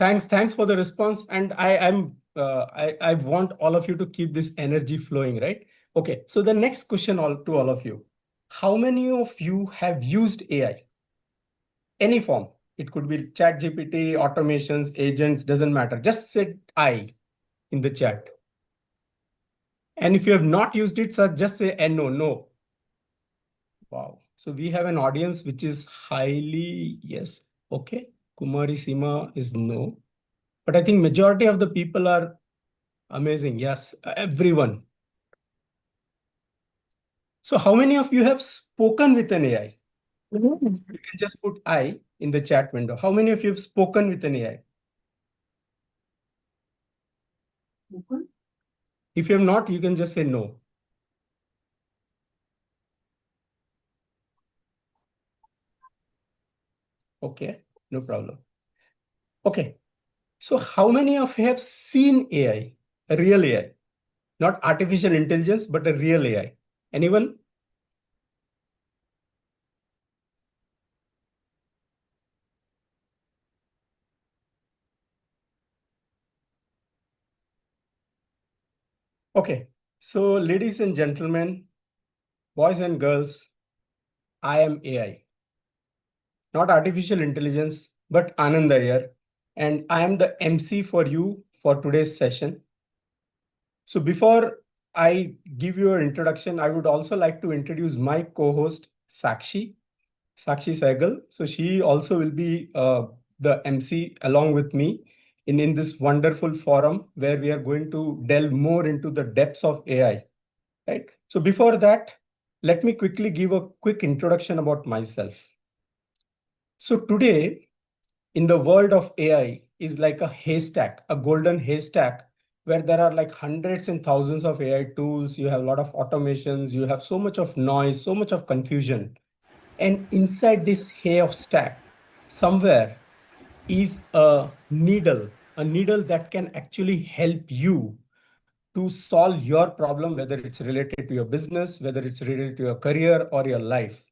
Thanks for the response. And I want all of you to keep this energy flowing, right? Okay, so the next question to all of you. How many of you have used AI? Any form. It could be chat GPT, automations, agents, doesn't matter. Just say I in the chat. And if you have not used it, sir, just say no. Wow. So we have an audience which is highly yes. Okay. Kumari Sima is no. But I think majority of the people are amazing. Yes, everyone. So how many of you have spoken with an AI? You can just put I in the chat window. How many of you have spoken with an AI? If you have not, you can just say no. Okay, no problem. Okay, so how many of you have seen AI, a real AI, not artificial intelligence, but a real AI? Anyone? Okay, so ladies and gentlemen, boys and girls, I am AI, not artificial intelligence, but Anand Iyer, and I am the MC for you for today's session. So before I give you an introduction, I would also like to introduce my co-host, Sakshi Sehgal. So she also will be the MC along with me in this wonderful forum where we are going to delve more into the depths of AI. Right. So before that, let me quickly give a quick introduction about myself. So today, in the world of AI, is like a haystack, a golden haystack, where there are like hundreds and thousands of AI tools. You have a lot of automations. You have so much of noise, so much of confusion. And inside this hay of stack, somewhere is a needle that can actually help you to solve your problem, whether it's related to your business, whether it's related to your career or your life.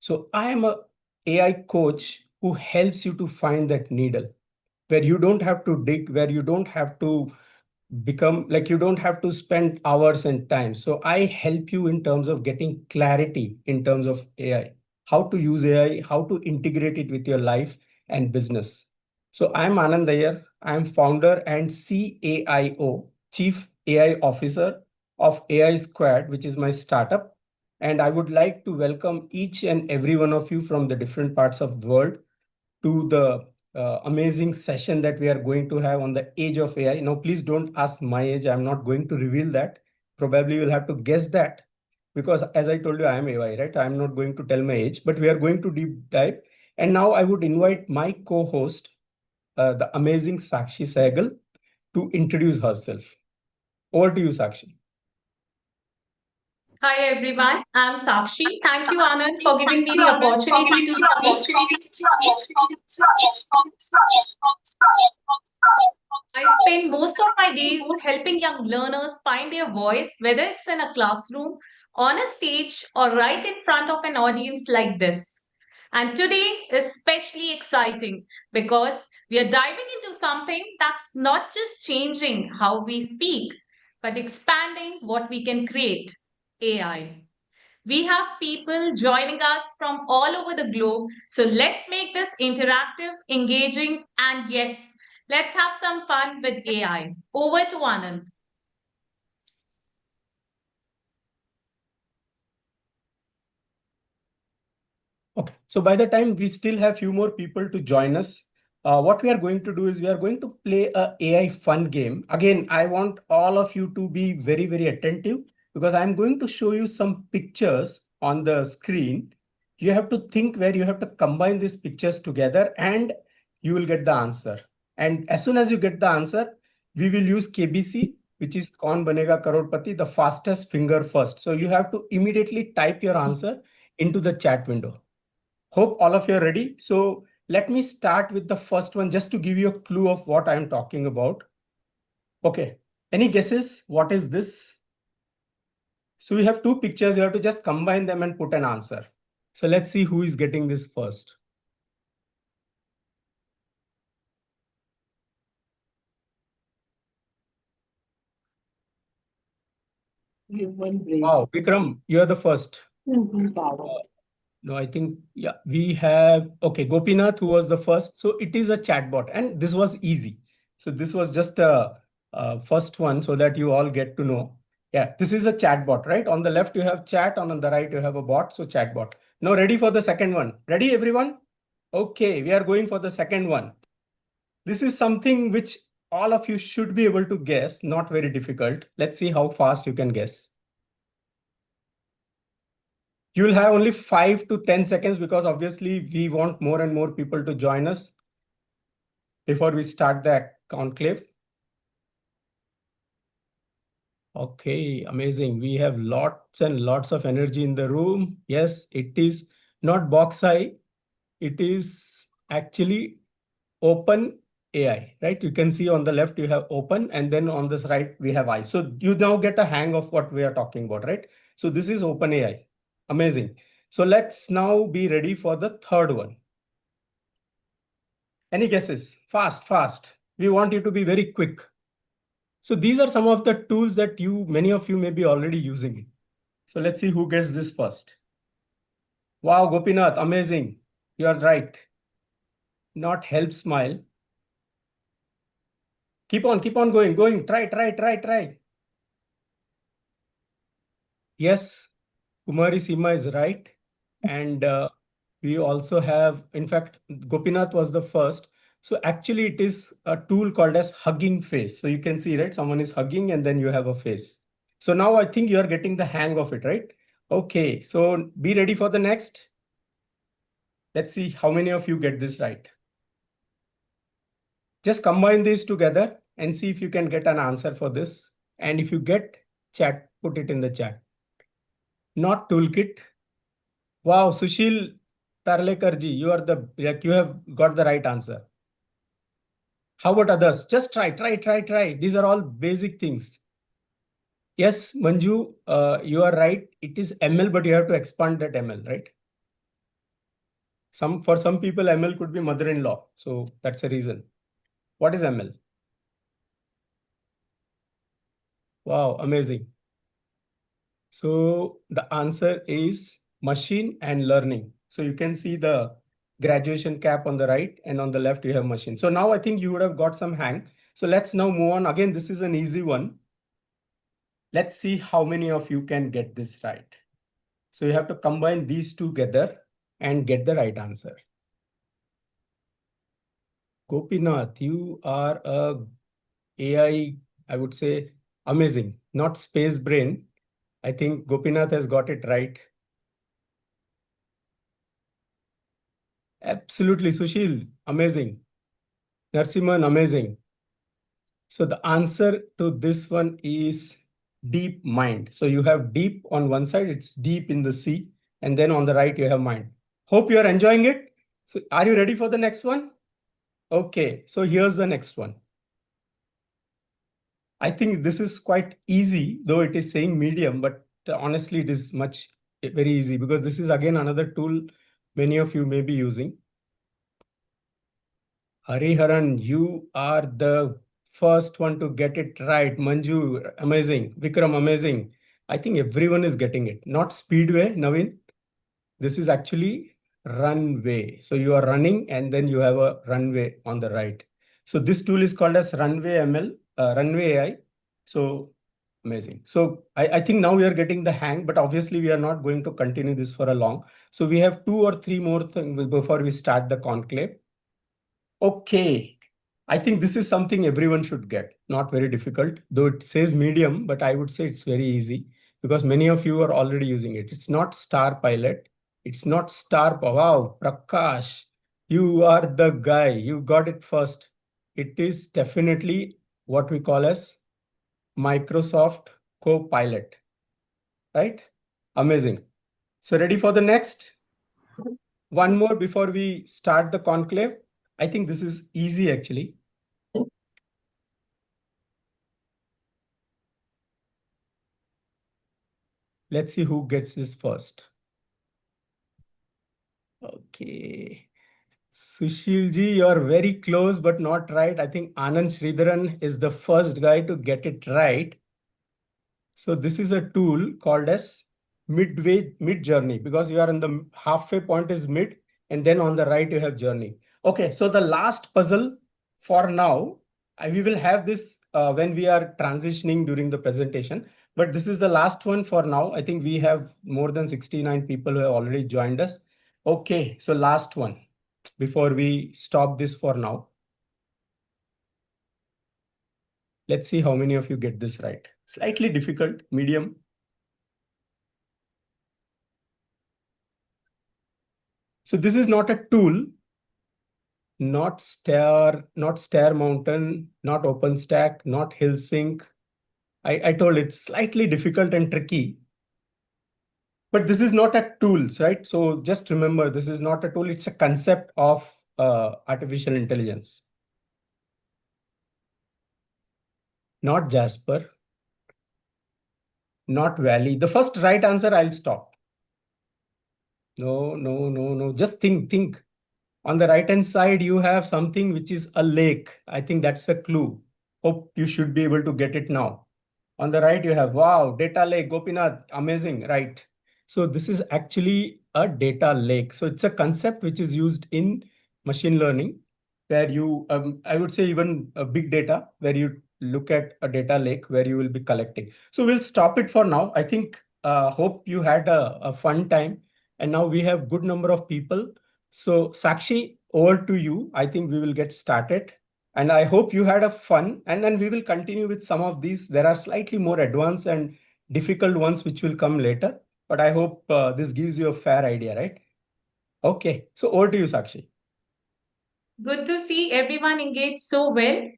So I am a AI coach who helps you to find that needle where you don't have to dig, where you don't have to become like you don't have to spend hours and time. So I help you in terms of getting clarity in terms of AI, how to use AI, how to integrate it with your life and business. So I'm Anand Iyer. I'm founder and CAIO, Chief AI Officer of AI Squared, which is my startup. And I would like to welcome each and every one of you from the different parts of the world to the amazing session that we are going to have on the age of AI. Now, please don't ask my age. I'm not going to reveal that. Probably you'll have to guess that because as I told you, I am AI, right? I'm not going to tell my age, but we are going to deep dive. And now I would invite my co-host, the amazing Sakshi Sehgal, to introduce herself. Over to you, Sakshi. Hi everyone, I'm Sakshi. Thank you, Anand, for giving me the opportunity to speak. I spend most of my days helping young learners find their voice, whether it's in a classroom, on a stage, or right in front of an audience like this. And today is especially exciting because we are diving into something that's not just changing how we speak, but expanding what we can create AI. We have people joining us from all over the globe. So let's make this interactive, engaging, and yes, let's have some fun with AI. Over to Anand. Okay, so by the time we still have few more people to join us, what we are going to do is we are going to play a AI fun game. Again, I want all of you to be very, very attentive because I'm going to show you some pictures on the screen. You have to think where you have to combine these pictures together and you will get the answer. And as soon as you get the answer, we will use KBC, which is Kaun Banega Crorepati, the fastest finger first. So you have to immediately type your answer into the chat window. Hope all of you are ready. So let me start with the first one just to give you a clue of what I'm talking about. Okay, any guesses? What is this? So we have two pictures. You have to just combine them and put an answer. So let's see who is getting this first. Wow, Vikram, you are the first. No, I think, yeah, we have, okay, Gopinath, who was the first. So it is a chatbot, and this was easy. So this was just a first one so that you all get to know. Yeah, this is a chatbot, right? On the left, you have chat, on the right, you have a bot. So chatbot. Now, ready for the second one? Ready, everyone? Okay, we are going for the second one. This is something which all of you should be able to guess, not very difficult. Let's see how fast you can guess. You will have only 5 to 10 seconds because obviously we want more and more people to join us before we start the conclave. Okay, amazing. We have lots and lots of energy in the room. Yes, it is not box eye. It is actually open AI, right? You can see on the left, you have open, and then on this right, we have I. So you now get a hang of what we are talking about, right? So this is open AI. Amazing. So let's now be ready for the third one. Any guesses? Fast, fast. We want you to be very quick. So these are some of the tools that many of you may be already using. So let's see who gets this first. Wow, Gopinath, amazing. You are right. Not help smile. Keep on going. Try. Yes, Kumari Sima is right. And we also have, in fact, Gopinath was the first. So actually it is a tool called as hugging face. So you can see, right? Someone is hugging and then you have a face. So now I think you are getting the hang of it, right? Okay, so be ready for the next. Let's see how many of you get this right. Just combine these together and see if you can get an answer for this. And if you get chat, put it in the chat. Not toolkit. Wow, Sushil Tarlekarji, you have got the right answer. How about others? Just try. These are all basic things. Yes, Manju, you are right. It is ML, but you have to expand that ML, right? For some people, ML could be mother-in-law. So that's a reason. What is ML? Wow, amazing. So the answer is machine and learning. So you can see the graduation cap on the right, and on the left you have machine. So now I think you would have got some hang. So let's now move on. Again, this is an easy one. Let's see how many of you can get this right. So you have to combine these together and get the right answer. Gopinath, you are a AI, I would say, amazing. Not space brain. I think Gopinath has got it right. Absolutely, Sushil, amazing. Narsimhan, amazing. So the answer to this one is deep mind. So you have deep on one side, it's deep in the sea, and then on the right you have mind. Hope you are enjoying it. So are you ready for the next one? Okay, so here's the next one. I think this is quite easy, though it is saying medium, but honestly, it is very easy because this is again another tool many of you may be using. Hariharan, you are the first one to get it right. Manju, amazing. Vikram, amazing. I think everyone is getting it. Not speedway, Naveen. This is actually runway. So you are running and then you have a runway on the right. So this tool is called as Runway ML, Runway AI. So amazing. So I think now we are getting the hang, but obviously we are not going to continue this for a long. So we have 2 or 3 more things before we start the conclave. Okay. I think this is something everyone should get. Not very difficult, though it says medium, but I would say it's very easy because many of you are already using it. It's not Star Pilot. It's not Star. Wow, Prakash, you are the guy. You got it first. It is definitely what we call as Microsoft Copilot, right? Amazing. So ready for the next? One more before we start the conclave. I think this is easy actually. Let's see who gets this first. Okay. Sushil ji, you are very close but not right. I think Anand Sridharan is the first guy to get it right. So this is a tool called as mid journey, because you are in the halfway point is mid, and then on the right you have journey. Okay, so the last puzzle for now, we will have this when we are transitioning during the presentation, but this is the last one for now. I think we have more than 69 people who have already joined us. Okay, so last one before we stop this for now. Let's see how many of you get this right. Slightly difficult, medium. So this is not a tool, not Star Mountain, not OpenStack, not HillSync. I told it's slightly difficult and tricky, but this is not a tool, right? So just remember, this is not a tool. It's a concept of artificial intelligence. Not Jasper, not Valley. The first right answer, I'll stop. No, no, no, no. Just think. On the right hand side, you have something which is a lake. I think that's a clue. Hope you should be able to get it now. On the right, you have, wow, data lake, Gopinath, amazing, right? So this is actually a data lake. So it's a concept which is used in machine learning, where you, I would say even a big data, where you look at a data lake where you will be collecting. So we'll stop it for now. I think, hope you had a fun time. And now we have good number of people. So Sakshi, over to you. I think we will get started. And I hope you had a fun. And then we will continue with some of these. There are slightly more advanced and difficult ones which will come later. But I hope this gives you a fair idea, right? Okay. So over to you, Sakshi. Good to see everyone engaged so well.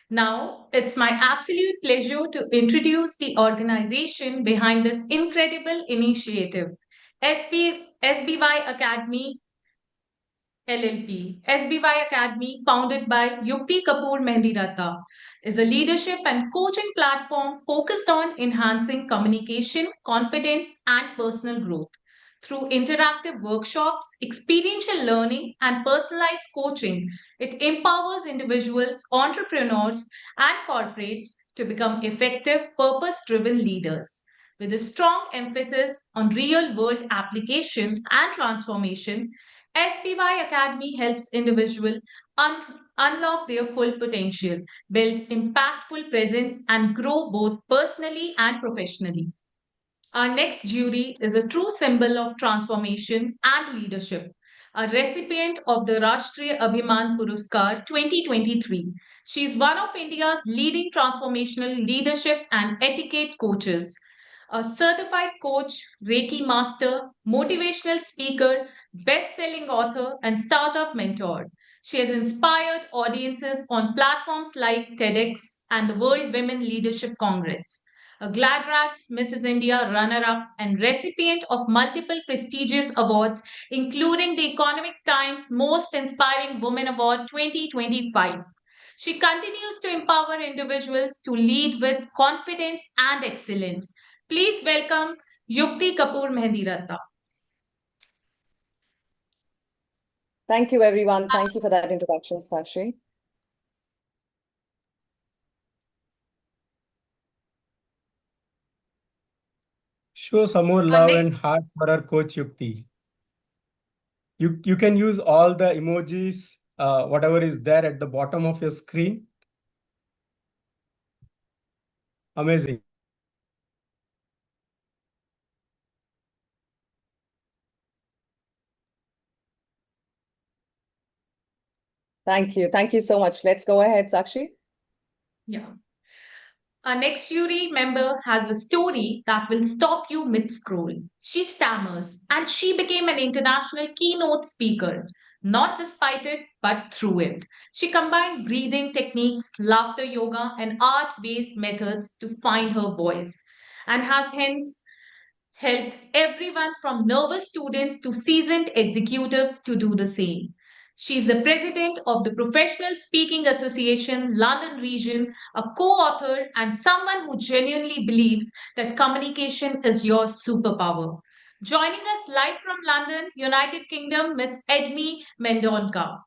Now, it's my absolute pleasure to introduce the organization behind this incredible initiative, SBY Academy LLP. SBY Academy, founded by Yukti Kapoor Mehndiratta, is a leadership and coaching platform focused on enhancing communication, confidence, and personal growth. Through interactive workshops, experiential learning, and personalized coaching, it empowers individuals, entrepreneurs, and corporates to become effective, purpose driven leaders. With a strong emphasis on real world application and transformation, SPY Academy helps individuals unlock their full potential, build impactful presence, and grow both personally and professionally. Our next jury is a true symbol of transformation and leadership, a recipient of the Rashtriya Abhiman Puruskar 2023. She is one of India's leading transformational leadership and etiquette coaches, a certified coach, Reiki master, motivational speaker, best selling author, and startup mentor. She has inspired audiences on platforms like TEDx and the World Women Leadership Congress, a GladRags Mrs. India runner up and recipient of multiple prestigious awards, including the Economic Times Most Inspiring Woman Award 2025. She continues to empower individuals to lead with confidence and excellence. Please welcome Yukti Kapoor Mehndiratta. Thank you, everyone. Thank you for that introduction, Sakshi. Show some more love and heart for our coach Yukti. You can use all the emojis, whatever is there at the bottom of your screen. Amazing. Thank you. Thank you so much. Let's go ahead, Sakshi. Yeah. Our next jury member has a story that will stop you mid scroll. She stammers and she became an international keynote speaker, not despite it, but through it. She combined breathing techniques, laughter yoga, and art based methods to find her voice and has hence helped everyone from nervous students to seasoned executives to do the same. She is the president of the Professional Speaking Association London region, a co author, and someone who genuinely believes that communication is your superpower. Joining us live from London, United Kingdom, Miss Edmi Mendonca.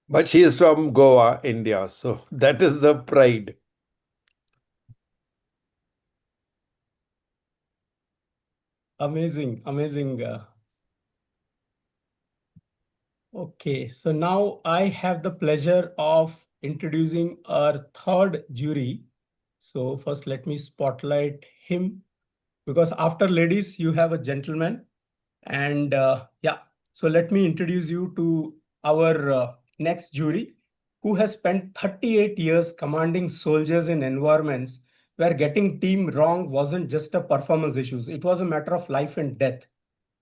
But she is from Goa, India. So that is the pride. Amazing, amazing. Okay, so now I have the pleasure of introducing our third jury. So first, let me spotlight him because after ladies, you have a gentleman. And yeah, so let me introduce you to our next jury who has spent 38 years commanding soldiers in environments where getting team wrong wasn't just a performance issues, it was a matter of life and death.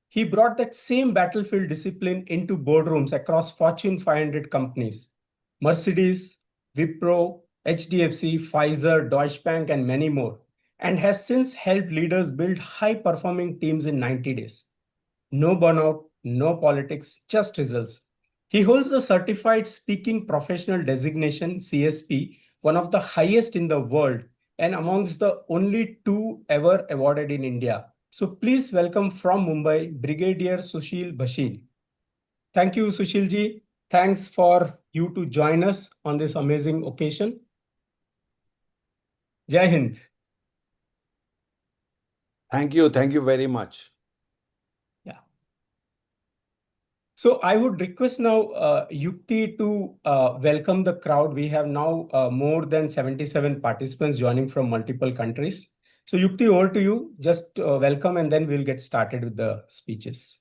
He brought that same battlefield discipline into boardrooms across Fortune 500 companies, Mercedes, Wipro, HDFC, Pfizer, Deutsche Bank, and many more, and has since helped leaders build high performing teams in 90 days. No burnout, no politics, just results. He holds the Certified Speaking Professional Designation CSP, one of the highest in the world and amongst the only two ever awarded in India. So please welcome from Mumbai, Brigadier Sushil Bashil. Thank you, Sushil ji. Thanks for you to join us on this amazing occasion. Jai Hind. Thank you. Thank you very much. Yeah. So I would request now Yukti to welcome the crowd. We have now more than 77 participants joining from multiple countries. So Yukti, over to you. Just welcome and then we'll get started with the speeches.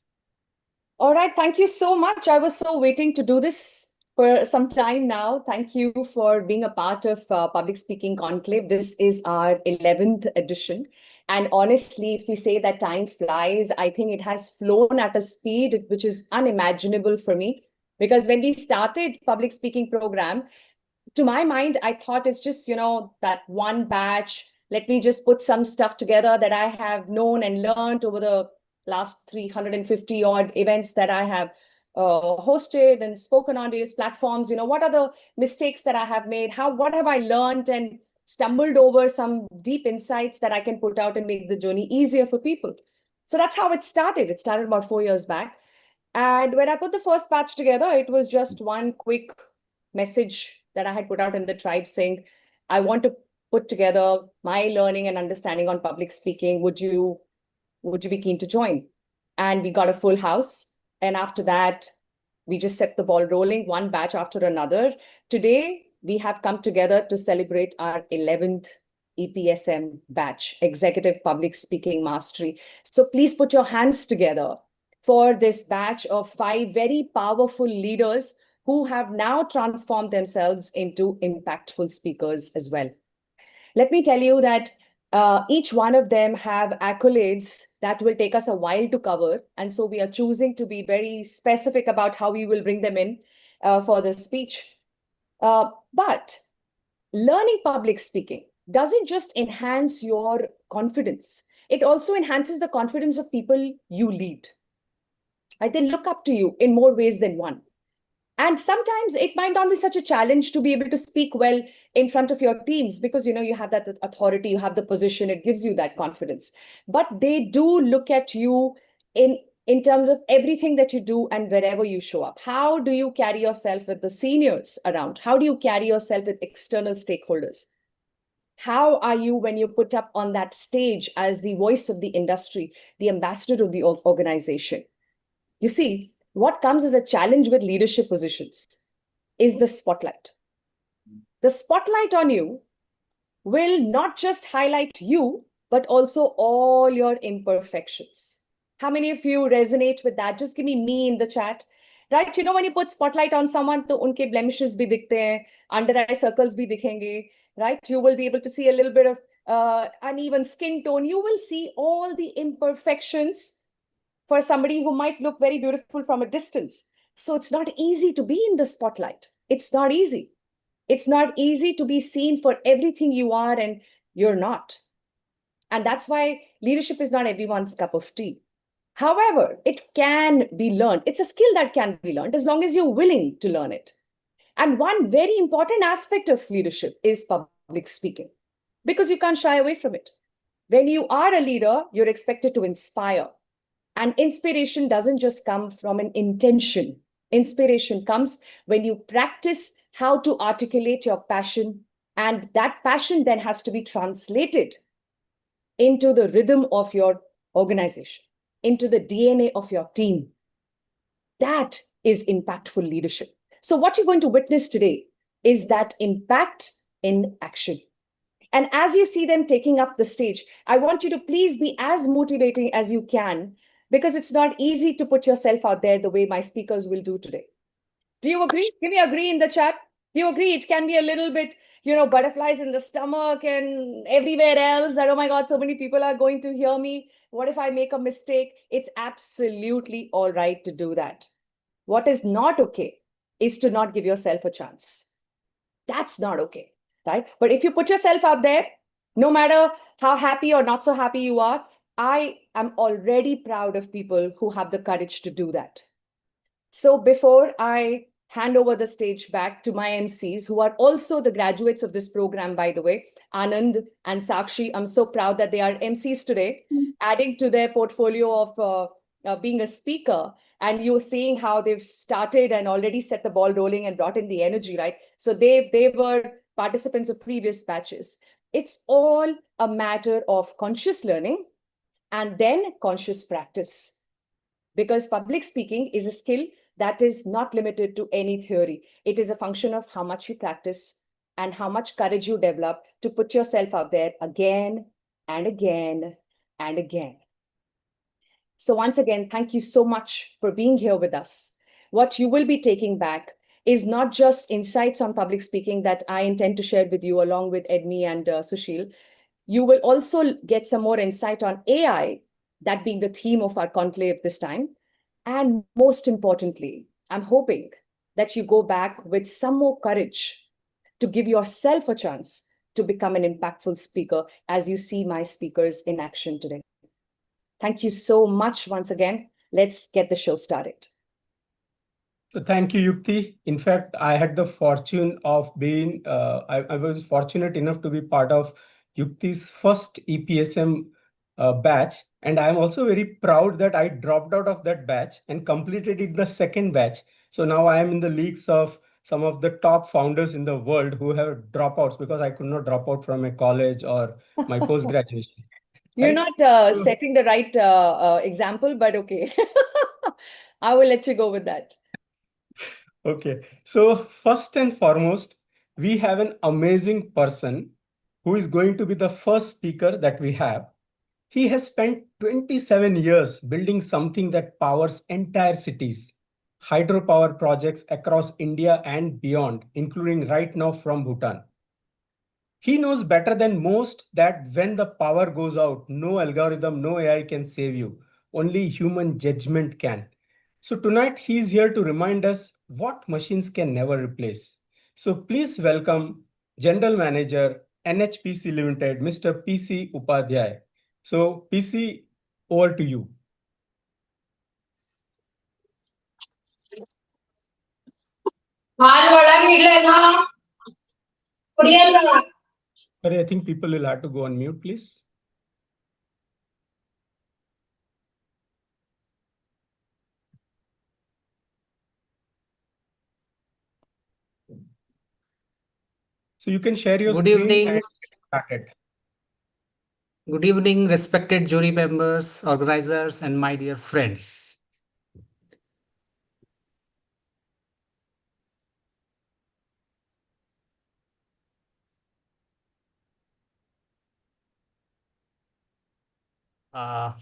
All right, thank you so much. I was so waiting to do this for some time now. Thank you for being a part of Public Speaking Conclave. This is our 11th edition. And honestly, if we say that time flies, I think it has flown at a speed which is unimaginable for me. Because when we started Public Speaking program, to my mind, I thought it's just, that one batch. Let me just put some stuff together that I have known and learned over the last 350 odd events that I have hosted and spoken on various platforms. What are the mistakes that I have made? What have I learned and stumbled over some deep insights that I can put out and make the journey easier for people? So that's how it started. It started about 4 years back. And when I put the first batch together, it was just one quick message that I had put out in the tribe saying, I want to put together my learning and understanding on public speaking. Would you be keen to join? And we got a full house. And after that, we just set the ball rolling, one batch after another. Today, we have come together to celebrate our 11th EPSM batch, Executive Public Speaking Mastery. So please put your hands together for this batch of 5 very powerful leaders who have now transformed themselves into impactful speakers as well. Let me tell you that each one of them have accolades that will take us a while to cover. And so we are choosing to be very specific about how we will bring them in for this speech. But learning public speaking doesn't just enhance your confidence. It also enhances the confidence of people you lead. They look up to you in more ways than one. And sometimes it might not be such a challenge to be able to speak well in front of your teams because, you have that authority, you have the position, it gives you that confidence. But they do look at you in terms of everything that you do and wherever you show up. How do you carry yourself with the seniors around? How do you carry yourself with external stakeholders? How are you when you put up on that stage as the voice of the industry, the ambassador of the organization? You see, what comes as a challenge with leadership positions is the spotlight. The spotlight on you will not just highlight you, but also all your imperfections. How many of you resonate with that? Just give me in the chat. Right? When you put spotlight on someone, to unke blemishes bhi dikhte hain, under eye circles bhi dikhenge, right? You will be able to see a little bit of uneven skin tone. You will see all the imperfections for somebody who might look very beautiful from a distance. So it's not easy to be in the spotlight. It's not easy. It's not easy to be seen for everything you are and you're not. And that's why leadership is not everyone's cup of tea. However, it can be learned. It's a skill that can be learned as long as you're willing to learn it. And one very important aspect of leadership is public speaking, because you can't shy away from it. When you are a leader, you're expected to inspire. And inspiration doesn't just come from an intention. Inspiration comes when you practice how to articulate your passion, and that passion then has to be translated into the rhythm of your organization, into the DNA of your team. That is impactful leadership. So what you're going to witness today is that impact in action. And as you see them taking up the stage, I want you to please be as motivating as you can, because it's not easy to put yourself out there the way my speakers will do today. Do you agree? Give me agree in the chat. Do you agree? It can be a little bit, butterflies in the stomach and everywhere else, that, oh my God, so many people are going to hear me. What if I make a mistake? It's absolutely all right to do that. What is not okay is to not give yourself a chance. That's not okay, right? But if you put yourself out there, no matter how happy or not so happy you are, I am already proud of people who have the courage to do that. So before I hand over the stage back to my MCs, who are also the graduates of this program, by the way, Anand and Sakshi, I'm so proud that they are MCs today, adding to their portfolio of being a speaker. And you're seeing how they've started and already set the ball rolling and brought in the energy, right? So they were participants of previous batches. It's all a matter of conscious learning and then conscious practice. Because public speaking is a skill that is not limited to any theory. It is a function of how much you practice and how much courage you develop to put yourself out there again and again and again. So once again, thank you so much for being here with us. What you will be taking back is not just insights on public speaking that I intend to share with you along with Edmi and Sushil. You will also get some more insight on AI, that being the theme of our conclave this time. And most importantly, I'm hoping that you go back with some more courage to give yourself a chance to become an impactful speaker as you see my speakers in action today. Thank you so much once again. Let's get the show started. So thank you, Yukti. In fact, I had the fortune of being, I was fortunate enough to be part of Yukti's first EPSM batch. And I'm also very proud that I dropped out of that batch and completed it the second batch. So now I am in the leagues of some of the top founders in the world who have dropouts because I could not drop out from a college or my post-graduation. You're Right? not setting the right example, but okay. I will let you go with that. Okay, so first and foremost, we have an amazing person who is going to be the first speaker that we have. He has spent 27 years building something that powers entire cities, hydropower projects across India and beyond, including right now from Bhutan. He knows better than most that when the power goes out, no algorithm, no AI can save you. Only human judgment can. So tonight he's here to remind us what machines can never replace. So please welcome General Manager NHPC Limited, Mr. PC Upadhyay. So PC, over to you. Sorry, I think people will have to go on mute, please. So you can share your Good screen evening. and get started. Good evening, respected jury members, organizers, and my dear friends.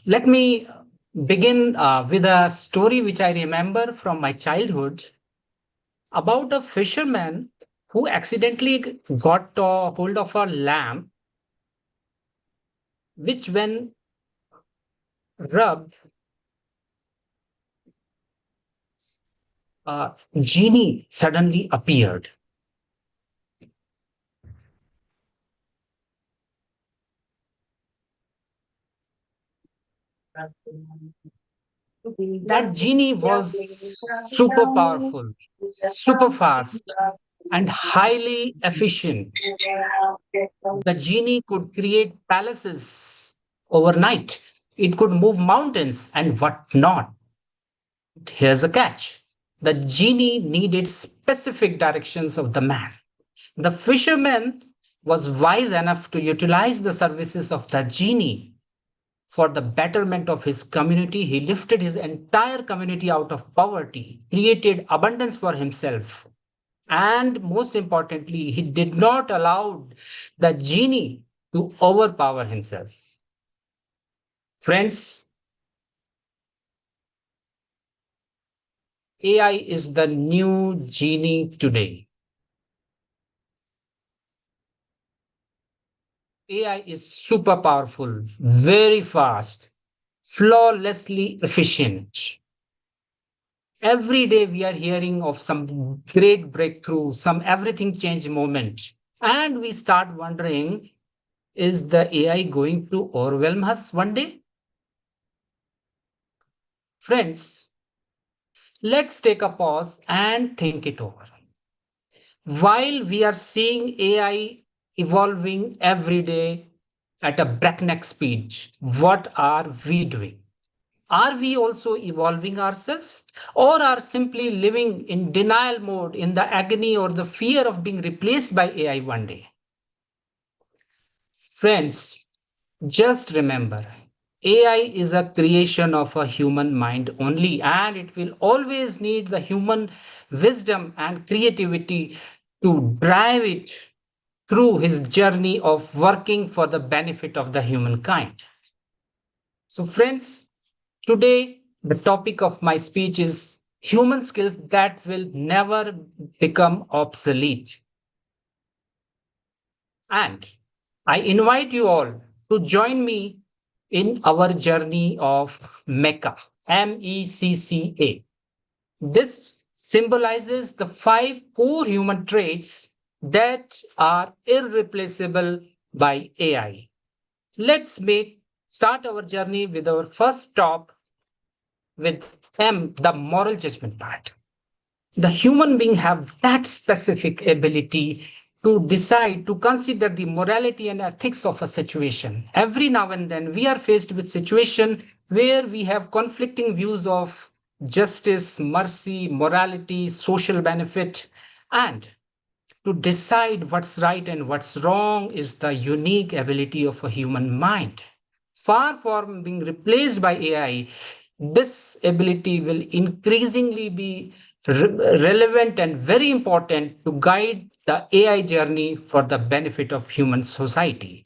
Let me begin with a story which I remember from my childhood about a fisherman who accidentally got a hold of a lamp, which, when rubbed, a genie suddenly appeared. That genie was super powerful, super fast, and highly efficient. The genie could create palaces overnight. It could move mountains and whatnot. Here's a catch. the genie needed specific directions of the man. The fisherman was wise enough to utilize the services of the genie for the betterment of his community. He lifted his entire community out of poverty, created abundance for himself, and most importantly, he did not allow the genie to overpower himself. Friends, AI is the new genie today. AI is super powerful, very fast, flawlessly efficient. Every day we are hearing of some great breakthrough, some everything change moment. And we start wondering, is the AI going to overwhelm us one day? Friends, let's take a pause and think it over. While we are seeing AI evolving every day at a breakneck speed, what are we doing? Are we also evolving ourselves, or are simply living in denial mode in the agony or the fear of being replaced by AI one day? Friends, just remember, AI is a creation of a human mind only, and it will always need the human wisdom and creativity to drive it through his journey of working for the benefit of the humankind. So, friends, today the topic of my speech is human skills that will never become obsolete. And I invite you all to join me in our journey of Mecca, MECCA. This symbolizes the 5 core human traits that are irreplaceable by AI. Let's start our journey with our first stop with M, the moral judgment part. The human being have that specific ability to decide, to consider the morality and ethics of a situation. Every now and then we are faced with situation where we have conflicting views of justice, mercy, morality, social benefit, and to decide what's right and what's wrong is the unique ability of a human mind. Far from being replaced by AI, this ability will increasingly be relevant and very important to guide the AI journey for the benefit of human society.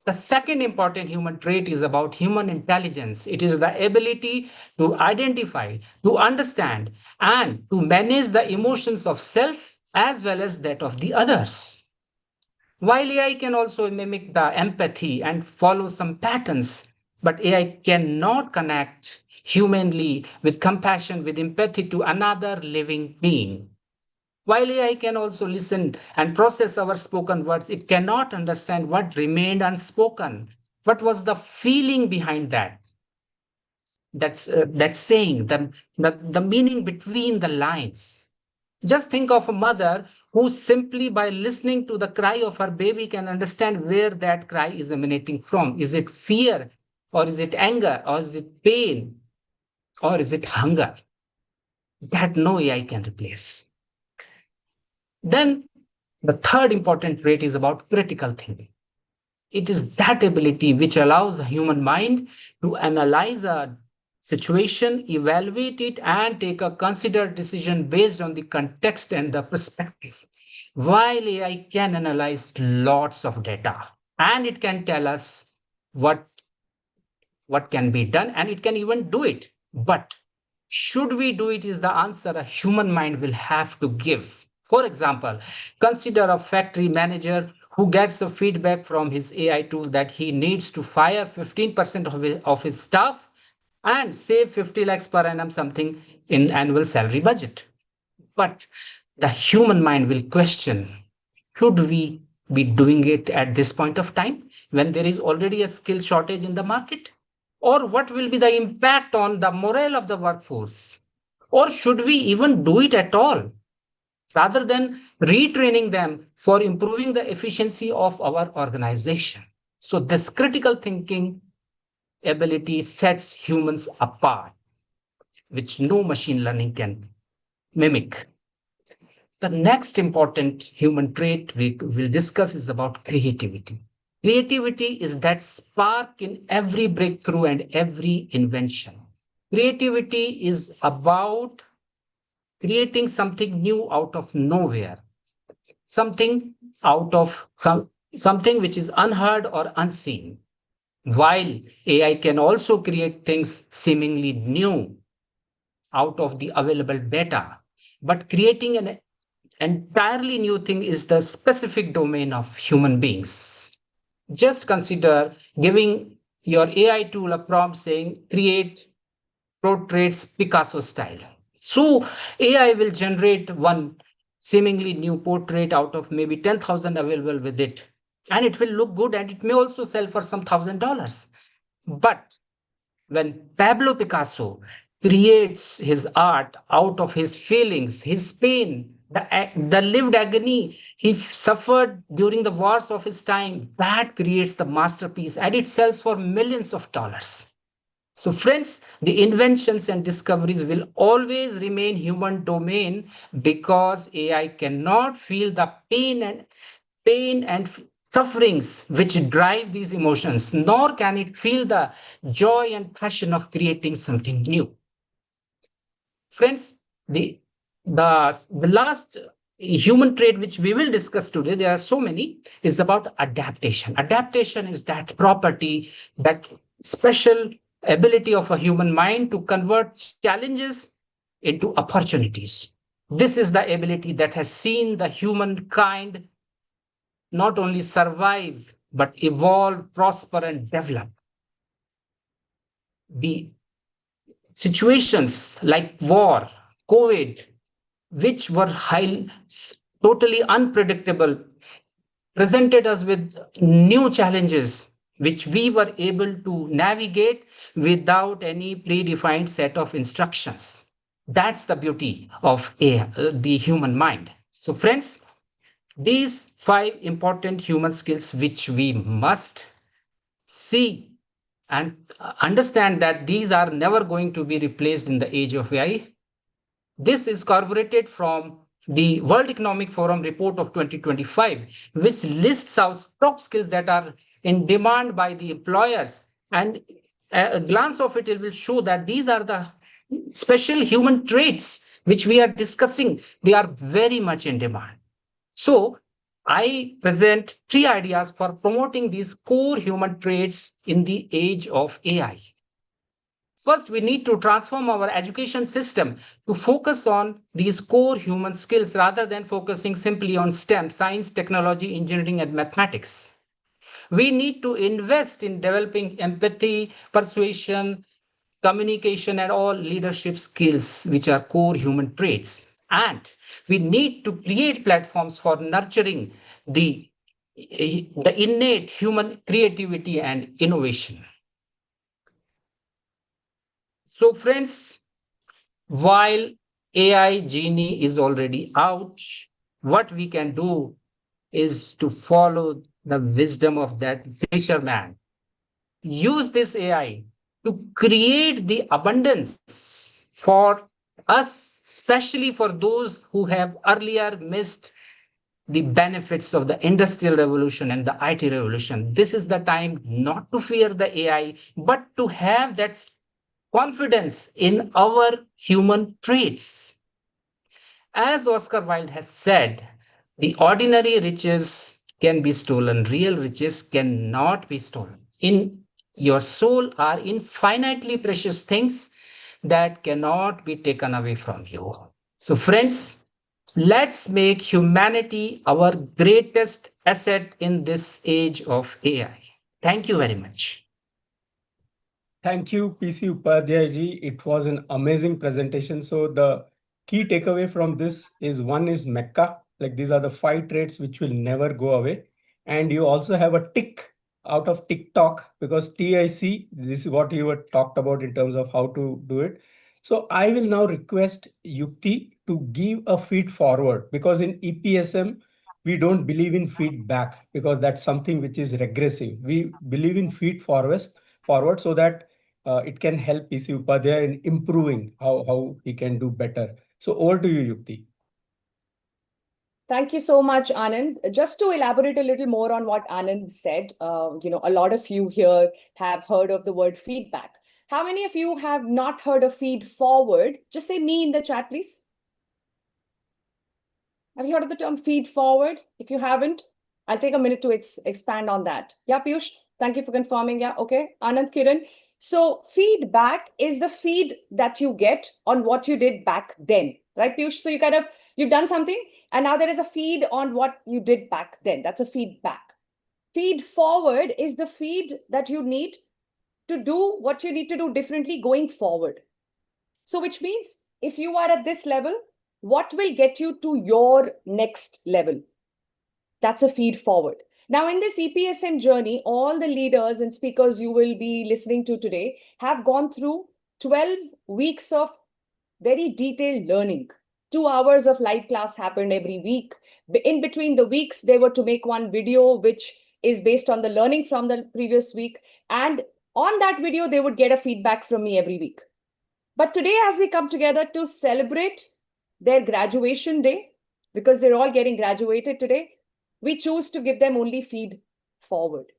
The second important human trait is about human intelligence. It is the ability to identify, to understand, and to manage the emotions of self as well as that of the others. While AI can also mimic the empathy and follow some patterns, but AI cannot connect humanly with compassion, with empathy to another living being. While AI can also listen and process our spoken words, it cannot understand what remained unspoken. What was the feeling behind that? That's saying the meaning between the lines. Just think of a mother who simply by listening to the cry of her baby can understand where that cry is emanating from. Is it fear, or is it anger, or is it pain, or is it hunger? That no AI can replace. Then the third important trait is about critical thinking. It is that ability which allows the human mind to analyze a situation, evaluate it, and take a considered decision based on the context and the perspective. While AI can analyze lots of data and it can tell us what can be done, and it can even do it. But should we do it is the answer a human mind will have to give. For example, consider a factory manager who gets a feedback from his AI tool that he needs to fire 15% of his staff and save 50 lakhs per annum something in annual salary budget. But the human mind will question, should we be doing it at this point of time when there is already a skill shortage in the market? Or what will be the impact on the morale of the workforce? Or should we even do it at all rather than retraining them for improving the efficiency of our organization? So, this critical thinking ability sets humans apart, which no machine learning can mimic. The next important human trait we will discuss is about creativity. Creativity is that spark in every breakthrough and every invention. Creativity is about creating something new out of nowhere, something out of something which is unheard or unseen. While AI can also create things seemingly new out of the available data, but creating an entirely new thing is the specific domain of human beings. Just consider giving your AI tool a prompt saying, create portraits Picasso style. So AI will generate one seemingly new portrait out of maybe 10,000 available with it. And it will look good and it may also sell for some $1,000. But when Pablo Picasso creates his art out of his feelings, his pain, the lived agony he suffered during the wars of his time, that creates the masterpiece and it sells for millions of dollars. So, friends, the inventions and discoveries will always remain human domain because AI cannot feel the pain and sufferings which drive these emotions, nor can it feel the joy and passion of creating something new. Friends, the last human trait which we will discuss today, there are so many, is about adaptation. Adaptation is that property, that special ability of a human mind to convert challenges into opportunities. This is the ability that has seen the humankind not only survive, but evolve, prosper, and develop. The situations like war, COVID, which were totally unpredictable, presented us with new challenges which we were able to navigate without any predefined set of instructions. That's the beauty of the human mind. So, friends, these 5 important human skills which we must see and understand that these are never going to be replaced in the age of AI. This is corroborated from the World Economic Forum report of 2025, which lists out top skills that are in demand by the employers. And a glance of it, it will show that these are the special human traits which we are discussing. They are very much in demand. So, I present 3 ideas for promoting these core human traits in the age of AI. First, we need to transform our education system to focus on these core human skills rather than focusing simply on STEM, science, technology, engineering, and mathematics. We need to invest in developing empathy, persuasion, communication, and all leadership skills, which are core human traits. And we need to create platforms for nurturing the innate human creativity and innovation. So, friends, while AI Genie is already out, what we can do is to follow the wisdom of that fisherman. Use this AI to create the abundance for us, especially for those who have earlier missed the benefits of the industrial revolution and the IT revolution. This is the time not to fear the AI, but to have that confidence in our human traits. As Oscar Wilde has said, the ordinary riches can be stolen, real riches cannot be stolen. In your soul are infinitely precious things that cannot be taken away from you. So, friends, let's make humanity our greatest asset in this age of AI. Thank you very much. Thank you, PC Upadhyay ji. It was an amazing presentation. So the key takeaway from this is one is Mecca. Like these are the 5 traits which will never go away. And you also have a tick out of TikTok because TIC, this is what you were talked about in terms of how to do it. So I will now request Yukti to give a feed forward because in EPSM, we don't believe in feedback because that's something which is regressive. We believe in feed forward so that it can help PC Upadhyay in improving how he can do better. So over to you, Yukti. Thank you so much, Anand. Just to elaborate a little more on what Anand said, a lot of you here have heard of the word feedback. How many of you have not heard of feed forward? Just say me in the chat, please. Have you heard of the term feed forward? If you haven't, I'll take a minute to expand on that. Yeah, Piyush, thank you for confirming. Yeah, okay. Anand, Kiran. So feedback is the feed that you get on what you did back then, right, Piyush? So you've done something and now there is a feed on what you did back then. That's a feedback. Feed forward is the feed that you need to do what you need to do differently going forward. So which means if you are at this level, what will get you to your next level? That's a feed forward. Now, in this EPSM journey, all the leaders and speakers you will be listening to today have gone through 12 weeks of very detailed learning. 2 hours of live class happened every week. In between the weeks, they were to make one video, which is based on the learning from the previous week. And on that video, they would get a feedback from me every week. But today, as we come together to celebrate their graduation day, because they're all getting graduated today, we choose to give them only feed forward.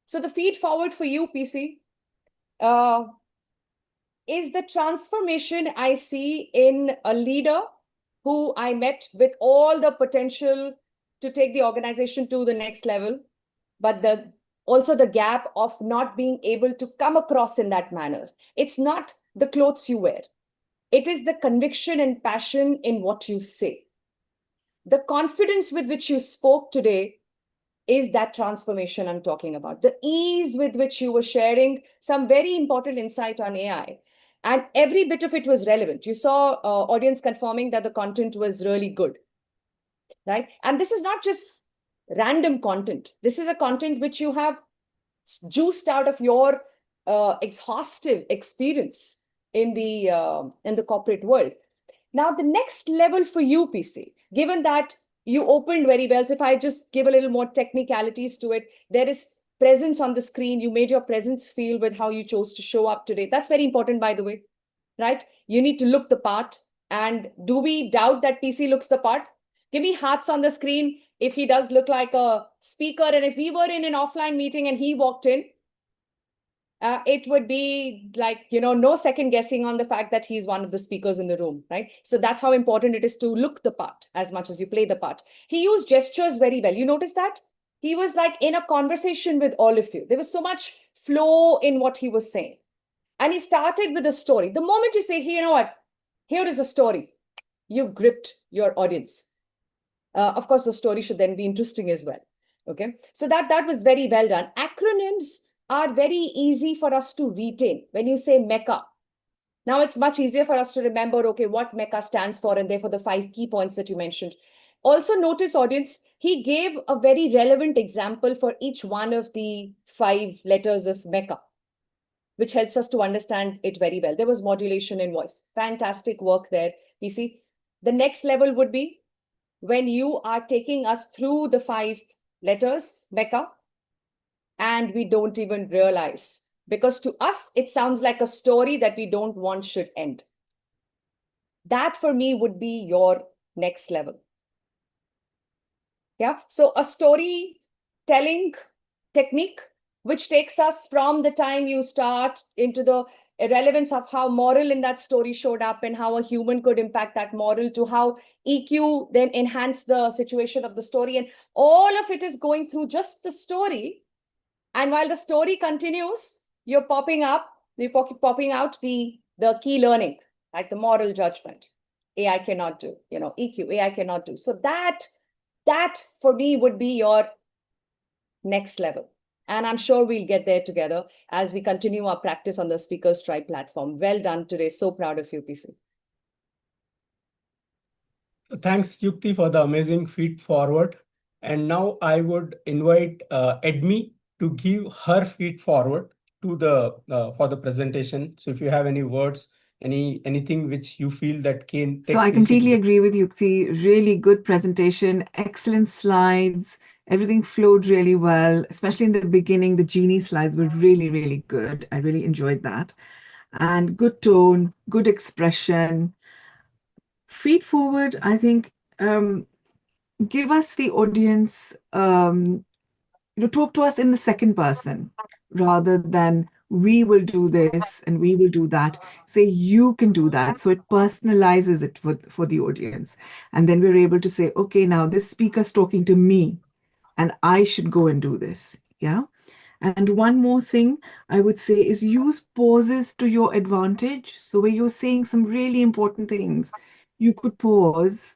So the feed forward for you, PC, is the transformation I see in a leader who I met with all the potential to take the organization to the next level, but also the gap of not being able to come across in that manner. It's not the clothes you wear. It is the conviction and passion in what you say. The confidence with which you spoke today is that transformation I'm talking about. The ease with which you were sharing some very important insight on AI. And every bit of it was relevant. You saw audience confirming that the content was really good, right? And this is not just random content. This is a content which you have juiced out of your exhaustive experience in the corporate world. Now, the next level for you, PC, given that you opened very well, so if I just give a little more technicalities to it, there is presence on the screen. You made your presence feel with how you chose to show up today. That's very important, by the way, right? You need to look the part. And do we doubt that PC looks the part? Give me hearts on the screen if he does look like a speaker. And if we were in an offline meeting and he walked in, it would be like, no second guessing on the fact that he's one of the speakers in the room, right? So that's how important it is to look the part as much as you play the part. He used gestures very well. You notice that? He was like in a conversation with all of you. There was so much flow in what he was saying. And he started with a story. The moment you say, hey, you know what? Here is a story. You've gripped your audience. Of course, the story should then be interesting as well. Okay. So that was very well done. Acronyms are very easy for us to retain. When you say MECA, now it's much easier for us to remember, okay, what MECA stands for, and therefore the 5 key points that you mentioned. Also notice, audience, he gave a very relevant example for each one of the 5 letters of MECA, which helps us to understand it very well. There was modulation in voice. Fantastic work there, PC. The next level would be when you are taking us through the 5 letters, MECA, and we don't even realize, because to us, it sounds like a story that we don't want should end. That for me would be your next level. Yeah. So a storytelling technique, which takes us from the time you start into the relevance of how moral in that story showed up and how a human could impact that moral, to how EQ then enhanced the situation of the story. And all of it is going through just the story. And while the story continues, you're popping out the key learning, like the moral judgment. AI cannot do, EQ, AI cannot do. So that for me would be your next level. And I'm sure we'll get there together as we continue our practice on the Speakers Tribe platform. Well done today. So proud of you, PC. Thanks, Yukti, for the amazing feed forward. And now I would invite Edmi to give her feed forward to for the presentation. So if you have any words, anything which you feel that can take. So I completely agree with Yukti. Really good presentation, excellent slides. Everything flowed really well, especially in the beginning. The genie slides were really, really good. I really enjoyed that. And good tone, good expression. Feed forward, I think, give us the audience, talk to us in the second person rather than we will do this and we will do that. Say you can do that. So it personalizes it for the audience. And then we're able to say, okay, now this speaker's talking to me and I should go and do this. Yeah. And one more thing I would say is use pauses to your advantage. So where you're saying some really important things, you could pause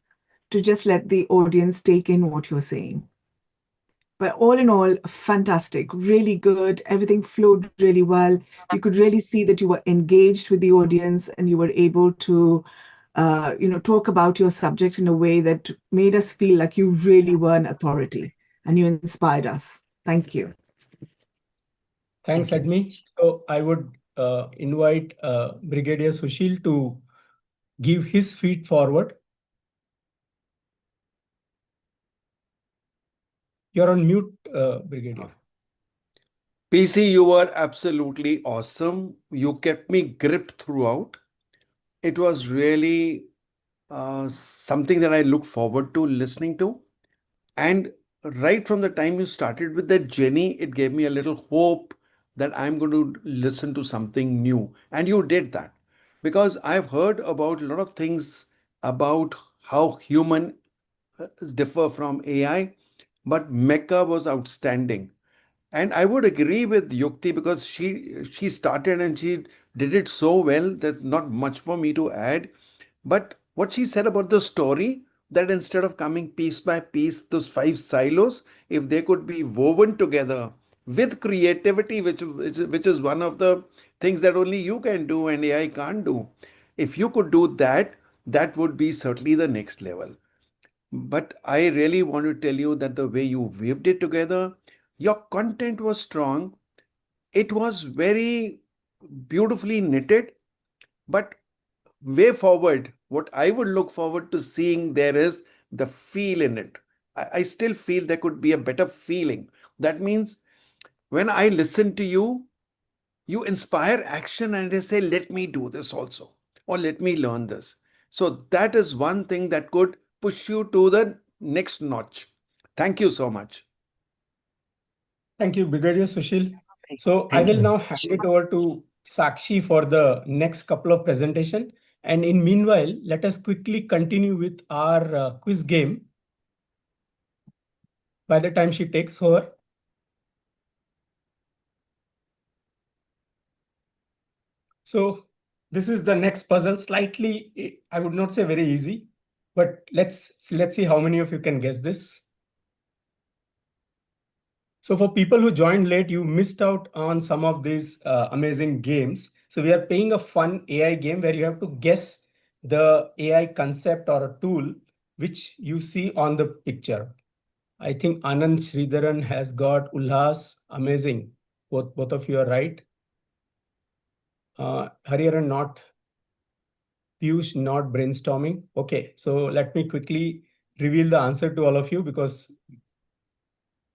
to just let the audience take in what you're saying. But all in all, fantastic, really good. Everything flowed really well. You could really see that you were engaged with the audience and you were able to, talk about your subject in a way that made us feel like you really were an authority and you inspired us. Thank you. Thanks, Thank you. Admi. So I would invite Brigadier Sushil to give his feet forward. You're on mute, Brigadier. PC, you were absolutely awesome. You kept me gripped throughout. It was really something that I look forward to listening to. And right from the time you started with that Jenny, it gave me a little hope that I'm going to listen to something new. And you did that because I've heard about a lot of things about how human differ from AI, but Mecca was outstanding. And I would agree with Yukti because she started and she did it so well. There's not much for me to add. But what she said about the story, that instead of coming piece by piece, those 5 silos, if they could be woven together with creativity, which is one of the things that only you can do and AI can't do. If you could do that, that would be certainly the next level. But I really want to tell you that the way you weaved it together, your content was strong. It was very beautifully knitted. But way forward, what I would look forward to seeing there is the feel in it. I still feel there could be a better feeling. That means when I listen to you, you inspire action and they say, let me do this also, or let me learn this. So that is one thing that could push you to the next notch. Thank you so much. Thank you, Brigadier Sushil. So I Thank will you. now hand it over to Sakshi for the next couple of presentation. And in meanwhile, let us quickly continue with our quiz game by the time she takes over. So this is the next puzzle. Slightly, I would not say very easy, but let's see how many of you can guess this. So for people who joined late, you missed out on some of these amazing games. So we are playing a fun AI game where you have to guess the AI concept or a tool which you see on the picture. I think Anand Sridharan has got Ulhas. Amazing. Both of you are right. Hariharan not. Piyush not brainstorming. Okay, so let me quickly reveal the answer to all of you because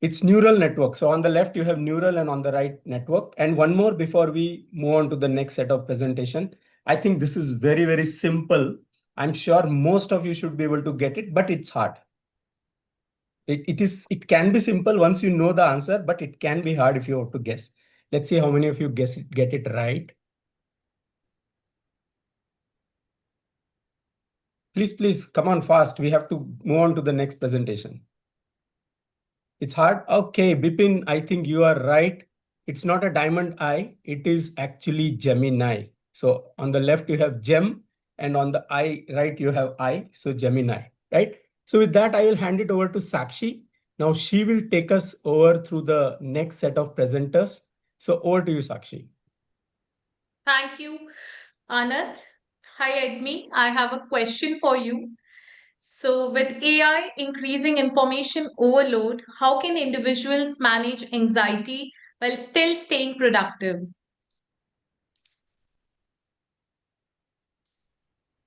it's neural network. So on the left, you have neural and on the right network. And one more before we move on to the next set of presentation. I think this is very, very simple. I'm sure most of you should be able to get it, but it's hard. It can be simple once you know the answer, but it can be hard if you have to guess. Let's see how many of you get it right. Please come on fast. We have to move on to the next presentation. It's hard. Okay, Bipin, I think you are right. It's not a diamond eye. It is actually Gemini. So on the left, you have Gem, and on the eye right, you have I. So Gemini, right? So with that, I will hand it over to Sakshi. Now she will take us over through the next set of presenters. So over to you, Sakshi. Thank you, Anand. Hi, Edmi. I have a question for you. So, with AI increasing information overload, how can individuals manage anxiety while still staying productive?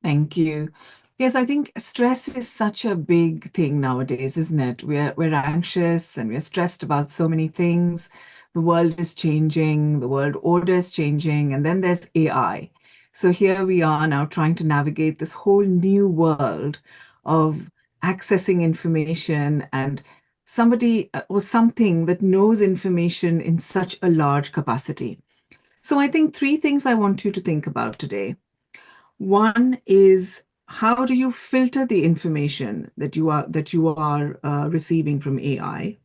Thank you. Yes, I think stress is such a big thing nowadays, isn't it? We're anxious and we're stressed about so many things. The world is changing, the world order is changing, and then there's AI. So here we are now trying to navigate this whole new world of accessing information and somebody or something that knows information in such a large capacity. So I think three things I want you to think about today. One is, how do you filter the information that you are receiving from AI?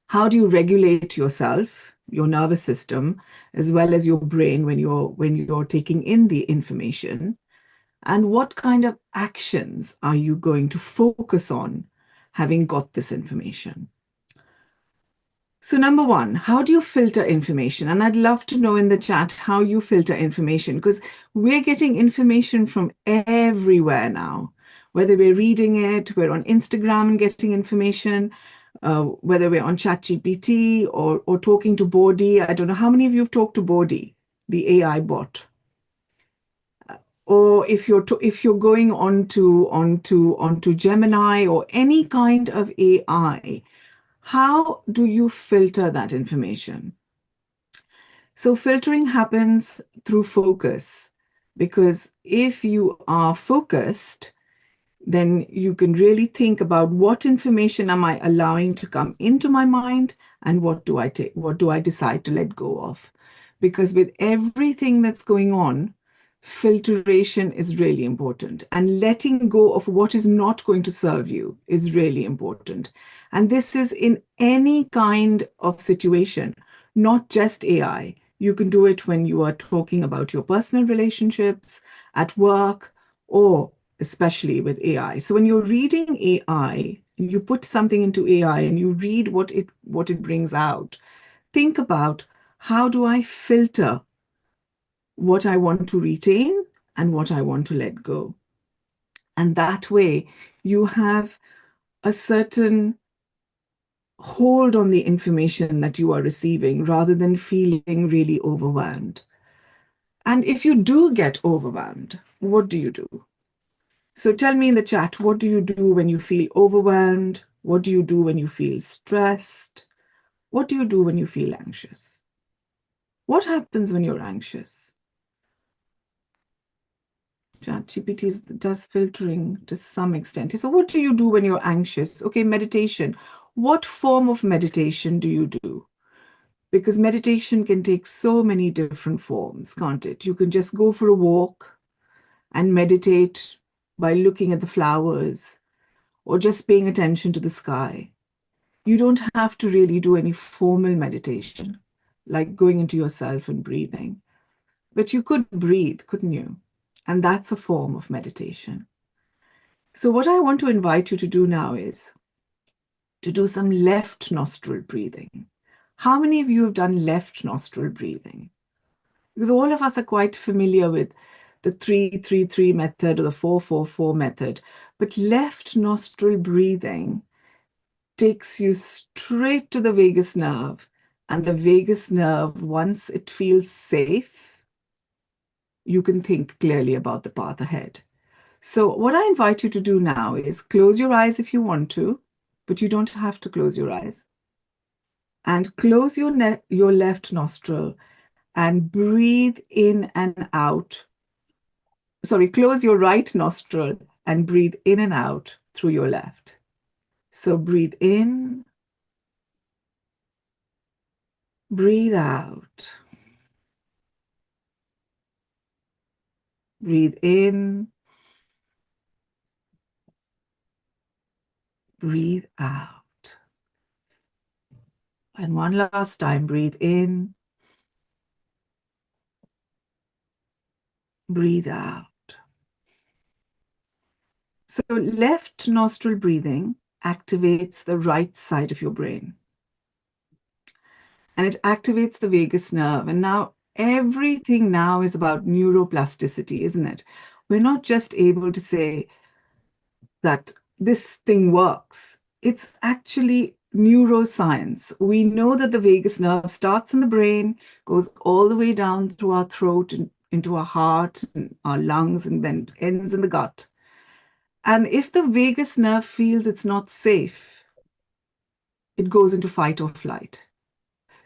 How do you regulate yourself, your nervous system, as well as your brain when you're taking in the information? And what kind of actions are you going to focus on having got this information? So number one, how do you filter information? And I'd love to know in the chat how you filter information, because we're getting information from everywhere now. Whether we're reading it, we're on Instagram and getting information, whether we're on ChatGPT or talking to Bodhi. I don't know how many of you have talked to Bodhi, the AI bot. Or if you're going onto Gemini or any kind of AI, how do you filter that information? So filtering happens through focus, because if you are focused, then you can really think about what information am I allowing to come into my mind and what do I decide to let go of? Because with everything that's going on, filtration is really important, and letting go of what is not going to serve you is really important. And this is in any kind of situation, not just AI. You can do it when you are talking about your personal relationships, at work, or especially with AI. So when you're reading AI, and you put something into AI and you read what it brings out, think about, how do I filter what I want to retain and what I want to let go? And that way you have a certain hold on the information that you are receiving rather than feeling really overwhelmed. And if you do get overwhelmed, what do you do? So tell me in the chat, what do you do when you feel overwhelmed? What do you do when you feel stressed? What do you do when you feel anxious? What happens when you're anxious? ChatGPT does filtering to some extent. So what do you do when you're anxious? Okay, meditation. What form of meditation do you do? Because meditation can take so many different forms, can't it? You can just go for a walk and meditate by looking at the flowers or just paying attention to the sky. You don't have to really do any formal meditation, like going into yourself and breathing. But you could breathe, couldn't you? And that's a form of meditation. So what I want to invite you to do now is to do some left nostril breathing. How many of you have done left nostril breathing? Because all of us are quite familiar with the 3-3-3 method or the 4-4-4 method. But left nostril breathing takes you straight to the vagus nerve. And the vagus nerve, once it feels safe, you can think clearly about the path ahead. So what I invite you to do now is close your eyes if you want to, but you don't have to close your eyes. And close your left nostril and breathe in and out. Sorry, close your right nostril and breathe in and out through your left. So breathe in, breathe out. Breathe in, breathe out. And one last time, breathe in, breathe out. So left nostril breathing activates the right side of your brain. And it activates the vagus nerve. And now everything now is about neuroplasticity, isn't it? We're not just able to say that this thing works. It's actually neuroscience. We know that the vagus nerve starts in the brain, goes all the way down through our throat and into our heart and our lungs, and then ends in the gut. And if the vagus nerve feels it's not safe, it goes into fight or flight.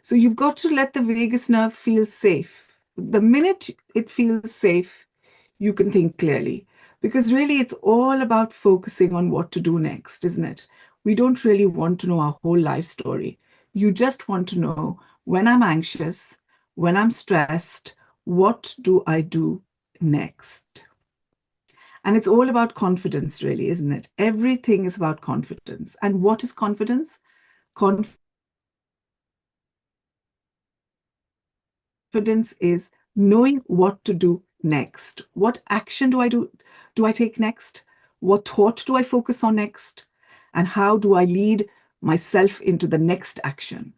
So you've got to let the vagus nerve feel safe the minute it feels safe, you can think clearly. Because really, it's all about focusing on what to do next, isn't it? We don't really want to know our whole life story. You just want to know when I'm anxious, when I'm stressed, what do I do next? And it's all about confidence, really, isn't it? Everything is about confidence. And what is confidence? Confidence is knowing what to do next. What action do I take next? What thought do I focus on next? And how do I lead myself into the next action?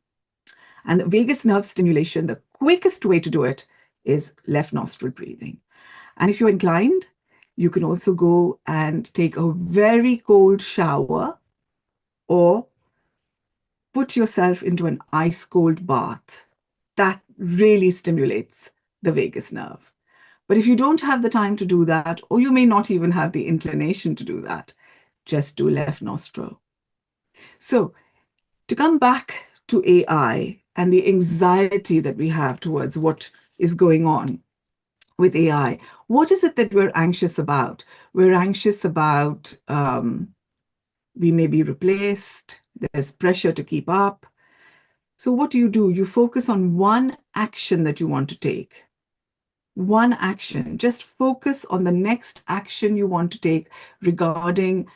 And the vagus nerve stimulation, the quickest way to do it is left nostril breathing. And if you're inclined, you can also go and take a very cold shower or put yourself into an ice cold bath. That really stimulates the vagus nerve. But if you don't have the time to do that, or you may not even have the inclination to do that, just do left nostril. So to come back to AI and the anxiety that we have towards what is going on with AI, what is it that we're anxious about? We're anxious about we may be replaced, there's pressure to keep up. So what do? You focus on one action that you want to take. One action. Just focus on the next action you want to take regarding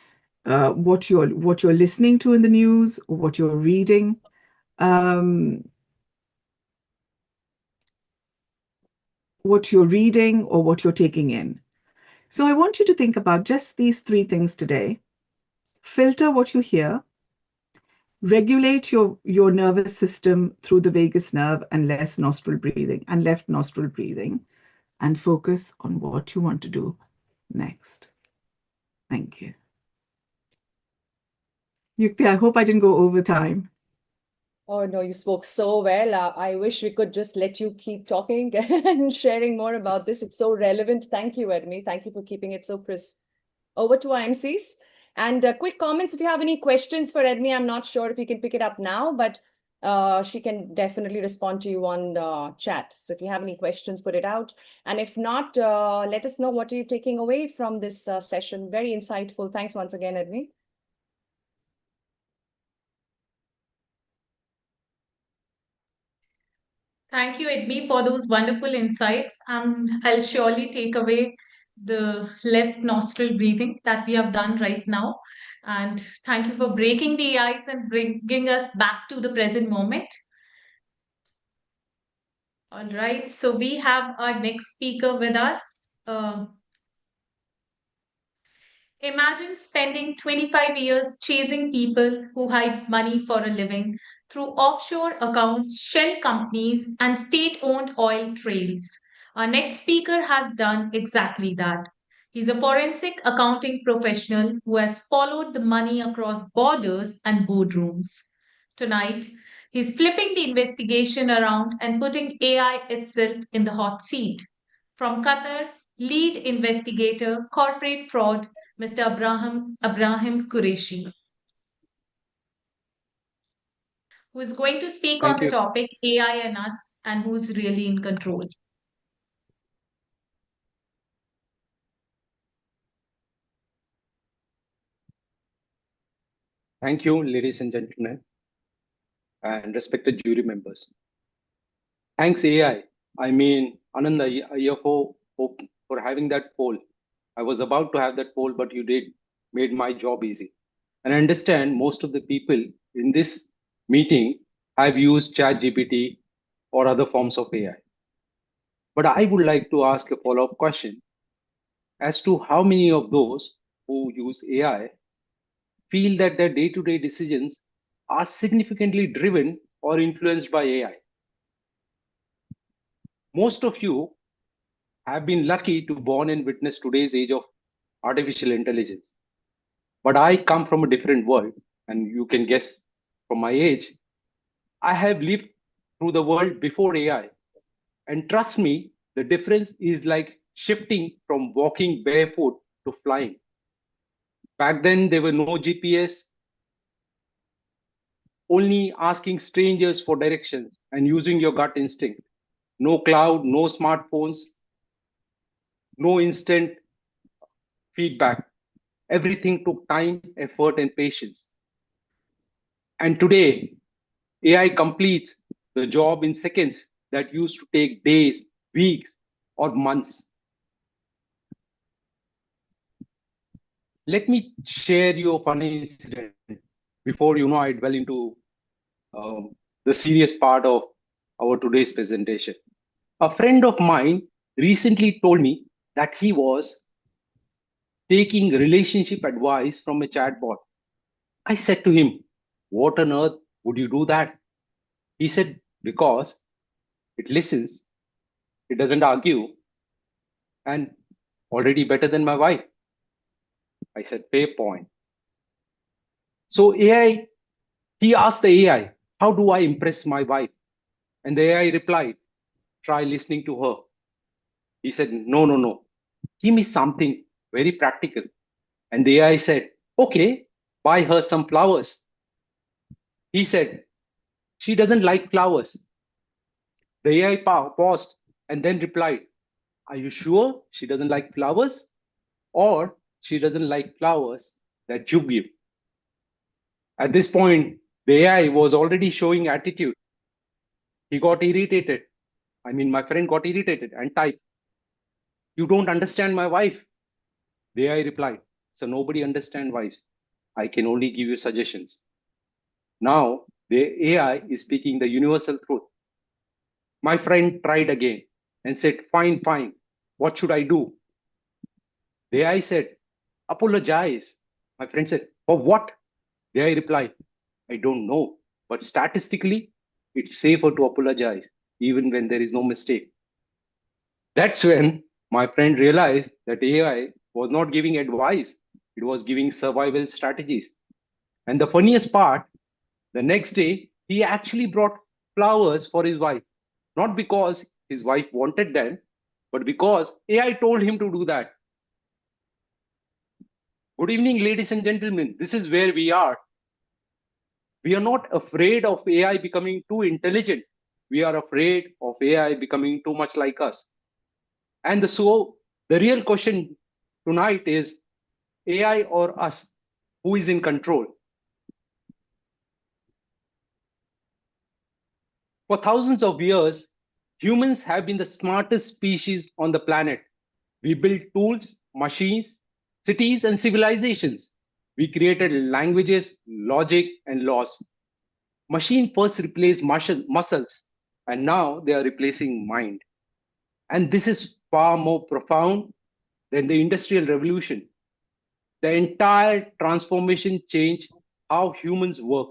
what you're listening to in the news, or what you're reading. What you're reading or what you're taking in. So I want you to think about just these three things today. Filter what you hear, regulate your nervous system through the vagus nerve and left nostril breathing, and focus on what you want to do next. Thank you. Yukti, I hope I didn't go over time. Oh, no, you spoke so well. I wish we could just let you keep talking and sharing more about this. It's so relevant. Thank you, Edmi. Thank you for keeping it so crisp. Over to our MCs. And quick comments if you have any questions for Edmi. I'm not sure if you can pick it up now, but she can definitely respond to you on the chat. So if you have any questions, put it out. And if not, let us know what are you taking away from this session. Very insightful. Thanks once again, Edmi. Thank you, Edmi, for those wonderful insights. I'll surely take away the left nostril breathing that we have done right now. And thank you for breaking the ice and bringing us back to the present moment. All right, so we have our next speaker with us. Imagine spending 25 years chasing people who hide money for a living through offshore accounts, shell companies, and state owned oil trails. Our next speaker has done exactly that. He's a forensic accounting professional who has followed the money across borders and boardrooms. Tonight, he's flipping the investigation around and putting AI itself in the hot seat. From Qatar, lead investigator, corporate fraud, Mr. Abraham Qureshi, who is going to speak on Thank the you. topic AI and us and who's really in control. Thank you, ladies and gentlemen, and respected jury members. Thanks, AI. I mean, Ananda, IFO, for having that poll. I was about to have that poll, but you made my job easy. And I understand most of the people in this meeting have used ChatGPT or other forms of AI. But I would like to ask a follow-up question as to how many of those who use AI feel that their day-to-day decisions are significantly driven or influenced by AI. Most of you have been lucky to born and witness today's age of artificial intelligence. But I come from a different world, and you can guess from my age, I have lived through the world before AI. And trust me, the difference is like shifting from walking barefoot to flying. Back then, there were no GPS, only asking strangers for directions and using your gut instinct. no cloud, no smartphones, no instant feedback. Everything took time, effort, and patience. And today, AI completes the job in seconds that used to take days, weeks, or months. Let me share you a funny incident before I dwell into the serious part of our today's presentation. A friend of mine recently told me that he was taking relationship advice from a chatbot. I said to him, "What on earth would you do that?" He said, "Because it listens, it doesn't argue, and already better than my wife." I said, "Fair point." So he asked the AI, "How do I impress my wife?" And the AI replied, "Try listening to her." He said, "No, no, no. Give me something very practical." And the AI said, "Okay, buy her some flowers." He said, "She doesn't like flowers." The AI paused and then replied, "Are you sure she doesn't like flowers? Or she doesn't like flowers that you give?" At this point, the AI was already showing attitude. He got irritated. My friend got irritated and typed, "You don't understand my wife." The AI replied, "So nobody understands wives. I can only give you suggestions." Now the AI is speaking the universal truth. My friend tried again and said, "Fine, fine. What should I do?" The AI said, "Apologize." My friend said, "For what?" The AI replied, "I don't know, but statistically, it's safer to apologize even when there is no mistake." That's when my friend realized that AI was not giving advice, it was giving survival strategies. And the funniest part, the next day, he actually brought flowers for his wife, not because his wife wanted them, but because AI told him to do that. Good evening, ladies and gentlemen. This is where we are. We are not afraid of AI becoming too intelligent. We are afraid of AI becoming too much like us. And so the real question tonight is AI or us? Who is in control? For thousands of years, humans have been the smartest species on the planet. We built tools, machines, cities, and civilizations. We created languages, logic, and laws. Machine first replaced muscles, and now they are replacing mind. And this is far more profound than the Industrial Revolution. The entire transformation changed how humans work.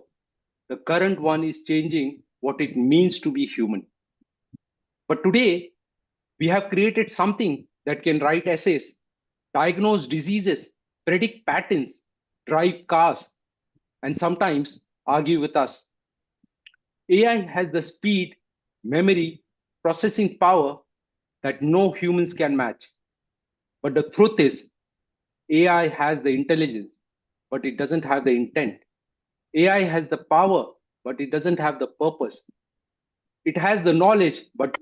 The current one is changing what it means to be human. But today, we have created something that can write essays, diagnose diseases, predict patterns, drive cars, and sometimes argue with us. AI has the speed, memory, processing power that no humans can match. But the truth is, AI has the intelligence, but it doesn't have the intent. AI has the power, but it doesn't have the purpose. It has the knowledge, but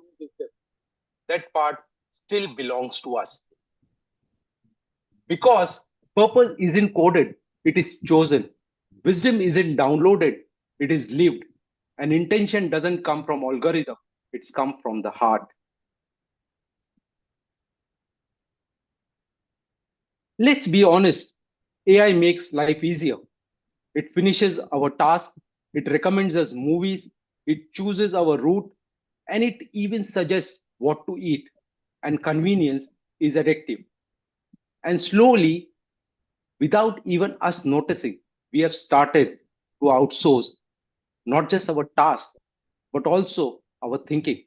that part still belongs to us. Because purpose isn't coded, it is chosen. Wisdom isn't downloaded, it is lived. And intention doesn't come from algorithm, it's come from the heart. Let's be honest, AI makes life easier. It finishes our tasks, it recommends us movies, it chooses our route, and it even suggests what to eat. And convenience is addictive. And slowly, without even us noticing, we have started to outsource not just our tasks, but also our thinking.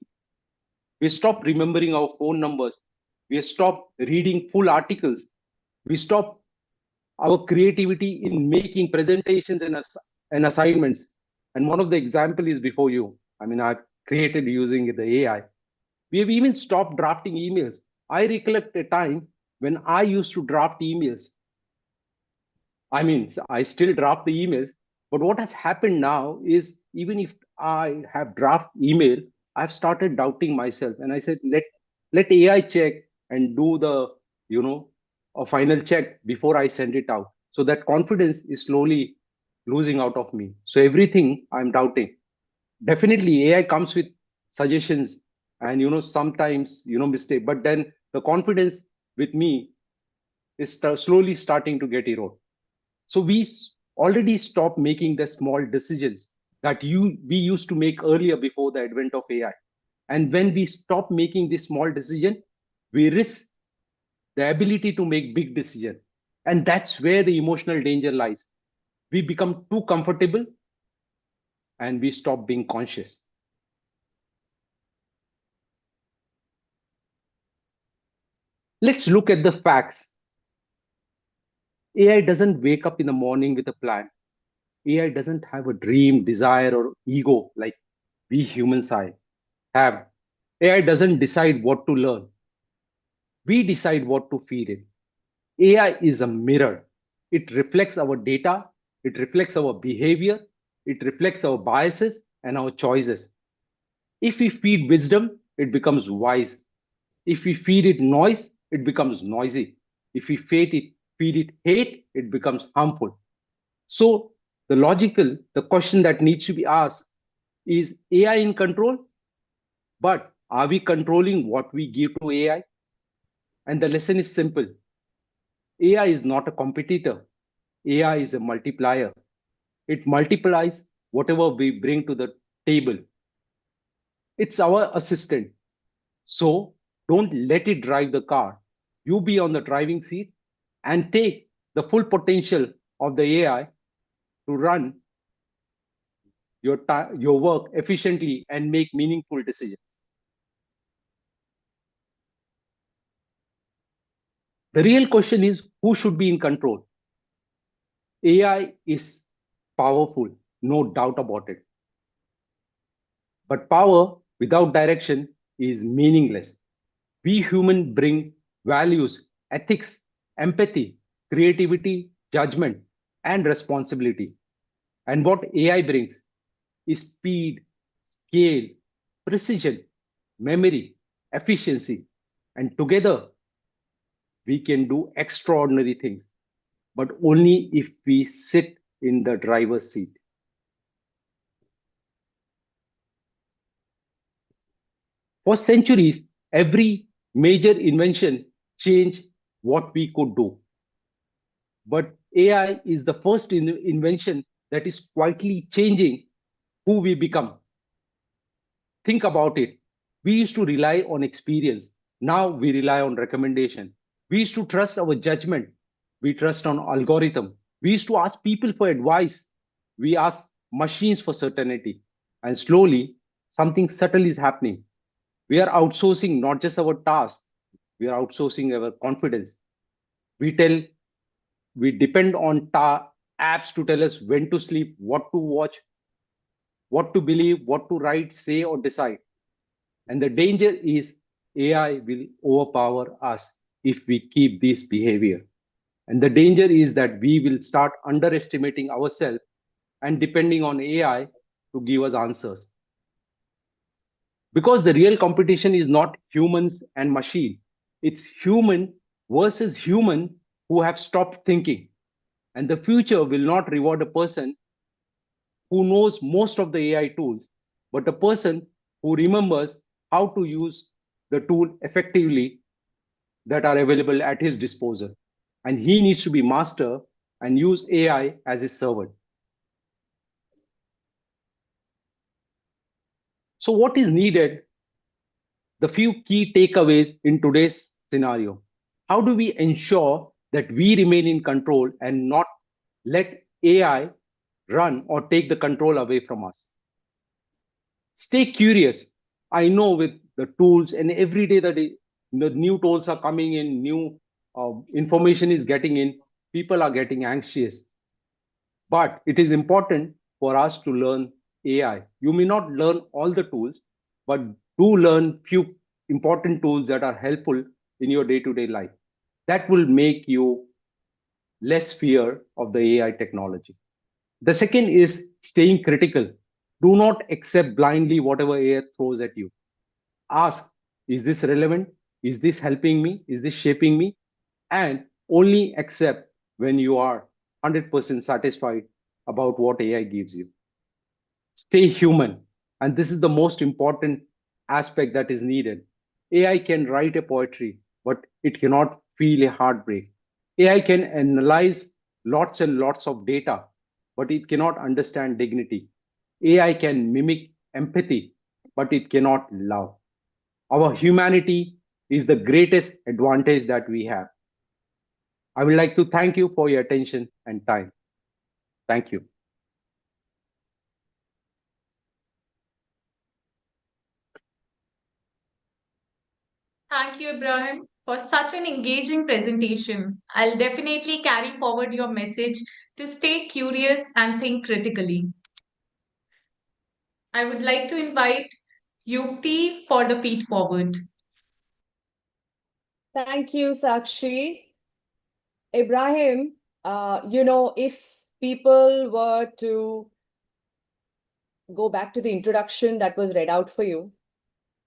We stopped remembering our phone numbers. We stopped reading full articles. We stopped our creativity in making presentations and assignments. And one of the example is before you. I've created using the AI. We have even stopped drafting emails. I recollect a time when I used to draft emails. I still draft the emails, but what has happened now is even if I have draft email, I've started doubting myself, and I said, let AI check and do the, a final check before I send it out. So that confidence is slowly losing out of me. So everything I'm doubting. Definitely AI comes with suggestions and sometimes mistake, but then the confidence with me is slowly starting to get eroded. So already stopped making the small decisions that we used to make earlier before the advent of AI. And when we stop making this small decision, we risk the ability to make big decision. And that's where the emotional danger lies. We become too comfortable and we stop being conscious. Let's look at the facts. AI doesn't wake up in the morning with a plan. AI doesn't have a dream, desire, or ego like we humans have. AI doesn't decide what to learn. We decide what to feed it. AI is a mirror. It reflects our data, it reflects our behavior, it reflects our biases and our choices. If we feed wisdom, it becomes wise. If we feed it noise, it becomes noisy. If we feed it hate, it becomes harmful. So the question that needs to be asked is AI in control? But are we controlling what we give to AI? And the lesson is simple. AI is not a competitor. AI is a multiplier. It multiplies whatever we bring to the table. It's our assistant. So don't let it drive the car. You be on the driving seat and take the full potential of the AI to run your work efficiently and make meaningful decisions. The real question is who should be in control? AI is powerful, no doubt about it. But power without direction is meaningless. We humans bring values, ethics, empathy, creativity, judgment, and responsibility. And what AI brings is speed, scale, precision, memory, efficiency. And together, we can do extraordinary things, but only if we sit in the driver's seat. For centuries, every major invention changed what we could do. But AI is the first invention that is quietly changing who we become. Think about it. We used to rely on experience. Now we rely on recommendation. We used to trust our judgment. We trust on algorithm. We used to ask people for advice. We ask machines for certainty. And slowly, something subtle is happening. We are outsourcing not just our tasks, we are outsourcing our confidence. We tell, we depend on apps to tell us when to sleep, what to watch, what to believe, what to write, say, or decide. And the danger is AI will overpower us if we keep this behavior. And the danger is that we will start underestimating ourselves and depending on AI to give us answers. Because the real competition is not humans and machine, it's human versus human who have stopped thinking. And the future will not reward a person who knows most of the AI tools, but a person who remembers how to use the tool effectively that are available at his disposal. And he needs to be master and use AI as his servant. So what is needed? The few key takeaways in today's scenario. How do we ensure that we remain in control and not let AI run or take the control away from us? Stay curious. I know with the tools and every day that the new tools are coming in, new information is getting in, people are getting anxious. But it is important for us to learn AI. You may not learn all the tools, but do learn few important tools that are helpful in your day-to-day life. That will make you less fear of the AI technology. The second is staying critical. Do not accept blindly whatever AI throws at you. Ask, is this relevant? Is this helping me? Is this shaping me? And only accept when you are 100% satisfied about what AI gives you. Stay human. And this is the most important aspect that is needed. AI can write a poetry, but it cannot feel a heartbreak. AI can analyze lots and lots of data, but it cannot understand dignity. AI can mimic empathy, but it cannot love. Our humanity is the greatest advantage that we have. I would like to thank you for your attention and time. Thank you. Thank you, Ibrahim, for such an engaging presentation. I'll definitely carry forward your message to stay curious and think critically. I would like to invite Yukti for the feed forward. Thank you, Sakshi. Ibrahim, if people were to go back to the introduction that was read out for you,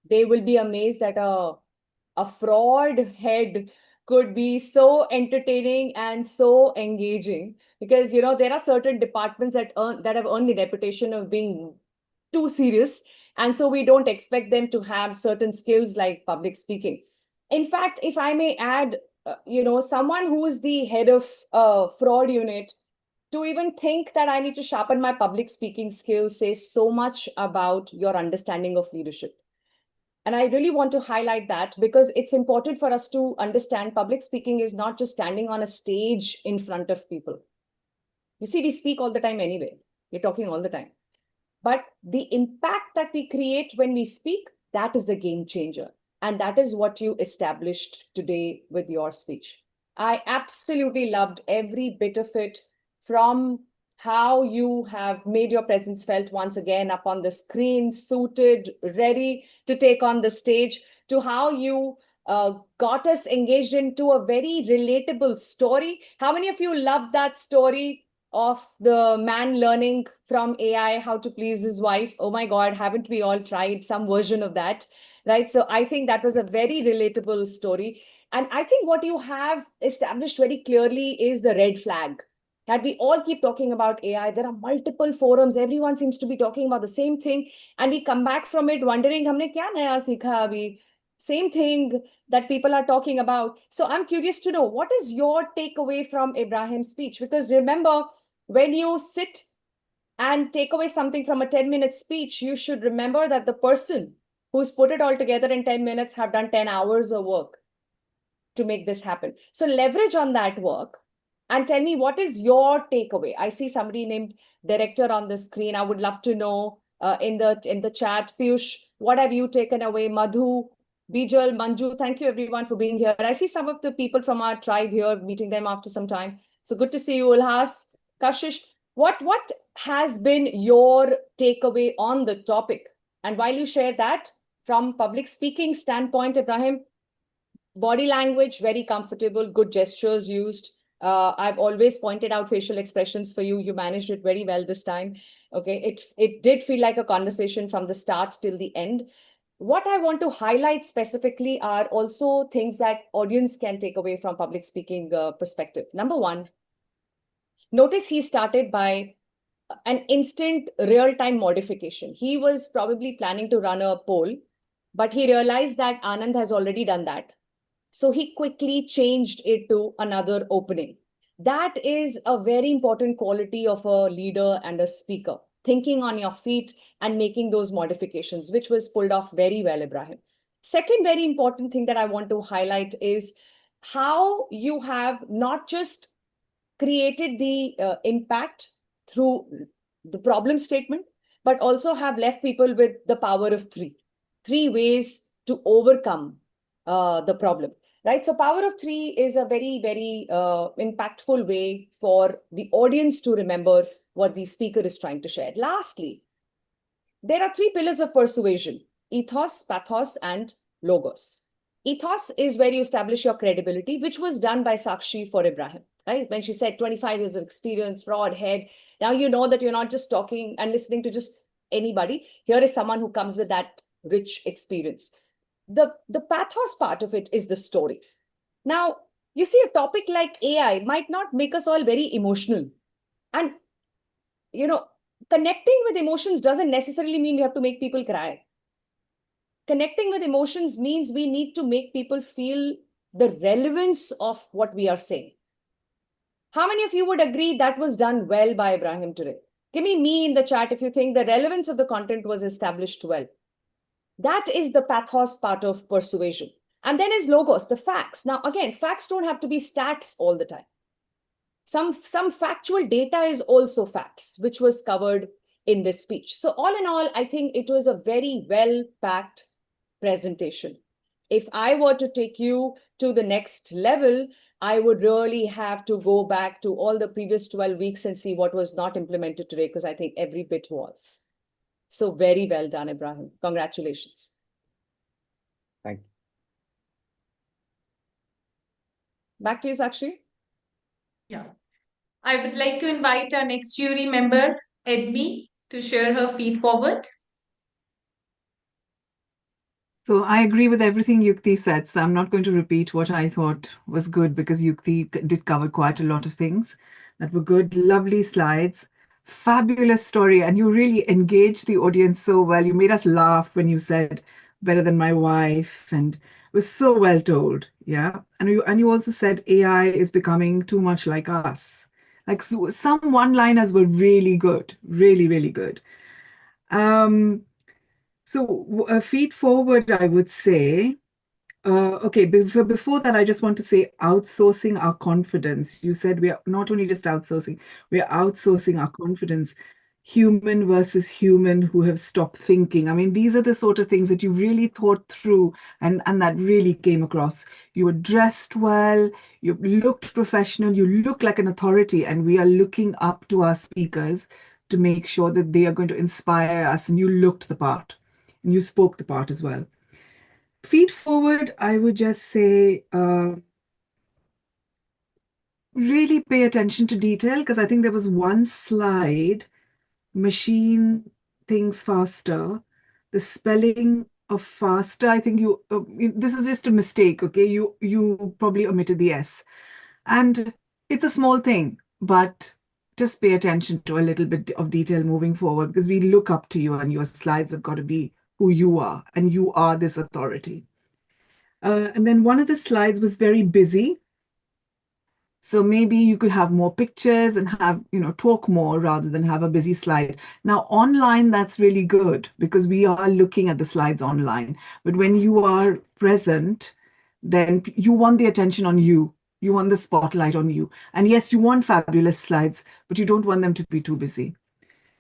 they will be amazed that a fraud head could be so entertaining and so engaging, because there are certain departments that have earned the reputation of being too serious, and so we don't expect them to have certain skills like public speaking. In fact, if I may add, someone who is the head of fraud unit, to even think that I need to sharpen my public speaking skills says so much about your understanding of leadership. And I really want to highlight that, because it's important for us to understand public speaking is not just standing on a stage in front of people. You see, we speak all the time anyway. We're talking all the time. But the impact that we create when we speak, that is the game changer. And that is what you established today with your speech. I absolutely loved every bit of it, from how you have made your presence felt once again up on the screen, suited, ready to take on the stage, to how you got us engaged into a very relatable story. How many of you loved that story of the man learning from AI how to please his wife? Oh my God, haven't we all tried some version of that? Right? So I think that was a very relatable story. And I think what you have established very clearly is the red flag. That we all keep talking about AI. There are multiple forums. Everyone seems to be talking about the same thing. And we come back from it wondering, humne kya naya sikha abhi? Same thing that people are talking about. So I'm curious to know, what is your takeaway from Ibrahim's speech? Because remember, when you sit and take away something from a 10-minute speech, you should remember that the person who's put it all together in 10 minutes have done 10 hours of work to make this happen. So leverage on that work and tell me, what is your takeaway? I see somebody named Director on the screen. I would love to know in the chat. Piyush, what have you taken away? Madhu, Bijal, Manju, thank you everyone for being here. I see some of the people from our tribe here, meeting them after some time. So good to see you, Ulhas. Kashish, what has been your takeaway on the topic? And while you share that, from public speaking standpoint, Ibrahim, body language, very comfortable, good gestures used. I've always pointed out facial expressions for you. You managed it very well this time. Okay, it did feel like a conversation from the start till the end. What I want to highlight specifically are also things that audience can take away from public speaking perspective. Number one, notice he started by an instant real-time modification. He was probably planning to run a poll, but he realized that Anand has already done that. So he quickly changed it to another opening. That is a very important quality of a leader and a speaker, thinking on your feet and making those modifications, which was pulled off very well, Ibrahim. Second very important thing that I want to highlight is how you have not just created the impact through the problem statement, but also have left people with the power of three ways to overcome the problem. Right? So power of three is a very, very impactful way for the audience to remember what the speaker is trying to share. Lastly, there are three pillars of persuasion: ethos, pathos, and logos. Ethos is where you establish your credibility, which was done by Sakshi for Ibrahim, right? When she said 25 years of experience, fraud, head. Now you know that you're not just talking and listening to just anybody. Here is someone who comes with that rich experience. The pathos part of it is the story. Now, you see, a topic like AI might not make us all very emotional. And, connecting with emotions doesn't necessarily mean you have to make people cry. Connecting with emotions means we need to make people feel the relevance of what we are saying. How many of you would agree that was done well by Ibrahim today? Give me in the chat if you think the relevance of the content was established well. That is the pathos part of persuasion. And then is logos, the facts. Now, again, facts don't have to be stats all the time. Some factual data is also facts, which was covered in this speech. So all in all, I think it was a very well-packed presentation. If I were to take you to the next level, I would really have to go back to all the previous 12 weeks and see what was not implemented today, because I think every bit was. So very well done, Ibrahim. Congratulations. Thank you. Back to you, Sakshi. Yeah. I would like to invite our next jury member, Edmi, to share her feed forward. So I agree with everything Yukti said. So I'm not going to repeat what I thought was good, because Yukti did cover quite a lot of things that were good. Lovely slides, fabulous story. And you really engaged the audience so well. You made us laugh when you said better than my wife, and it was so well told. Yeah. And you also said AI is becoming too much like us. Like some one-liners were really good, really, really good. So feed forward, I would say, okay, before that, I just want to say outsourcing our confidence. You said we are not only just outsourcing, we are outsourcing our confidence. Human versus human who have stopped thinking. I mean, these are the sort of things that you really thought through, and that really came across. You were dressed well, you looked professional, you look like an authority, and we are looking up to our speakers to make sure that they are going to inspire us, and you looked the part. And you spoke the part as well. Feed forward, I would just say, really pay attention to detail, because I think there was one slide, machine thinks faster. The spelling of faster, I think this is just a mistake, okay? You probably omitted the S. And it's a small thing, but just pay attention to a little bit of detail moving forward, because we look up to you, and your slides have got to be who you are, and you are this authority. And then one of the slides was very busy. So maybe you could have more pictures and have, talk more rather than have a busy slide. Now, online, that's really good, because we are looking at the slides online. But when you are present, then you want the attention on you. You want the spotlight on you. And yes, you want fabulous slides, but you don't want them to be too busy.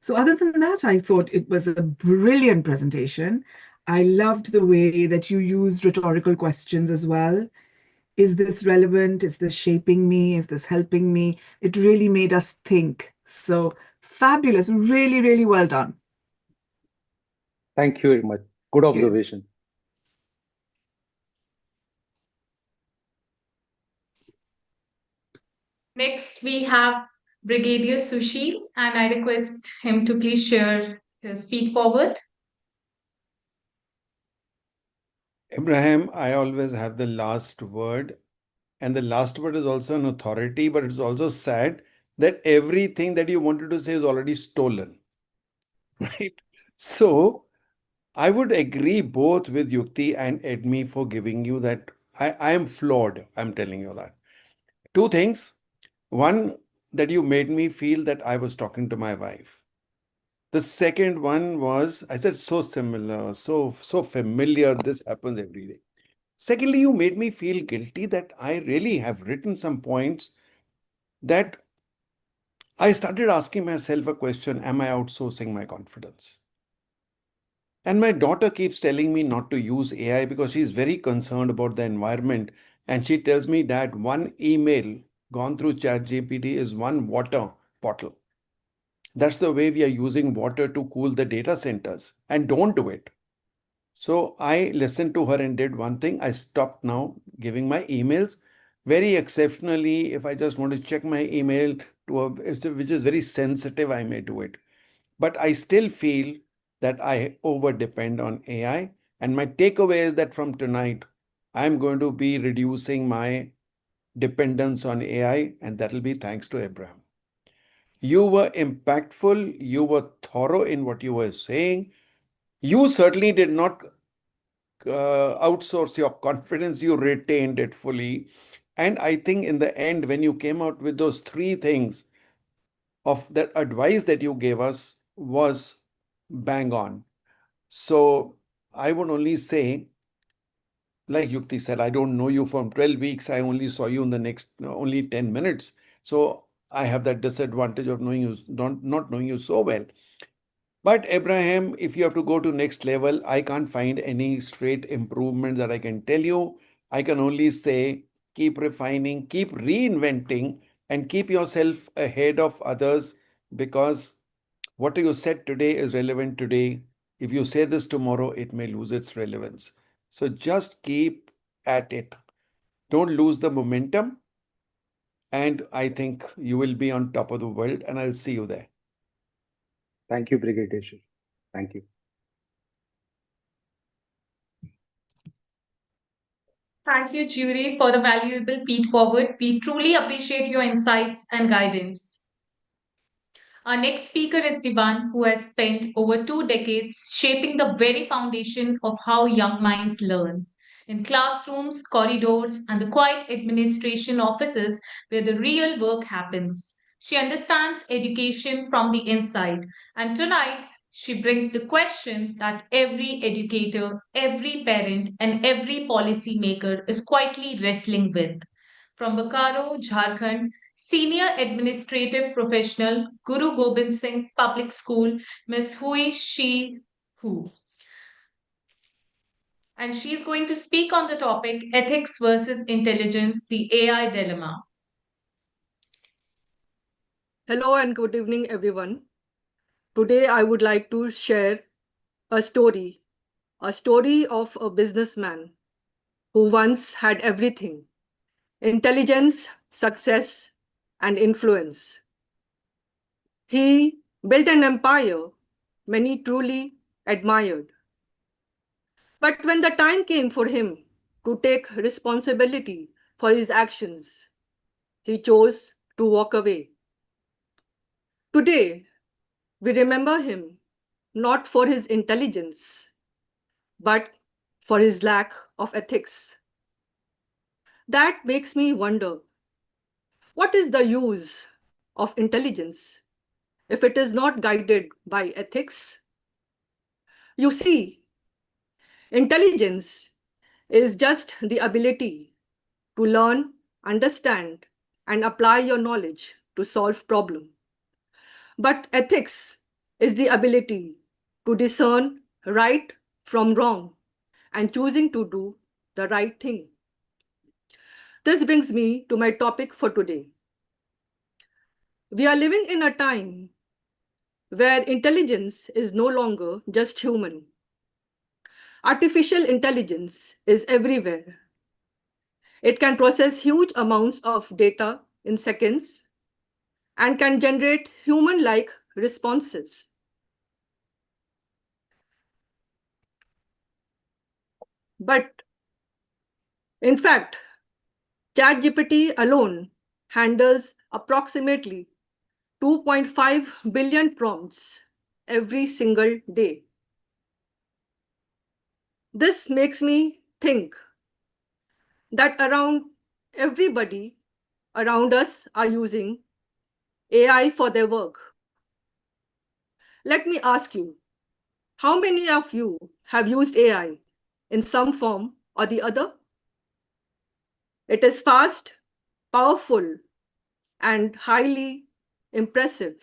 So other than that, I thought it was a brilliant presentation. I loved the way that you used rhetorical questions as well. Is this relevant? Is this shaping me? Is this helping me? It really made us think. So fabulous. Really, really well done. Thank you very much. Good Thank you. observation. Next, we have Brigadier Sushil, and I request him to please share his feed forward. Abraham, I always have the last word. And the last word is also an authority, but it's also sad that everything that you wanted to say is already stolen. Right? So I would agree both with Yukti and Edmi for giving you that. I am flawed. I'm telling you that. Two things. One, that you made me feel that I was talking to my wife. The second one was, I said, so similar, so familiar. This happens every day. Secondly, you made me feel guilty that I really have written some points that I started asking myself a question: am I outsourcing my confidence? And my daughter keeps telling me not to use AI because she's very concerned about the environment. And she tells me that one email gone through ChatGPT is one water bottle. That's the way we are using water to cool the data centers. And don't do it. So I listened to her and did one thing. I stopped now giving my emails. Very exceptionally, if I just want to check my email which is very sensitive, I may do it. But I still feel that I over depend on AI. And my takeaway is that from tonight, I'm going to be reducing my dependence on AI, and that'll be thanks to Abraham. You were impactful, you were thorough in what you were saying. You certainly did not outsource your confidence, you retained it fully. And I think in the end, when you came out with those three things of that advice that you gave us was bang on. So I would only say, like Yukti said, I don't know you from 12 weeks. I only saw you in the next only 10 minutes. So I have that disadvantage of knowing you, not knowing you so well. But Abraham, if you have to go to next level, I can't find any straight improvement that I can tell you. I can only say keep refining, keep reinventing, and keep yourself ahead of others, because what you said today is relevant today. If you say this tomorrow, it may lose its relevance. So just keep at it. Don't lose the momentum. And I think you will be on top of the world, and I'll see you there. Thank you, Brigadier. Thank you. Thank you, jury, for the valuable feed forward. We truly appreciate your insights and guidance. Our next speaker is Divan, who has spent over 2 decades shaping the very foundation of how young minds learn. In classrooms, corridors, and the quiet administration offices where the real work happens. She understands education from the inside, and tonight she brings the question that every educator, every parent, and every policymaker is quietly wrestling with. From Bokaro, Jharkhand, Senior Administrative Professional, Guru Gobind Singh Public School, Ms. Hui Shi Hu. And she's going to speak on the topic Ethics versus Intelligence, the AI Dilemma. Hello and good evening, everyone. Today, I would like to share a story of a businessman who once had everything: intelligence, success, and influence. He built an empire many truly admired. But when the time came for him to take responsibility for his actions, he chose to walk away. Today, we remember him not for his intelligence, but for his lack of ethics. That makes me wonder, what is the use of intelligence if it is not guided by ethics? You see, intelligence is just the ability to learn, understand, and apply your knowledge to solve problems. But ethics is the ability to discern right from wrong and choosing to do the right thing. This brings me to my topic for today. We are living in a time where intelligence is no longer just human. Artificial intelligence is everywhere. It can process huge amounts of data in seconds and can generate human-like responses. But in fact, ChatGPT alone handles approximately 2.5 billion prompts every single day. This makes me think that around everybody around us are using AI for their work. Let me ask you, how many of you have used AI in some form or the other? It is fast, powerful, and highly impressive.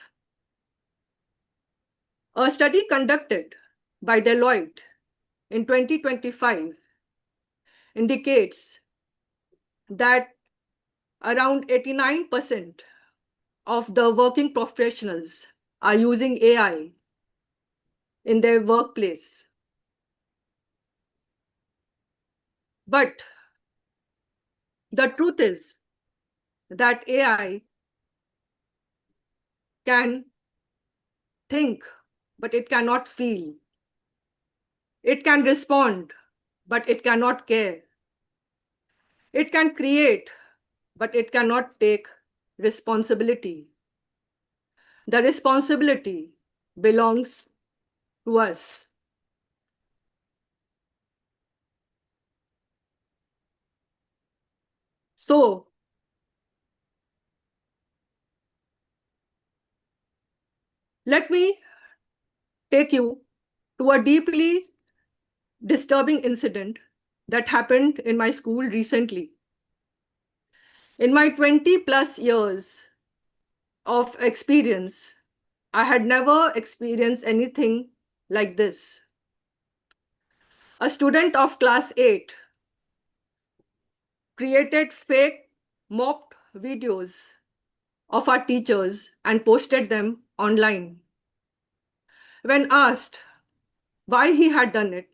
A study conducted by Deloitte in 2025 indicates that around 89% of the working professionals are using AI in their workplace. But the truth is that AI can think, but it cannot feel. It can respond, but it cannot care. It can create, but it cannot take responsibility. The responsibility belongs to us. So, let me take you to a deeply disturbing incident that happened in my school recently. In my 20 plus years of experience, I had never experienced anything like this. A student of class 8 created fake mocked videos of our teachers and posted them online. When asked why he had done it,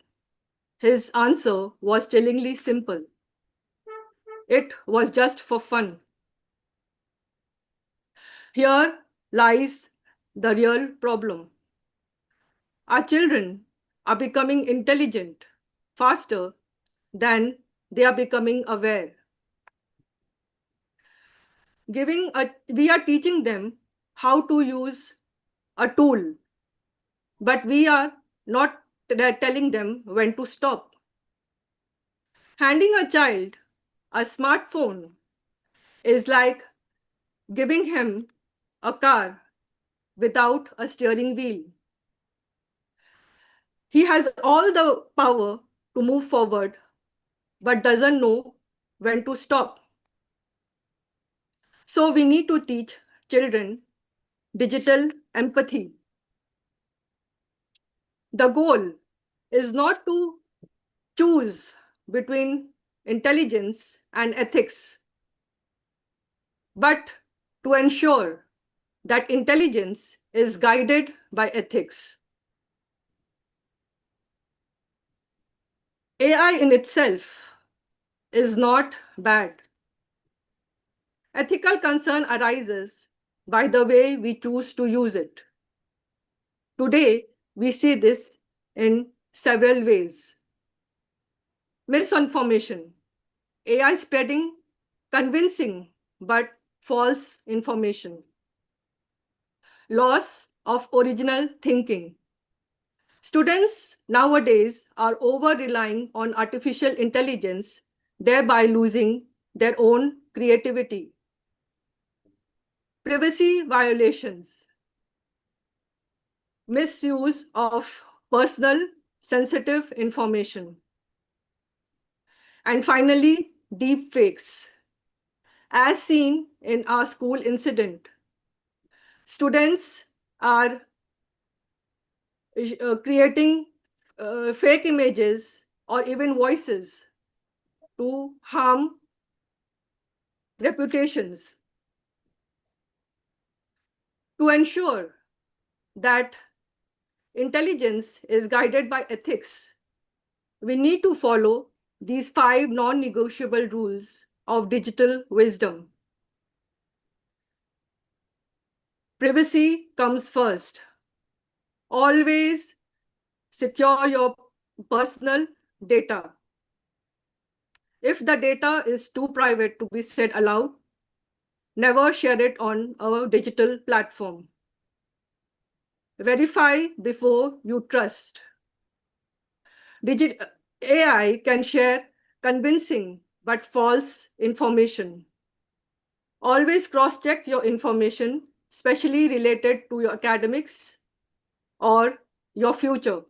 his answer was chillingly simple. It was just for fun. Here lies the real problem. Our children are becoming intelligent faster than they are becoming aware. We are teaching them how to use a tool, but we are not telling them when to stop. Handing a child a smartphone is like giving him a car without a steering wheel. He has all the power to move forward, but doesn't know when to stop. So we need to teach children digital empathy. The goal is not to choose between intelligence and ethics, but to ensure that intelligence is guided by ethics. AI in itself is not bad. Ethical concern arises by the way we choose to use it. Today, we see this in several ways. Misinformation, AI spreading convincing but false information. Loss of original thinking. Students nowadays are over-relying on artificial intelligence, thereby losing their own creativity. Privacy violations. Misuse of personal sensitive information. And finally, deep fakes. As seen in our school incident, students are creating fake images or even voices to harm reputations. To ensure that intelligence is guided by ethics, we need to follow these 5 non-negotiable rules of digital wisdom. Privacy comes first. Always secure your personal data. If the data is too private to be said aloud, never share it on a digital platform. Verify before you trust. AI can share convincing but false information. Always cross-check your information, especially related to your academics or your future.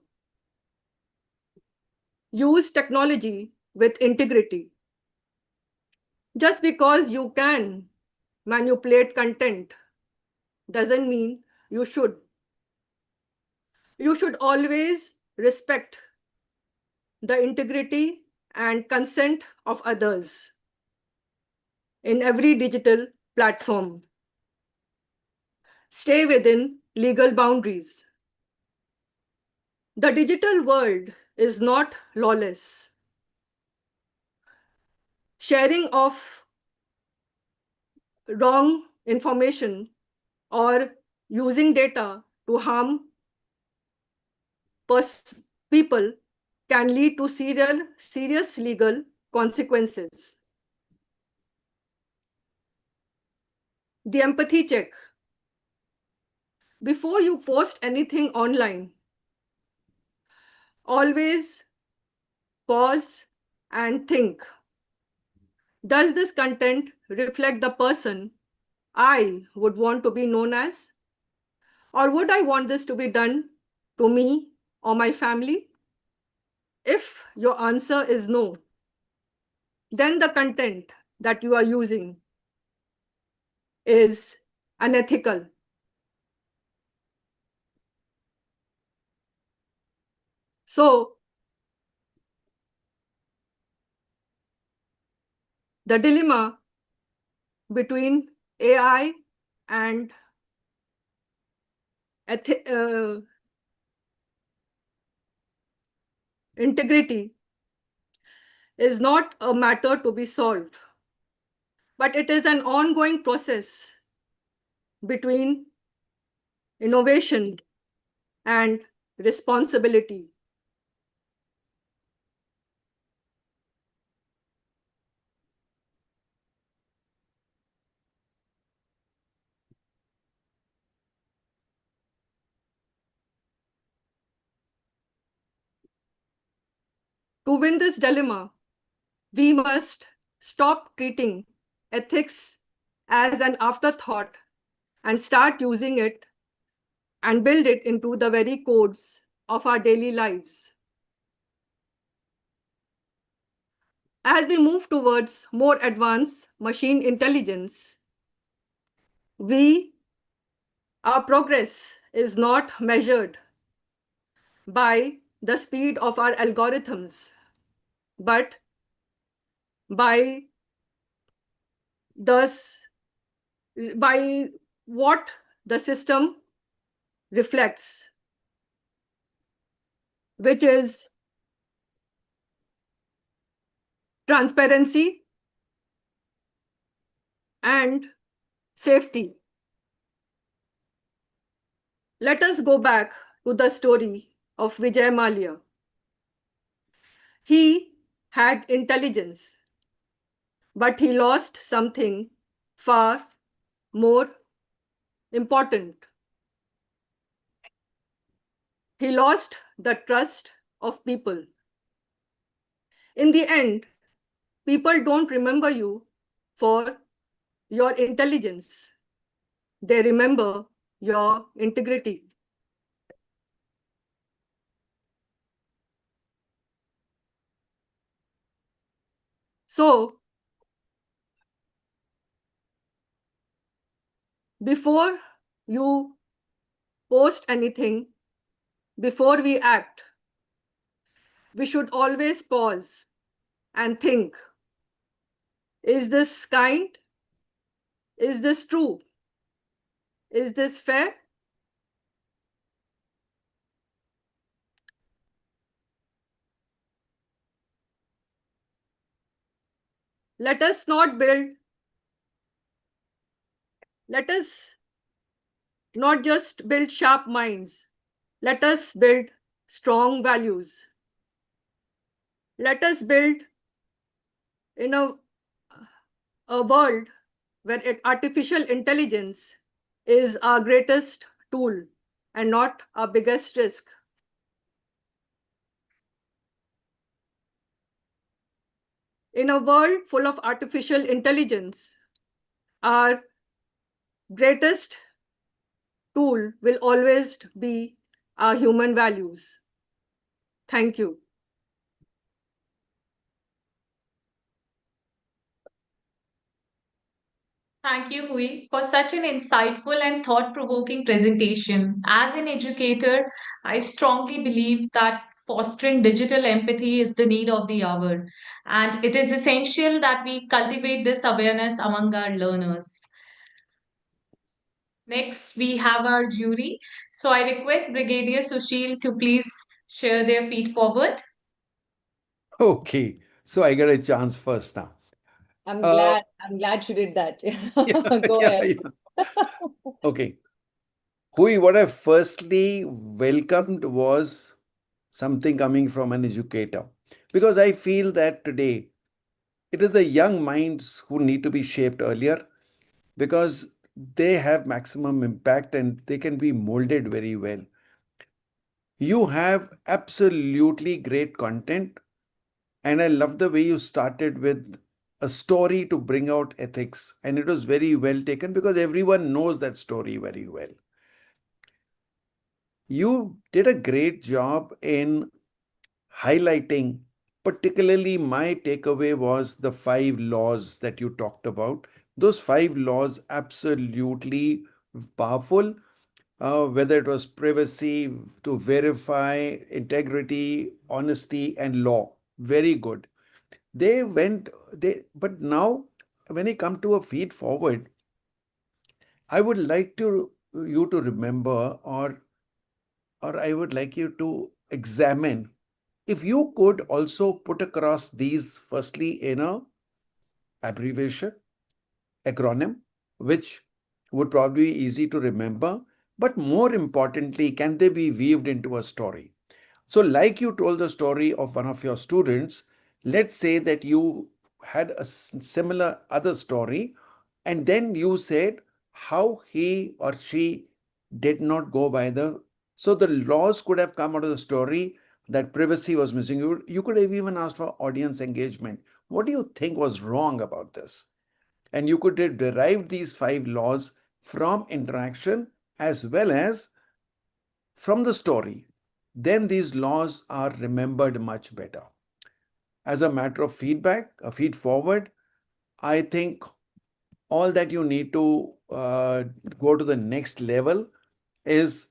Use technology with integrity. Just because you can manipulate content doesn't mean you should. You should always respect the integrity and consent of others in every digital platform. Stay within legal boundaries. The digital world is not lawless. Sharing of wrong information or using data to harm people can lead to serious legal consequences. The empathy check. Before you post anything online, always pause and think. Does this content reflect the person I would want to be known as? Or would I want this to be done to me or my family? If your answer is no, then the content that you are using is unethical. So, the dilemma between AI and integrity is not a matter to be solved, but it is an ongoing process between innovation and responsibility. To win this dilemma, we must stop treating ethics as an afterthought and start using it and build it into the very codes of our daily lives. As we move towards more advanced machine intelligence, our progress is not measured by the speed of our algorithms, but by by what the system reflects, which is transparency and safety. Let us go back to the story of Vijay Mallya. He had intelligence, but he lost something far more important. He lost the trust of people. In the end, people don't remember you for your intelligence. They remember your integrity. So, before you post anything, before we act, we should always pause and think, is this kind? Is this true? Is this fair? Let us not just build sharp minds. Let us build strong values. Let us build in a world where artificial intelligence is our greatest tool and not our biggest risk. In a world full of artificial intelligence, our greatest tool will always be our human values. Thank you. Thank you, Hui, for such an insightful and thought provoking presentation. As an educator, I strongly believe that fostering digital empathy is the need of the hour, and it is essential that we cultivate this awareness among our learners. Next, we have our jury. So I request Brigadier Sushil to please share their feet forward. Okay, so I get a chance first now. I'm Uh, glad you did that. yeah, Go yeah, ahead. yeah. Okay. Hui, what I firstly welcomed was something coming from an educator. Because I feel that today it is the young minds who need to be shaped earlier, because they have maximum impact and they can be molded very well. You have absolutely great content, and I love the way you started with a story to bring out ethics, and it was very well taken because everyone knows that story very well. You did a great job in highlighting, particularly my takeaway was the 5 laws that you talked about. Those 5 laws absolutely powerful, whether it was privacy, to verify, integrity, honesty, and law. Very good. But now when I come to a feed forward, I would like you to remember, or I would like you to examine if you could also put across these firstly in a abbreviation, acronym, which would probably be easy to remember, but more importantly, can they be weaved into a story? So, like you told the story of one of your students, let's say that you had a similar other story, and then you said how he or she did not go by the. So, the laws could have come out of the story that privacy was missing. You could have even asked for audience engagement. What do you think was wrong about this? And you could have derived these 5 laws from interaction as well as from the story. Then these laws are remembered much better. As a matter of feedback, a feed forward, I think all that you need to go to the next level is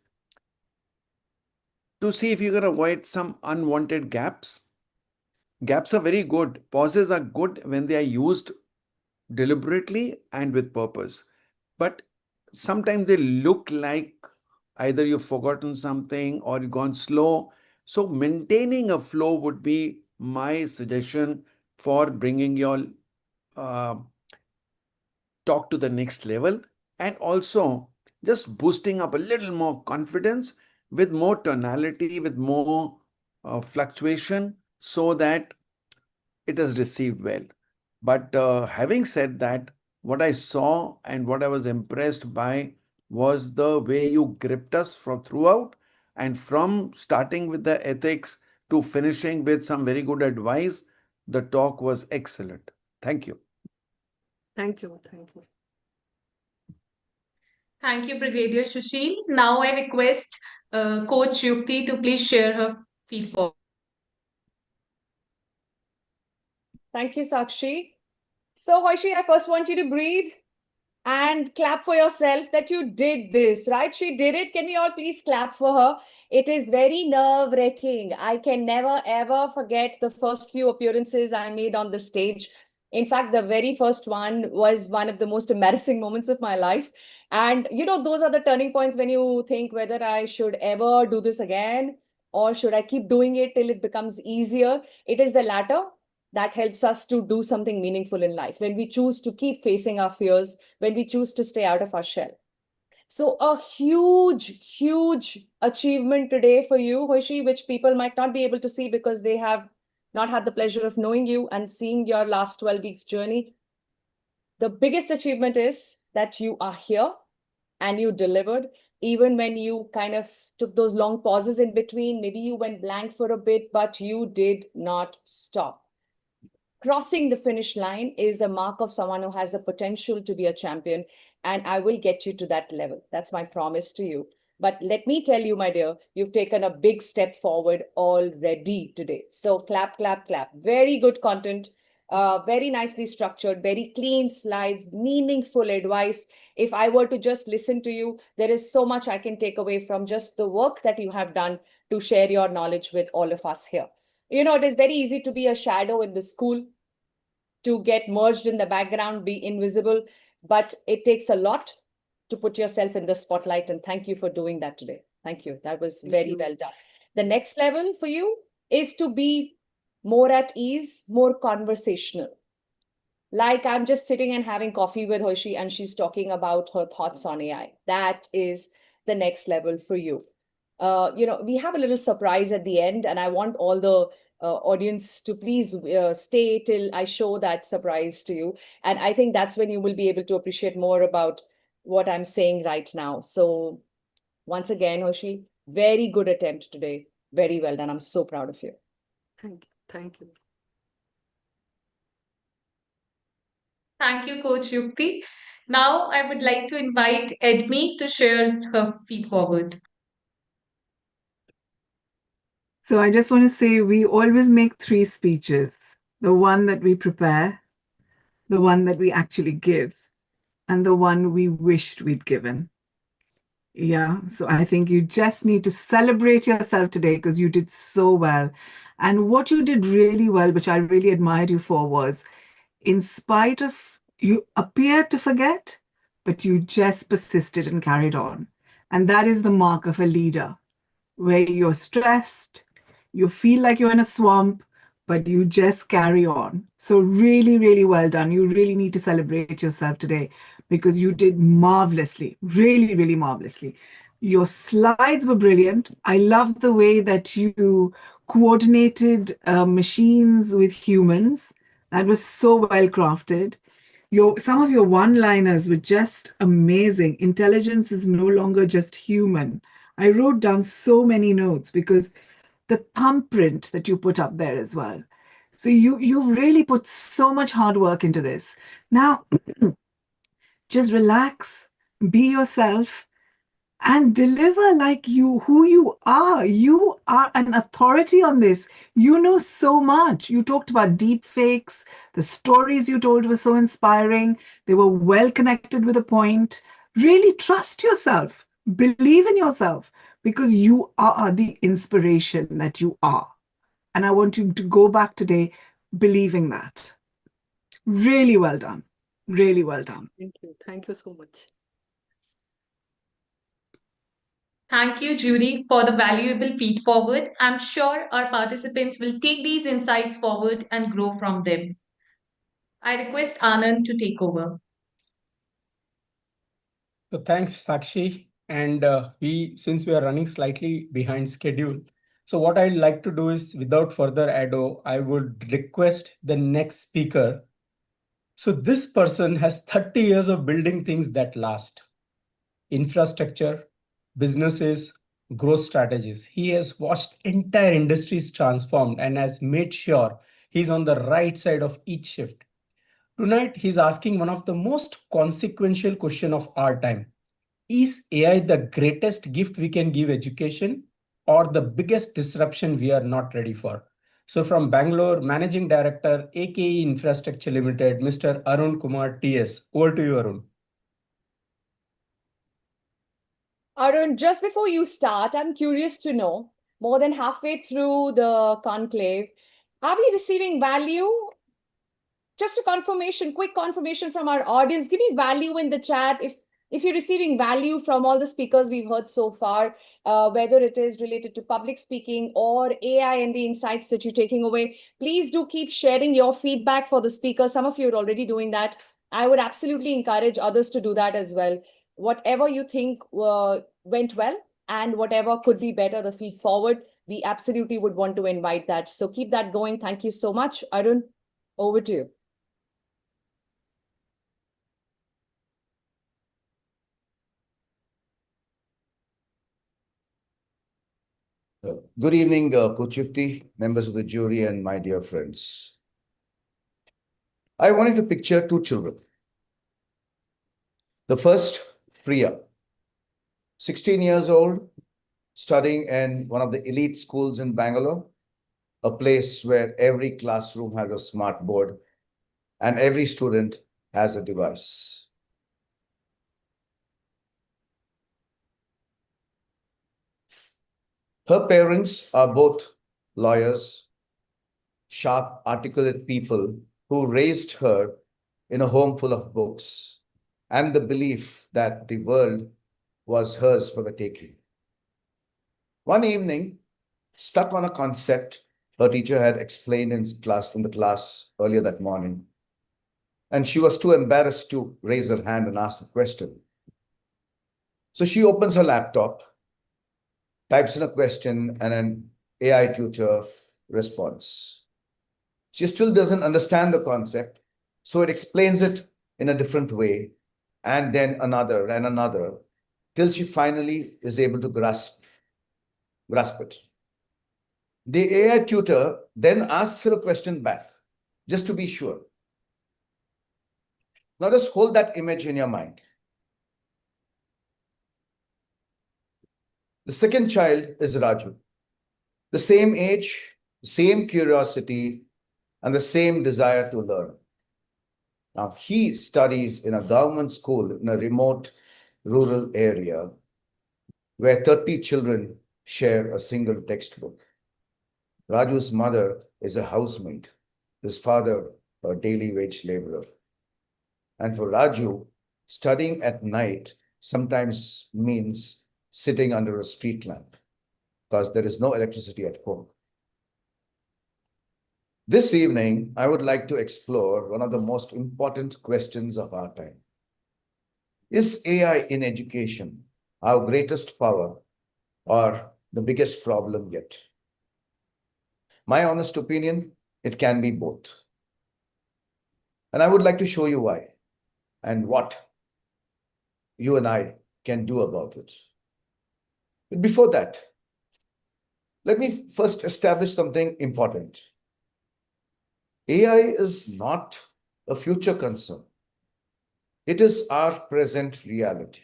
to see if you can avoid some unwanted gaps. Gaps are very good. Pauses are good when they are used deliberately and with purpose. But sometimes they look like either you've forgotten something or you've gone slow. So maintaining a flow would be my suggestion for bringing your uh, talk to the next level, and also just boosting up a little more confidence with more tonality, with more fluctuation, so that it is received well. But having said that, what I saw and what I was impressed by was the way you gripped us from throughout, and from starting with the ethics to finishing with some very good advice. The talk was excellent. Thank you. Thank you. Thank you. Thank you, Brigadier Sushil. Now I request Coach Yukti to please share her feed forward. Thank you, Sakshi. So, Hoishi, I first want you to breathe and clap for yourself that you did this, right? She did it. Can we all please clap for her? It is very nerve-wracking. I can never, ever forget the first few appearances I made on the stage. In fact, the very first one was one of the most embarrassing moments of my life. And, those are the turning points when you think whether I should ever do this again or should I keep doing it till it becomes easier. It is the latter that helps us to do something meaningful in life, when we choose to keep facing our fears, when we choose to stay out of our shell. So a huge, huge achievement today for you, Hoishi, which people might not be able to see because they have not had the pleasure of knowing you and seeing your last 12 weeks journey. The biggest achievement is that you are here and you delivered, even when you kind of took those long pauses in between. Maybe you went blank for a bit, but you did not stop. Crossing the finish line is the mark of someone who has the potential to be a champion, and I will get you to that level. That's my promise to you. But let me tell you, my dear, you've taken a big step forward already today. So clap, clap, clap. Very good content, very nicely structured, very clean slides, meaningful advice. If I were to just listen to you, there is so much I can take away from just the work that you have done to share your knowledge with all of us here. It is very easy to be a shadow in the school, to get merged in the background, be invisible, but it takes a lot to put yourself in the spotlight. And thank you for doing that today. Thank you. That was very well done. The next level for you is to be more at ease, more conversational. Like I'm just sitting and having coffee with Hoishi and she's talking about her thoughts on AI. That is the next level for you. we have a little surprise at the end, and I want all the audience to please stay till I show that surprise to you. And I think that's when you will be able to appreciate more about what I'm saying right now. So once again, Hoshi, very good attempt today. Very well done. I'm so proud of you. Thank you. Thank you. Thank you, Coach Yukti. Now I would like to invite Edmi to share her feed forward. So I just want to say we always make 3 speeches: the one that we prepare, the one that we actually give, and the one we wished we'd given. Yeah, so I think you just need to celebrate yourself today because you did so well. And what you did really well, which I really admired you for, was in spite of you appeared to forget, but you just persisted and carried on. And that is the mark of a leader, where you're stressed, you feel like you're in a swamp, but you just carry on. So really, really well done. You really need to celebrate yourself today because you did marvelously, really, really marvelously. Your slides were brilliant. I love the way that you coordinated machines with humans. That was so well crafted. Some of your one-liners were just amazing. Intelligence is no longer just human. I wrote down so many notes because the thumbprint that you put up there as well. So you really put so much hard work into this. Now, just relax, be yourself, and deliver like who you are. You are an authority on this. You know so much. You talked about deep fakes. The stories you told were so inspiring. They were well connected with a point. Really trust yourself. Believe in yourself because you are the inspiration that you are. And I want you to go back today believing that. Really well done. Really well done. Thank you. Thank you so much. Thank you, Judy, for the valuable feed forward. I'm sure our participants will take these insights forward and grow from them. I request Anand to take over. So thanks, Sakshi. And since we are running slightly behind schedule, so what I'd like to do is, without further ado, I would request the next speaker. So this person has 30 years of building things that last: infrastructure, businesses, growth strategies. He has watched entire industries transformed and has made sure he's on the right side of each shift. Tonight, he's asking one of the most consequential questions of our time. Is AI the greatest gift we can give education or the biggest disruption we are not ready for? So from Bangalore, Managing Director, AKE Infrastructure Limited, Mr. Arun Kumar TS. Over to you, Arun. Arun, just before you start, I'm curious to know, more than halfway through the conclave, are we receiving value? Just a confirmation, quick confirmation from our audience. Give me value in the chat if you're receiving value from all the speakers we've heard so far, whether it is related to public speaking or AI and the insights that you're taking away. Please do keep sharing your feedback for the speakers. Some of you are already doing that. I would absolutely encourage others to do that as well. Whatever you think went well and whatever could be better, the feed forward, we absolutely would want to invite that. So keep that going. Thank you so much. Arun, over to you. Good evening, Coach Yukti, members of the jury, and my dear friends. I wanted to picture 2 children. The first, Priya, 16 years old, studying in one of the elite schools in Bangalore, a place where every classroom has a smart board and every student has a device. Her parents are both lawyers, sharp, articulate people who raised her in a home full of books and the belief that the world was hers for the taking. One evening, stuck on a concept her teacher had explained in the class earlier that morning, and she was too embarrassed to raise her hand and ask a question. So she opens her laptop, types in a question, and an AI tutor responds. She still doesn't understand the concept, so it explains it in a different way, and then another, till she finally is able to grasp it. The AI tutor then asks her a question back, just to be sure. Now just hold that image in your mind. The second child is Raju. The same age, same curiosity, and the same desire to learn. Now, he studies in a government school in a remote rural area where 30 children share a single textbook. Raju's mother is a housemaid, his father a daily wage laborer. And for Raju, studying at night sometimes means sitting under a street lamp because there is no electricity at home. This evening, I would like to explore one of the most important questions of our time. Is AI in education our greatest power or the biggest problem yet? My honest opinion, it can be both. And I would like to show you why and what you and I can do about it. But before that, let me first establish something important. AI is not a future concern. It is our present reality.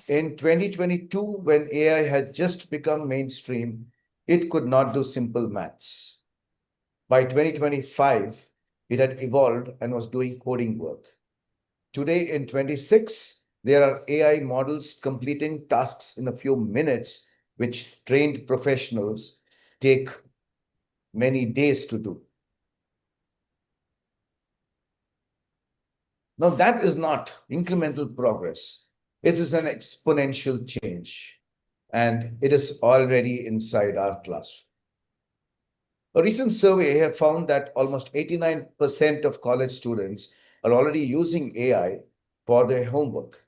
In 2022, when AI had just become mainstream, it could not do simple maths. By 2025, it had evolved and was doing coding work. Today in 26, there are AI models completing tasks in a few minutes, which trained professionals take many days to do. Now, that is not incremental progress. It is an exponential change, and it is already inside our classroom. A recent survey have found that almost 89% of college students are already using AI for their homework.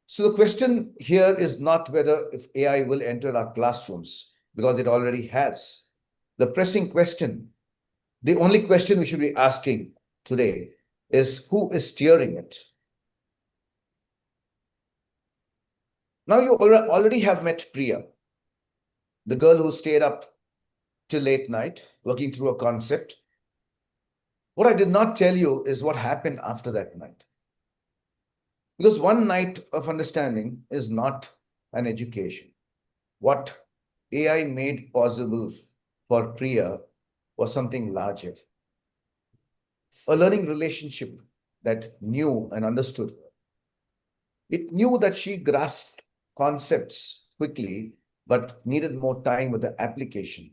So the question here is not whether if AI will enter our classrooms, because it already has. The pressing question, the only question we should be asking today is who is steering it? Now you already have met Priya, the girl who stayed up till late night working through a concept. What I did not tell you is what happened after that night. Because one night of understanding is not an education. What AI made possible for Priya was something larger. A learning relationship that knew and understood her. It knew that she grasped concepts quickly, but needed more time with the application.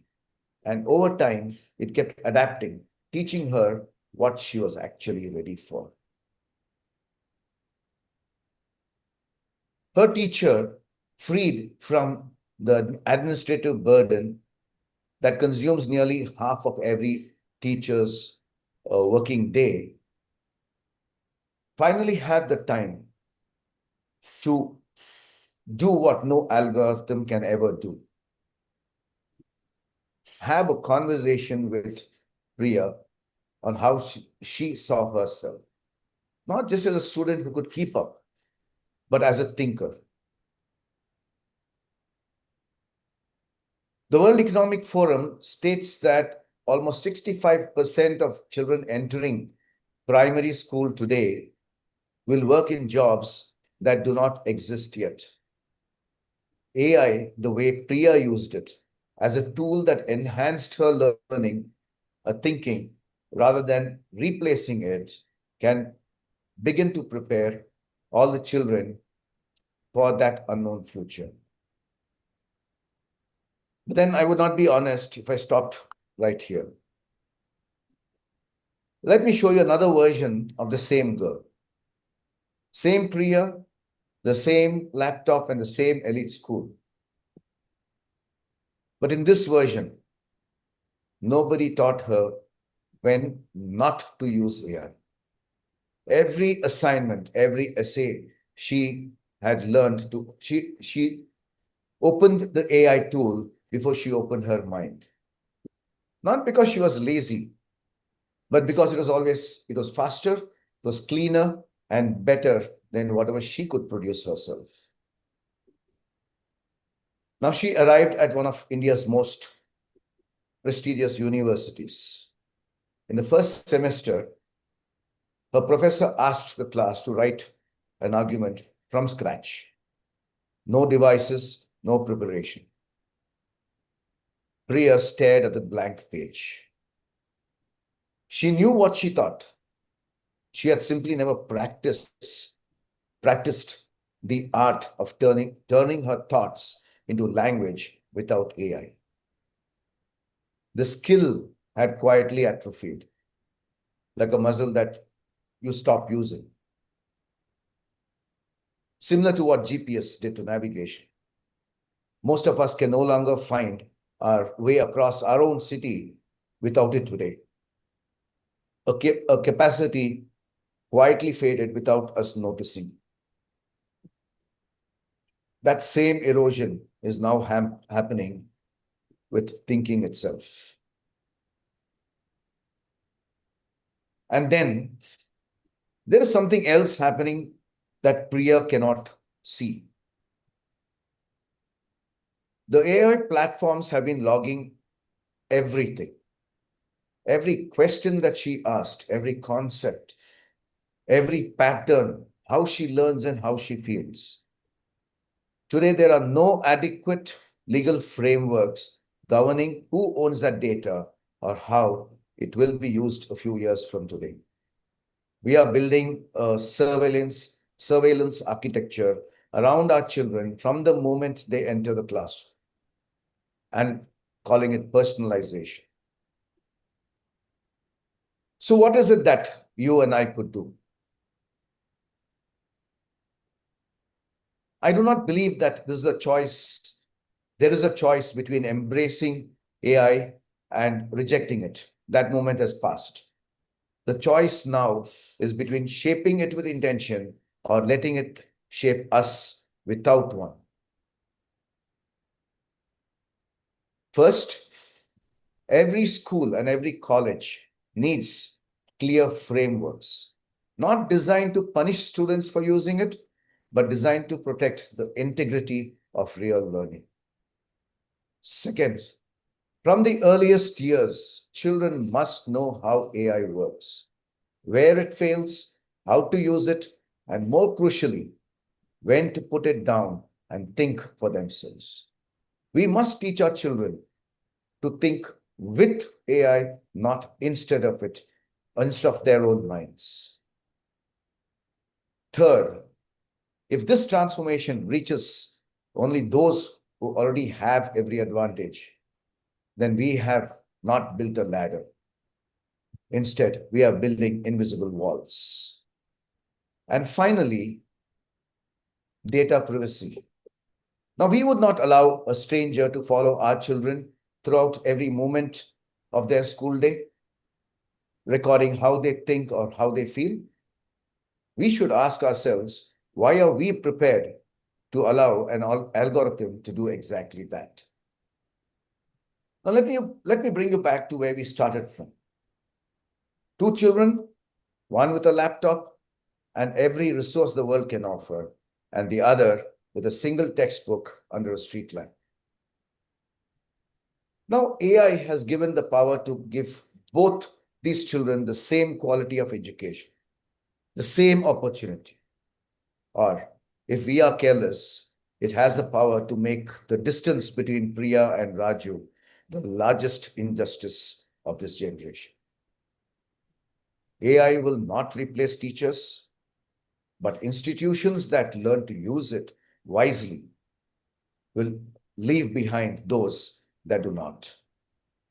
And over time, it kept adapting, teaching her what she was actually ready for. Her teacher, freed from the administrative burden that consumes nearly half of every teacher's working day, finally had the time to do what no algorithm can ever do. Have a conversation with Priya on how she saw herself, not just as a student who could keep up, but as a thinker. The World Economic Forum states that almost 65% of children entering primary school today will work in jobs that do not exist yet. AI, the way Priya used it, as a tool that enhanced her learning, thinking, rather than replacing it, can begin to prepare all the children for that unknown future. But then I would not be honest if I stopped right here. Let me show you another version of the same girl. Same Priya, the same laptop, and the same elite school. But in this version, nobody taught her when not to use AI. Every assignment, every essay, she had learned to, she opened the AI tool before she opened her mind. Not because she was lazy, but because it was faster, it was cleaner, and better than whatever she could produce herself. Now she arrived at one of India's most prestigious universities. In the first semester, her professor asked the class to write an argument from scratch. No devices, no preparation. Priya stared at the blank page. She knew what she thought. She had simply never practiced the art of turning her thoughts into language without AI. The skill had quietly atrophied, like a muscle that you stop using. Similar to what GPS did to navigation. Most of us can no longer find our way across our own city without it today. A capacity quietly faded without us noticing. That same erosion is now happening with thinking itself. And then there is something else happening that Priya cannot see. The AI platforms have been logging everything. Every question that she asked, every concept, every pattern, how she learns and how she feels. Today, there are no adequate legal frameworks governing who owns that data or how it will be used a few years from today. We are building a surveillance architecture around our children from the moment they enter the classroom and calling it personalization. So what is it that you and I could do? I do not believe that this is a choice. There is a choice between embracing AI and rejecting it. That moment has passed. The choice now is between shaping it with intention or letting it shape us without one. First, every school and every college needs clear frameworks, not designed to punish students for using it, but designed to protect the integrity of real learning. Second, from the earliest years, children must know how AI works, where it fails, how to use it, and more crucially, when to put it down and think for themselves. We must teach our children to think with AI, not instead of it, instead of their own minds. Third, if this transformation reaches only those who already have every advantage, then we have not built a ladder. Instead, we are building invisible walls. And finally, data privacy. Now, we would not allow a stranger to follow our children throughout every moment of their school day, recording how they think or how they feel. We should ask ourselves, why are we prepared to allow an algorithm to do exactly that? Now, let me bring you back to where we started from. Two children, one with a laptop and every resource the world can offer, and the other with a single textbook under a street lamp. Now, AI has given the power to give both these children the same quality of education, the same opportunity. Or if we are careless, it has the power to make the distance between Priya and Raju the largest injustice of this generation. AI will not replace teachers, but institutions that learn to use it wisely will leave behind those that do not.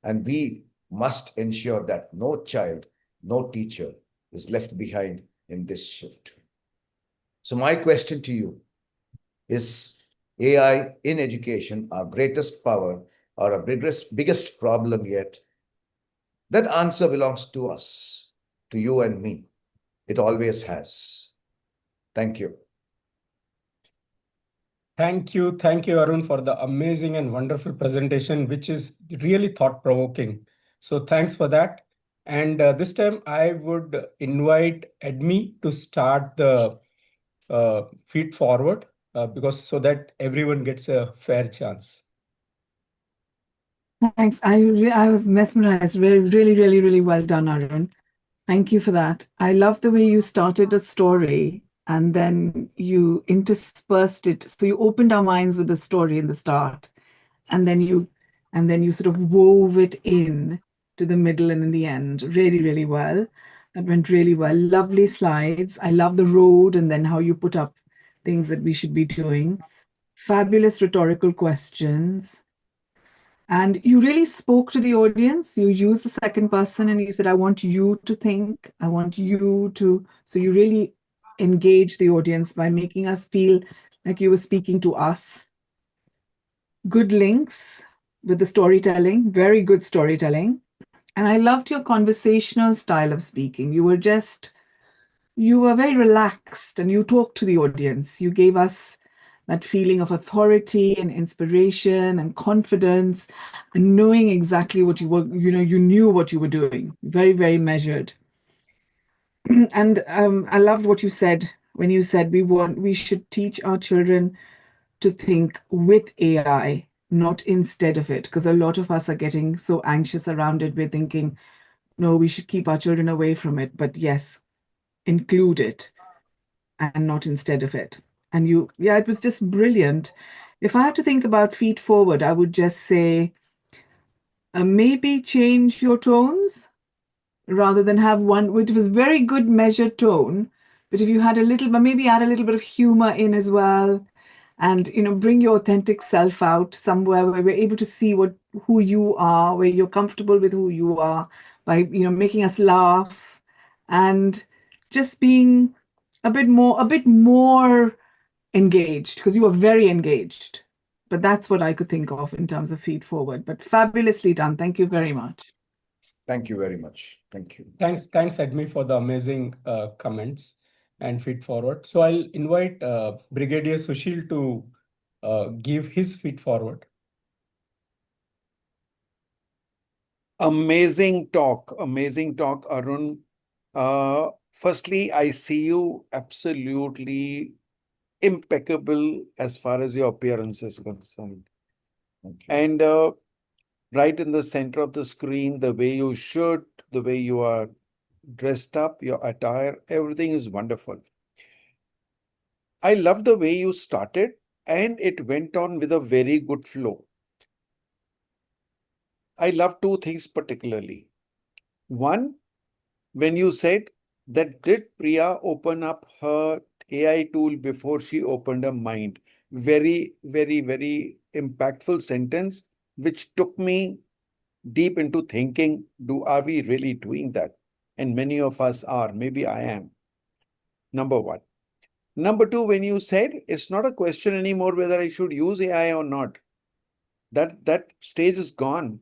And we must ensure that no child, no teacher is left behind in this shift. So my question to you is AI in education our greatest power or our biggest problem yet? That answer belongs to us, to you and me. It always has. Thank you. Thank you, Arun, for the amazing and wonderful presentation, which is really thought-provoking. So thanks for that. And this time I would invite Edmi to start the feed forward because so that everyone gets a fair chance. Thanks. I was mesmerized. Really well done, Arun. Thank you for that. I love the way you started a story and then you interspersed it. So you opened our minds with the story in the start, and then you sort of wove it in to the middle and in the end. Really well. That went really well. Lovely slides. I love the road and then how you put up things that we should be doing. Fabulous rhetorical questions. And you really spoke to the audience. You used the second person and you said, I want you to think, I want you to. So you really engaged the audience by making us feel like you were speaking to us. Good links with the storytelling, very good storytelling. And I loved your conversational style of speaking. You were very relaxed and you talked to the audience. You gave us that feeling of authority and inspiration and confidence and knowing exactly what you were, you knew what you were doing. Very measured. And I loved what you said when you said we should teach our children to think with AI, not instead of it, because a lot of us are getting so anxious around it. We're thinking, no, we should keep our children away from it. But yes, include it and not instead of it. And it was just brilliant. If I have to think about feed forward, I would just say maybe change your tones rather than have one, which was very good measured tone. But if you had maybe add a little bit of humor in as well, and bring your authentic self out somewhere where we're able to see who you are, where you're comfortable with who you are, by making us laugh and just being a bit more engaged, because you were very engaged. But that's what I could think of in terms of feed forward. But fabulously done. Thank you very much. Thank you very much. Thank you. Thanks, Edmi, for the amazing comments and feed forward. So I'll invite Brigadier Sushil to give his feed forward. Amazing talk, Arun. Firstly, I see you absolutely impeccable as far as your appearance is concerned. Thank you. And right in the center of the screen, the way you should, the way you are dressed up, your attire, everything is wonderful. I love the way you started and it went on with a very good flow. I love two things particularly. One, when you said that did Priya open up her AI tool before she opened her mind? Very impactful sentence, which took me deep into thinking, are we really doing that? And many of us are, maybe I am. Number one. Number two, when you said it's not a question anymore whether I should use AI or not, that stage is gone.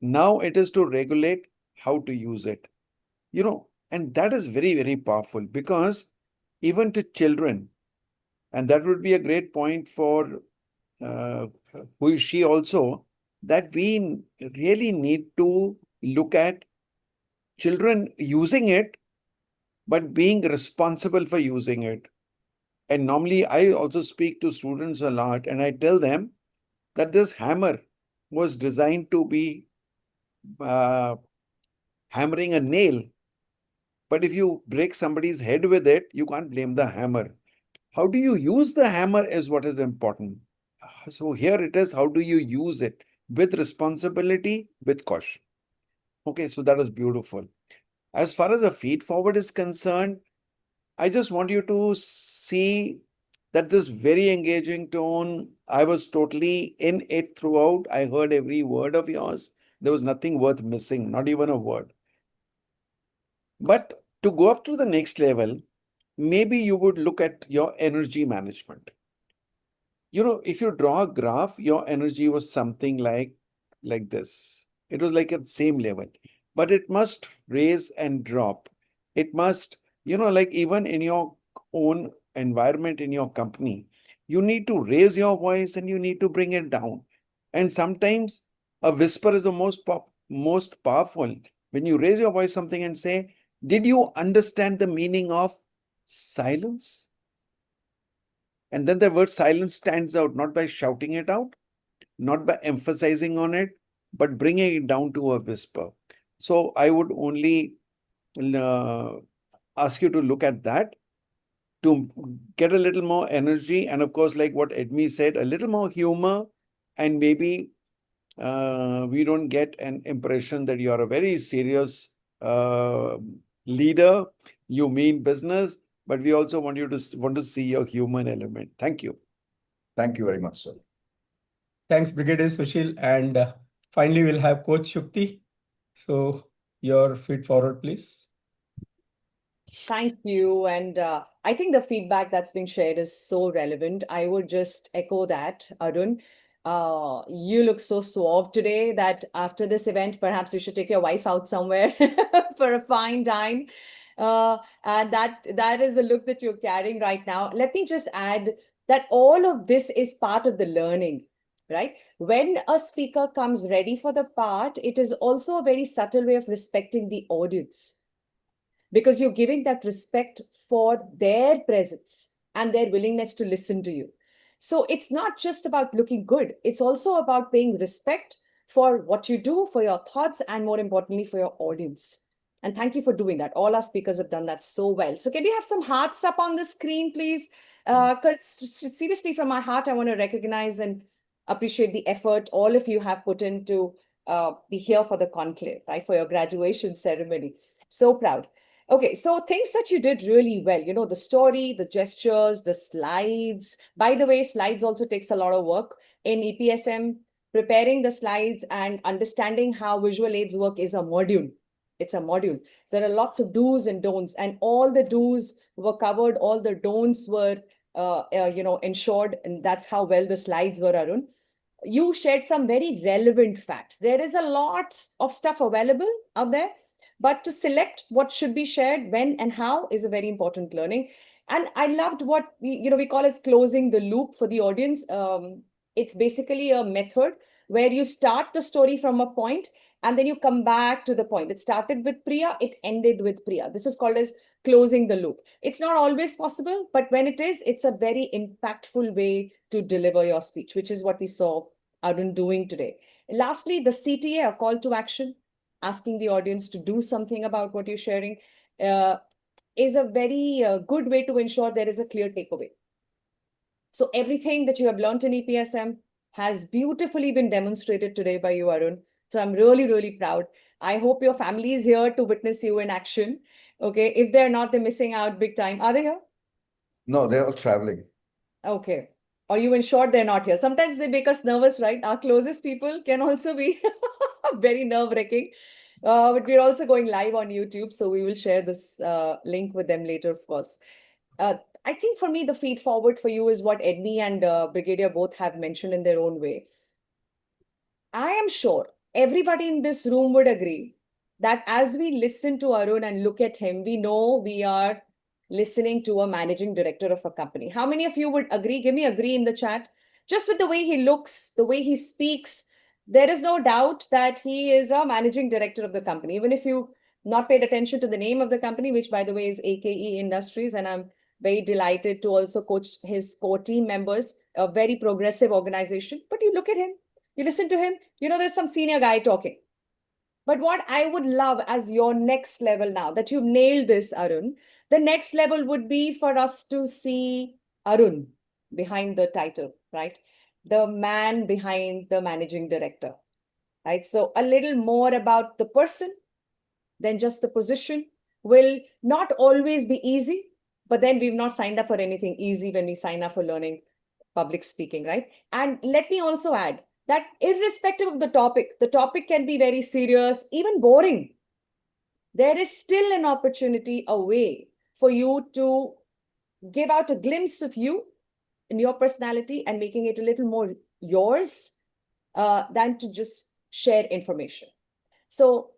Now it is to regulate how to use it. And that is very powerful, because even to children, and that would be a great point for who is she also, that we really need to look at children using it, but being responsible for using it. And normally I also speak to students a lot and I tell them that this hammer was designed to be hammering a nail. But if you break somebody's head with it, you can't blame the hammer. How do you use the hammer is what is important. So here it is, how do you use it? With responsibility, with caution. Okay, so that is beautiful. As far as the feed forward is concerned, I just want you to see that this very engaging tone, I was totally in it throughout. I heard every word of yours. There was nothing worth missing, not even a word. But to go up to the next level, maybe you would look at your energy management. If you draw a graph, your energy was something like this. It was like at the same level, but it must raise and drop. It must, like even in your own environment in your company, you need to raise your voice and you need to bring it down. And sometimes a whisper is the most powerful. When you raise your voice something and say, did you understand the meaning of silence? And then the word silence stands out, not by shouting it out, not by emphasizing on it, but bringing it down to a whisper. So I would only ask you to look at that to get a little more energy. And of course, like what Edmi said, a little more humor, and maybe we don't get an impression that you are a very serious leader, you mean business, but we also want to see your human element. Thank you. Thank you very much, sir. Thanks, Brigadier Sushil. And finally, we'll have Coach Shukti. So your feet forward, please. Thank you. And I think the feedback that's being shared is so relevant. I would just echo that, Arun. You look so suave today that after this event, perhaps you should take your wife out somewhere for a fine dine. And that is the look that you're carrying right now. Let me just add that all of this is part of the learning, right? When a speaker comes ready for the part, it is also a very subtle way of respecting the audience, because you're giving that respect for their presence and their willingness to listen to you. So it's not just about looking good. It's also about paying respect for what you do, for your thoughts, and more importantly, for your audience. And thank you for doing that. All our speakers have done that so well. So can we have some hearts up on the screen, please? Because seriously, from my heart, I want to recognize and appreciate the effort all of you have put into be here for the conclave, right? For your graduation ceremony. So proud. Okay, so things that you did really well, you know, the story, the gestures, the slides. By the way, slides also takes a lot of work in EPSM. Preparing the slides and understanding how visual aids work is a module. It's a module. There are lots of do's and don'ts, and all the do's were covered, all the don'ts were, ensured, and that's how well the slides were, Arun. You shared some very relevant facts. There is a lot of stuff available out there, but to select what should be shared, when and how is a very important learning. And I loved what we call as closing the loop for the audience. It's basically a method where you start the story from a point and then you come back to the point. It started with Priya, it ended with Priya. This is called as closing the loop. It's not always possible, but when it is, it's a very impactful way to deliver your speech, which is what we saw Arun doing today. And lastly, the CTA, a call to action, asking the audience to do something about what you're sharing, is a very good way to ensure there is a clear takeaway. So everything that you have learned in EPSM has beautifully been demonstrated today by you, Arun. So I'm really, really proud. I hope your family is here to witness you in action. Okay, if they're not, they're missing out big time. Are they here? No, they're all traveling. Okay. Or you ensure they're not here. Sometimes they make us nervous, right? Our closest people can also be very nerve-wracking. But we're also going live on YouTube, so we will share this link with them later, of course. I think for me, the feed forward for you is what Edmi and Brigadier both have mentioned in their own way. I am sure everybody in this room would agree that as we listen to Arun and look at him, we know we are listening to a managing director of a company. How many of you would agree? Give me agree in the chat. Just with the way he looks, the way he speaks, there is no doubt that he is a managing director of the company. Even if you not paid attention to the name of the company, which by the way is AKE Industries, and I'm very delighted to also coach his core team members, a very progressive organization. But you look at him, you listen to him, you know, there's some senior guy talking. But what I would love as your next level now that you've nailed this, Arun, the next level would be for us to see Arun behind the title, right? The man behind the managing director, right? So a little more about the person than just the position will not always be easy, but then we've not signed up for anything easy when we sign up for learning public speaking, right? And let me also add that irrespective of the topic can be very serious, even boring. There is still an opportunity, a way for you to give out a glimpse of you in your personality and making it a little more yours than to just share information. So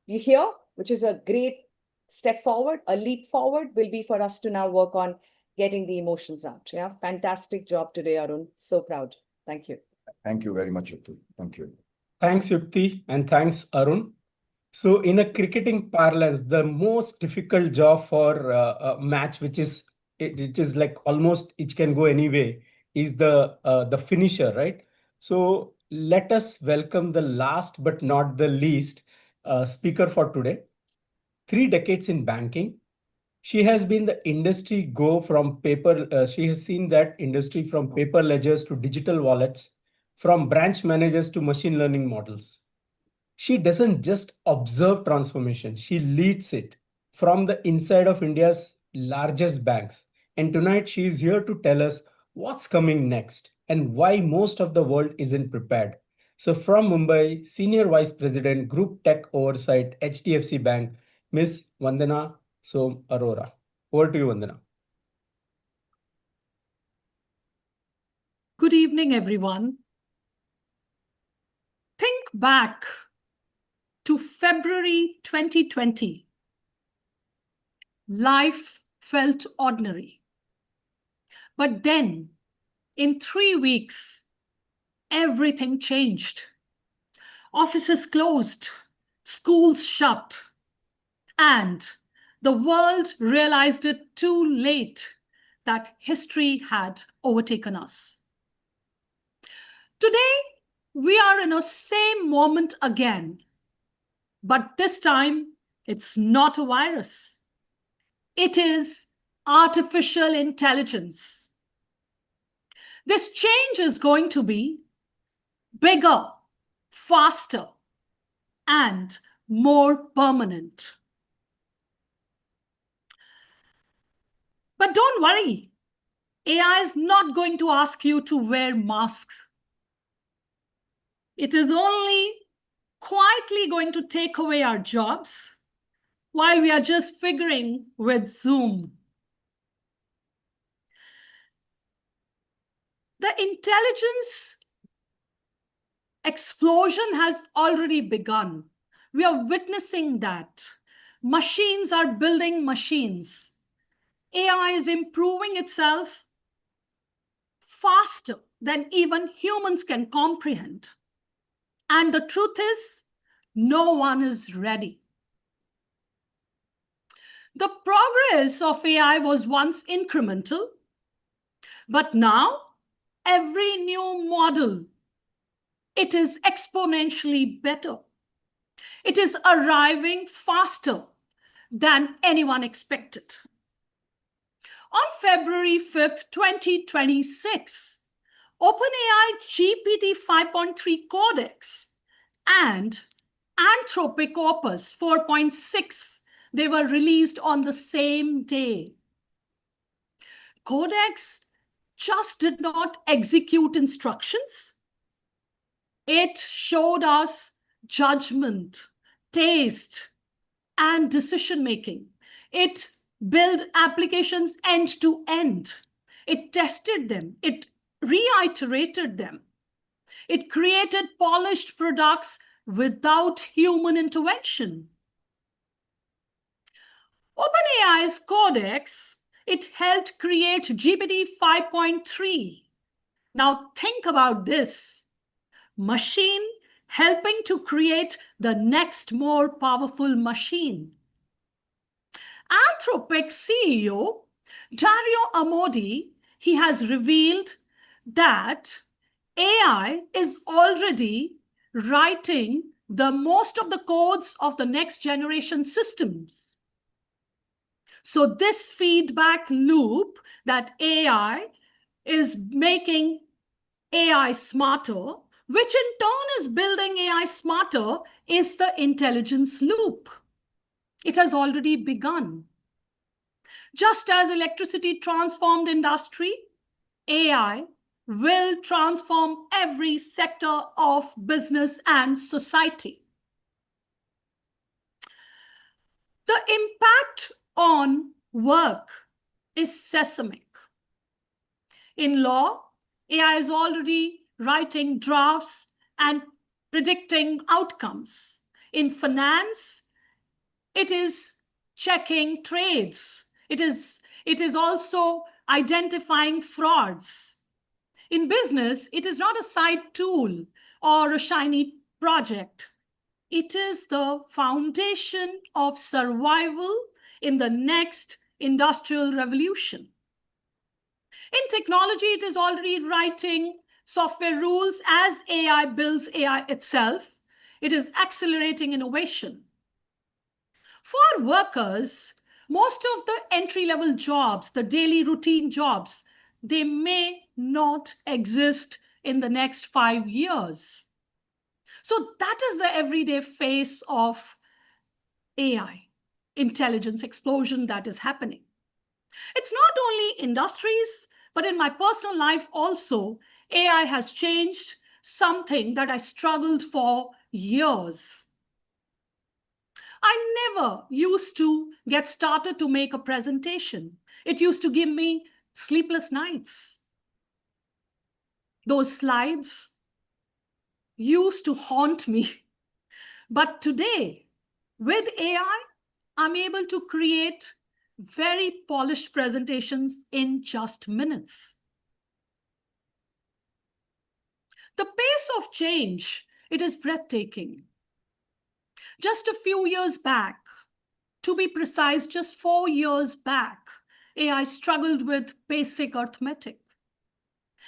you hear, which is a great step forward, a leap forward will be for us to now work on getting the emotions out. Yeah, fantastic job today, Arun. So proud. Thank you. Thank you very much, Yukti. Thank you. Thanks, Yukti, and thanks, Arun. So, in a cricketing parlance, the most difficult job for a match, which is like almost it can go anyway, is the finisher, right? So, let us welcome the last but not the least speaker for today. 3 decades in banking. She has been the industry go from paper. She has seen that industry from paper ledgers to digital wallets, from branch managers to machine learning models. She doesn't just observe transformation, she leads it from the inside of India's largest banks. And tonight she is here to tell us what's coming next and why most of the world isn't prepared. So, from Mumbai, Senior Vice President, Group Tech Oversight, HDFC Bank, Ms. Vandana Som Arora. Over to you, Vandana. Good evening, everyone. Think back to February 2020. Life felt ordinary. But then, in 3 weeks, everything changed. Offices closed, schools shut, and the world realized it too late that history had overtaken us. Today, we are in a same moment again, but this time it's not a virus. It is artificial intelligence. This change is going to be bigger, faster, and more permanent. But don't worry, AI is not going to ask you to wear masks. It is only quietly going to take away our jobs while we are just figuring with Zoom. The intelligence explosion has already begun. We are witnessing that. Machines are building machines. AI is improving itself faster than even humans can comprehend. And the truth is, no one is ready. The progress of AI was once incremental, but now every new model, it is exponentially better. It is arriving faster than anyone expected. On February 5th, 2026, OpenAI GPT 5.3 Codex and Anthropic Opus 4.6, they were released on the same day. Codex just did not execute instructions. It showed us judgment, taste, and decision-making. It built applications end to end. It tested them. It reiterated them. It created polished products without human intervention. OpenAI's Codex, it helped create GPT 5.3. Now think about this. Machine helping to create the next more powerful machine. Anthropic CEO Dario Amodei, he has revealed that AI is already writing the most of the codes of the next generation systems. So this feedback loop that AI is making AI smarter, which in turn is building AI smarter, is the intelligence loop. It has already begun. Just as electricity transformed industry, AI will transform every sector of business and society. The impact on work is seismic. In law, AI is already writing drafts and predicting outcomes. In finance, it is checking trades. It is also identifying frauds. In business, it is not a side tool or a shiny project. It is the foundation of survival in the next industrial revolution. In technology, it is already writing software rules as AI builds AI itself. It is accelerating innovation. For workers, most of the entry-level jobs, the daily routine jobs, they may not exist in the next 5 years. So that is the everyday face of AI, intelligence explosion that is happening. It's not only industries, but in my personal life also, AI has changed something that I struggled for years. I never used to get started to make a presentation. It used to give me sleepless nights. Those slides used to haunt me. But today, with AI, I'm able to create very polished presentations in just minutes. The pace of change, it is breathtaking. Just a few years back, to be precise, just 4 years back, AI struggled with basic arithmetic.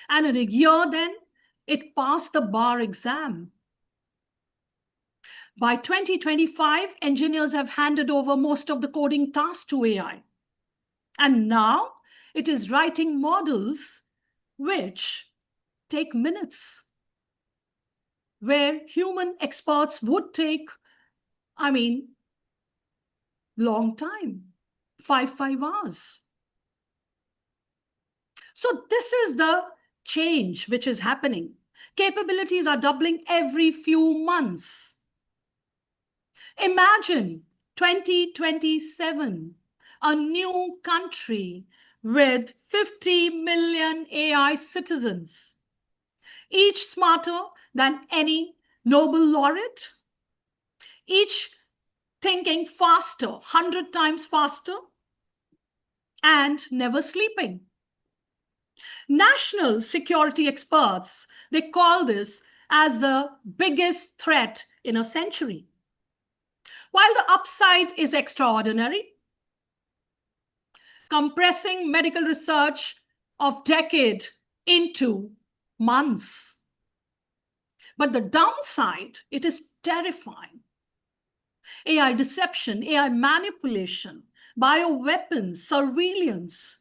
And in a year then, it passed the bar exam. By 2025, engineers have handed over most of the coding tasks to AI. And now it is writing models which take minutes, where human experts would take, long time, 5 hours. So this is the change which is happening. Capabilities are doubling every few months. Imagine 2027, a new country with 50 million AI citizens, each smarter than any Nobel laureate, each thinking faster, 100 times faster, and never sleeping. National security experts, they call this as the biggest threat in a century. While the upside is extraordinary, compressing medical research of decade into months. But the downside, it is terrifying. AI deception, AI manipulation, bioweapons, surveillance,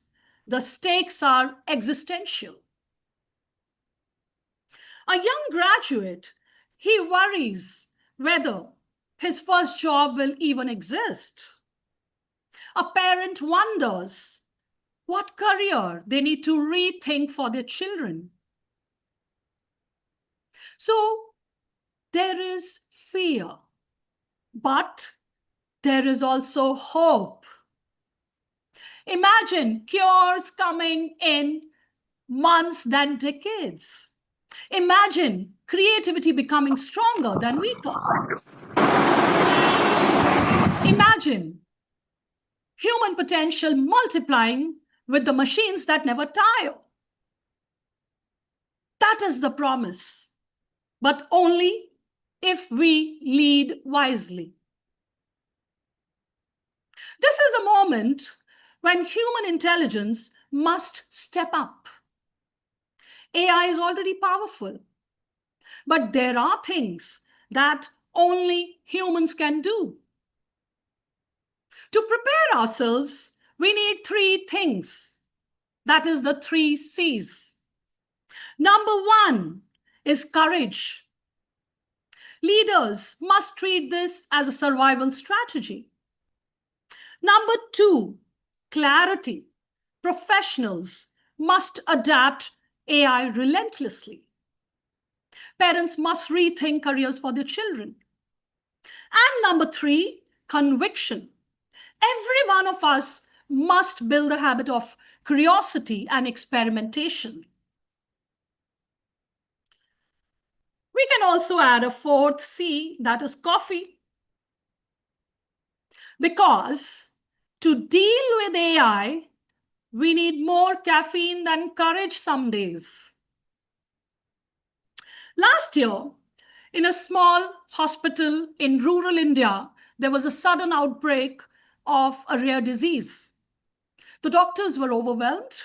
the stakes are existential. A young graduate, he worries whether his first job will even exist. A parent wonders what career they need to rethink for their children. So there is fear, but there is also hope. Imagine cures coming in months than decades. Imagine creativity becoming stronger than weaker. Imagine human potential multiplying with the machines that never tire. That is the promise, but only if we lead wisely. This is a moment when human intelligence must step up. AI is already powerful, but there are things that only humans can do. To prepare ourselves, we need 3 things. That is the 3 C's. Number 1 is courage. Leaders must treat this as a survival strategy. Number 2, clarity. Professionals must adapt AI relentlessly. Parents must rethink careers for their children. And number 3, conviction. Every one of us must build a habit of curiosity and experimentation. We can also add a 4th C, that is coffee. Because to deal with AI, we need more caffeine than courage some days. Last year, in a small hospital in rural India, there was a sudden outbreak of a rare disease. The doctors were overwhelmed,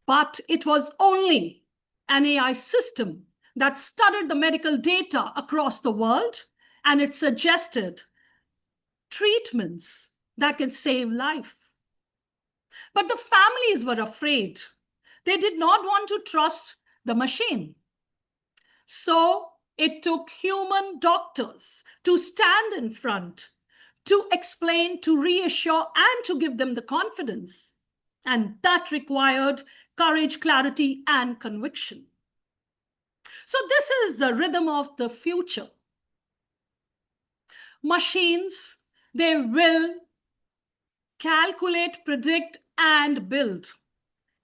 but it was only an AI system that studied the medical data across the world, and it suggested treatments that can save life. But the families were afraid. They did not want to trust the machine. So it took human doctors to stand in front, to explain, to reassure, and to give them the confidence. And that required courage, clarity, and conviction. So this is the rhythm of the future. Machines, they will calculate, predict, and build.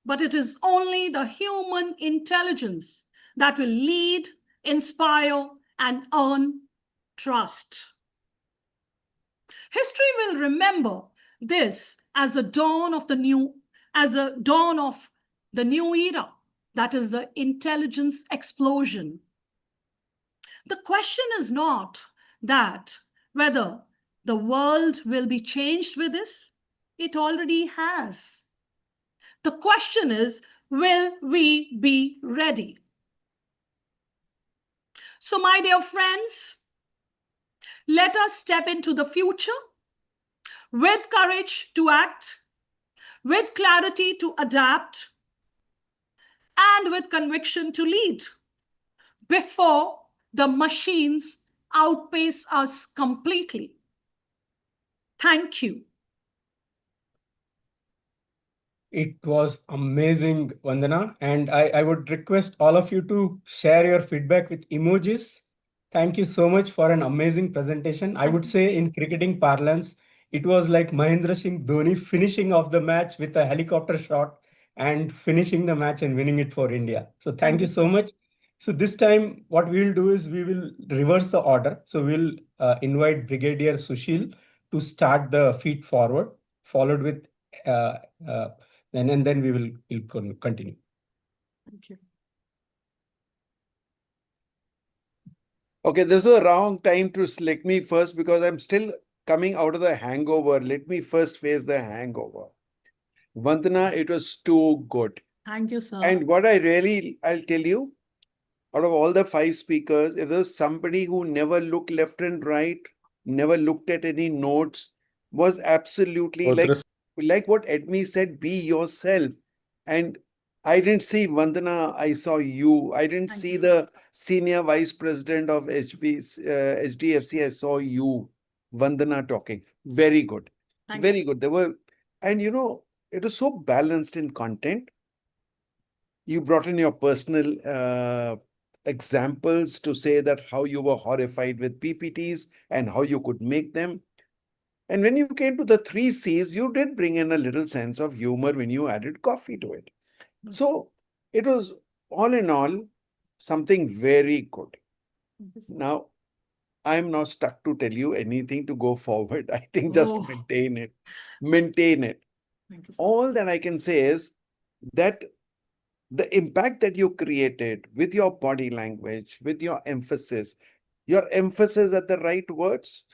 But it is only the human intelligence that will lead, inspire, and earn trust. History will remember this as the dawn of the new era, that is the intelligence explosion. The question is not that whether the world will be changed with this. It already has. The question is, will we be ready? So, my dear friends, let us step into the future with courage to act, with clarity to adapt, and with conviction to lead before the machines outpace us completely. Thank you. It was amazing, Vandana. And I would request all of you to share your feedback with emojis. Thank you so much for an amazing presentation. I would say in cricketing parlance, it was like Mahendra Singh Dhoni finishing off the match with a helicopter shot and finishing the match and winning it for India. So thank you so much. So this time, what we will do is we will reverse the order. So we'll invite Brigadier Sushil to start the feed forward, followed with and then we'll continue. Thank you. Okay, this is a wrong time to select me first because I'm still coming out of the hangover. Let me first face the hangover. Vandana, it was too good. Thank you, sir. And what I'll tell you, out of all the 5 speakers, if there's somebody who never looked left and right, never looked at any notes, was absolutely like what Edmi said, be yourself. And I didn't see Vandana, I saw you. I didn't Thank see you, the senior vice president of HDFC. I saw you, Vandana, talking. Very good. Thank Very you. good. There were, and you know, it was so balanced in content. You brought in your personal examples to say that how you were horrified with PPTs and how you could make them. And when you came to the 3 C's, you did bring in a little sense of humor when you added coffee to it. So it was all in all something very good. Now, I'm not stuck to tell you anything to go forward. I think just maintain it. Maintain it. Thank you, sir. All that I can say is that the impact that you created with your body language, with your emphasis at the right words,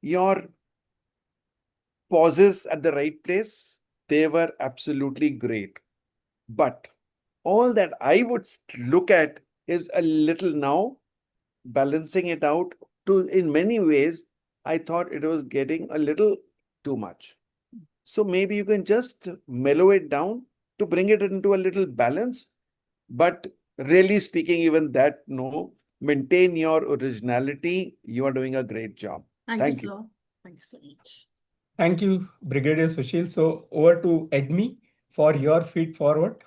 your pauses at the right place, they were absolutely great. But all that I would look at is a little now balancing it out to, in many ways, I thought it was getting a little too much. So maybe you can just mellow it down to bring it into a little balance. But really speaking, even that, no, maintain your originality. You are doing a great job. Thank you, sir. Thank you so much. Thank you, Brigadier Sushil. So over to Edmi for your feed forward.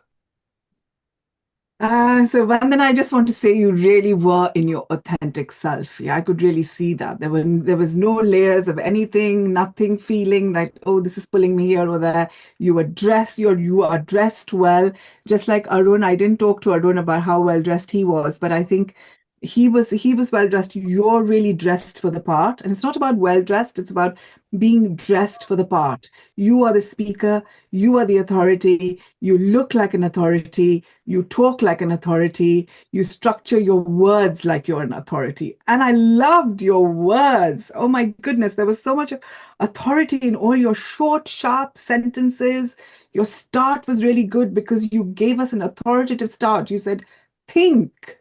So Vandana, I just want to say you really were in your authentic self. Yeah, I could really see that. There was no layers of anything, nothing feeling like, oh, this is pulling me here or there. You were dressed, you are dressed well. Just like Arun, I didn't talk to Arun about how well dressed he was, but I think he was well dressed. You're really dressed for the part. And it's not about well dressed, it's about being dressed for the part. You are the speaker, you are the authority, you look like an authority, you talk like an authority, you structure your words like you're an authority. And I loved your words. Oh my goodness, there was so much authority in all your short, sharp sentences. Your start was really good because you gave us an authoritative start. You said, think.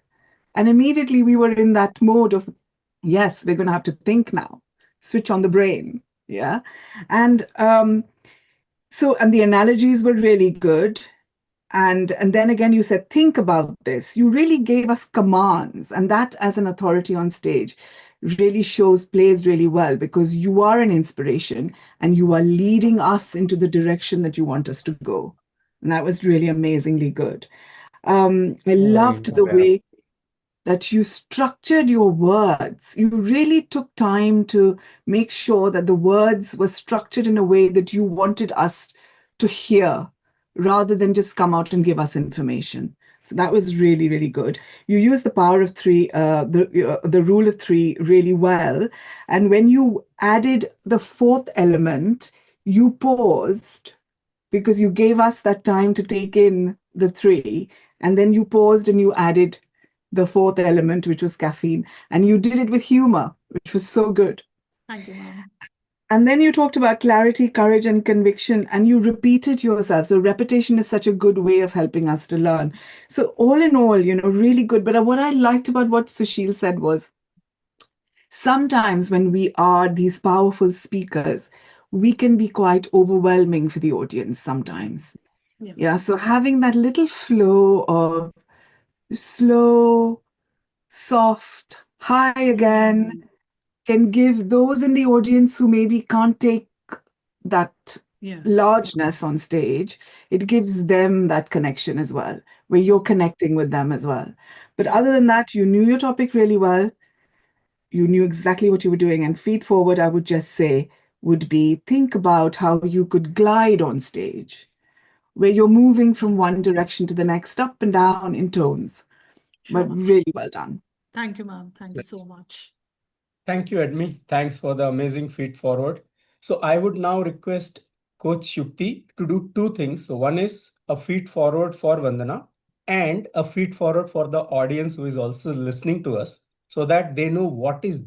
And immediately we were in that mode of, yes, we're going to have to think now, switch on the brain. Yeah. And and the analogies were really good. And then again, you said, think about this. You really gave us commands. And that, as an authority on stage, really plays really well because you are an inspiration and you are leading us into the direction that you want us to go. And that was really amazingly good. I loved the way that you structured your words. You really took time to make sure that the words were structured in a way that you wanted us to hear rather than just come out and give us information. So that was really, really good. You used the power of three, the rule of three really well. And when you added the fourth element, you paused because you gave us that time to take in the three. And then you paused and you added the fourth element, which was caffeine. And you did it with humor, which was so good. Thank you, ma'am. And then you talked about clarity, courage, and conviction, and you repeated yourself. So repetition is such a good way of helping us to learn. So all in all, really good. But what I liked about what Sushil said was sometimes when we are these powerful speakers, we can be quite overwhelming for the audience sometimes. Yeah. So having that little flow of slow, soft, high again can give those in the audience who maybe can't take that largeness on stage, it gives them that connection as well, where you're connecting with them as well. But other than that, you knew your topic really well. You knew exactly what you were doing. And feed forward, I would just say, would be think about how you could glide on stage, where you're moving from one direction to the next, up and down in tones. Sure, But ma'am. really well done. Thank you, ma'am. Thank you so much. Thank you, Edmi. Thanks for the amazing feed forward. So I would now request Coach Shukti to do two things. So one is a feed forward for Vandana and a feed forward for the audience who is also listening to us so that they know what is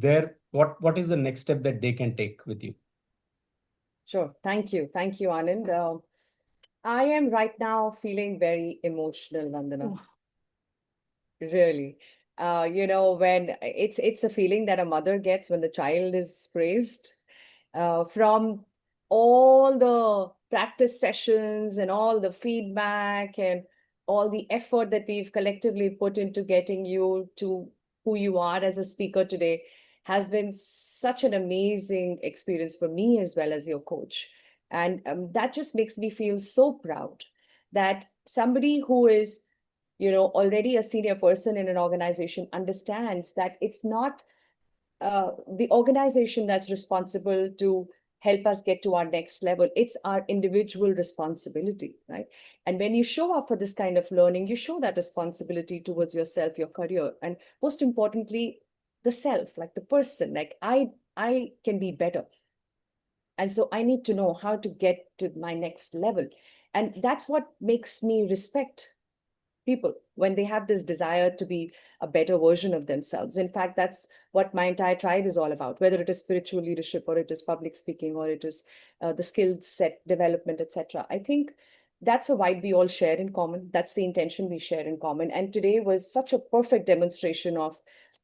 what is the next step that they can take with you. Sure. Thank you. Thank you, Anand. I am right now feeling very emotional, Vandana. Really. When it's a feeling that a mother gets when the child is praised, from all the practice sessions and all the feedback and all the effort that we've collectively put into getting you to who you are as a speaker today has been such an amazing experience for me as well as your coach. And that just makes me feel so proud that somebody who is already a senior person in an organization understands that it's not the organization that's responsible to help us get to our next level. It's our individual responsibility, right? And when you show up for this kind of learning, you show that responsibility towards yourself, your career, and most importantly, the self, like the person, like I can be better. And so I need to know how to get to my next level. And that's what makes me respect people when they have this desire to be a better version of themselves. In fact, that's what my entire tribe is all about, whether it is spiritual leadership or it is public speaking or it is the skill set development, etc. I think that's a vibe we all share in common. That's the intention we share in common. And today was such a perfect demonstration of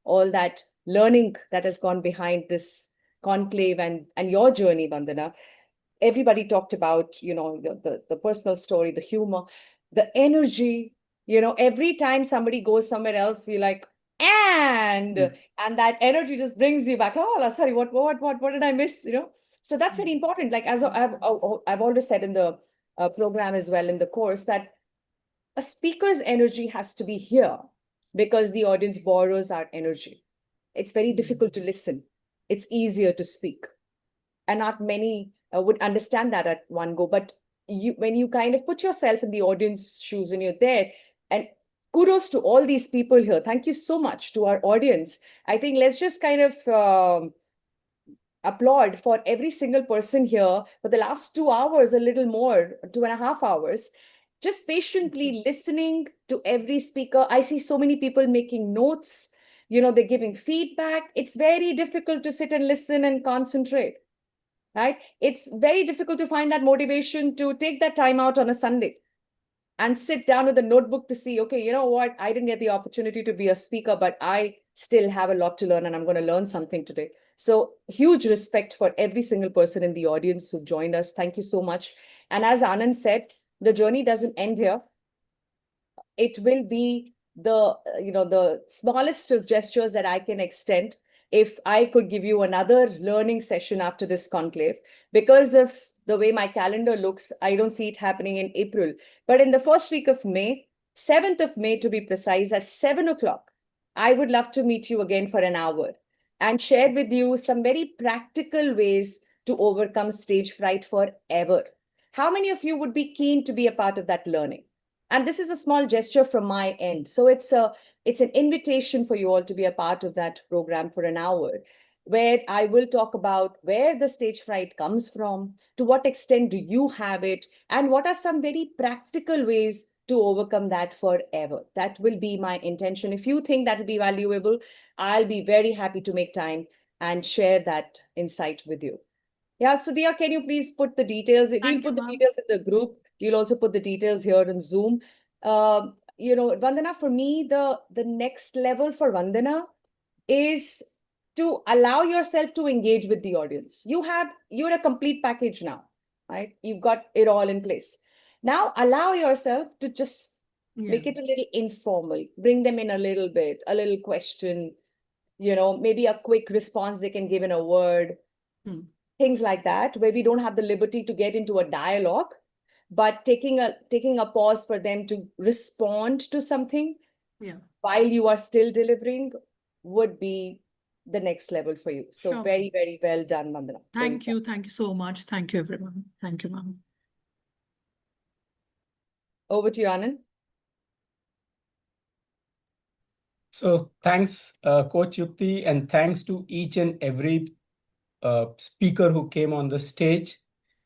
all that learning that has gone behind this conclave and your journey, Vandana. Everybody talked about, the personal story, the humor, the energy. Every time somebody goes somewhere else, you're like, and that energy just brings you back. Oh, sorry, what did I miss? So that's very important. Like as I've always said in the program as well in the course that a speaker's energy has to be here because the audience borrows our energy. It's very difficult to listen. It's easier to speak, and not many would understand that at one go. But when you kind of put yourself in the audience shoes and you're there, and kudos to all these people here. Thank you so much to our audience. I think let's just kind of applaud for every single person here for the last 2 hours, a little more, 2.5 hours, just patiently listening to every speaker. I see so many people making notes, they're giving feedback. It's very difficult to sit and listen and concentrate, right? It's very difficult to find that motivation to take that time out on a Sunday and sit down with a notebook to see, okay, you know what? I didn't get the opportunity to be a speaker, but I still have a lot to learn and I'm going to learn something today. So huge respect for every single person in the audience who joined us. Thank you so much. And as Anand said, the journey doesn't end here. It will be the smallest of gestures that I can extend if I could give you another learning session after this conclave. Because of the way my calendar looks, I don't see it happening in April. But in the first week of May, 7th of May to be precise, at 7 o'clock, I would love to meet you again for an hour and share with you some very practical ways to overcome stage fright forever. How many of you would be keen to be a part of that learning? And this is a small gesture from my end. So it's an invitation for you all to be a part of that program for an hour, where I will talk about where the stage fright comes from, to what extent do you have it, and what are some very practical ways to overcome that forever. That will be my intention. If you think that will be valuable, I'll be very happy to make time and share that insight with you. Yeah, so Dia, can you please put the details? We'll put the details in the group. You'll also put the details here in Zoom. Vandana, for me, the next level for Vandana is to allow yourself to engage with the audience. You're a complete package now, right? You've got it all in place. Now allow yourself to just make it a little informal. Bring them in a little bit, a little question, maybe a quick response they can give in a word. Things like that, where we don't have the liberty to get into a dialogue, but taking a pause for them to respond to something while you are still delivering would be the next level for you. So Sure. very, very well done, Vandana. Thank you. Thank you so much. Thank you, everyone. Thank you, ma'am. Over to you, Anand. So thanks, Coach Yukti, and thanks to each and every speaker who came on the stage.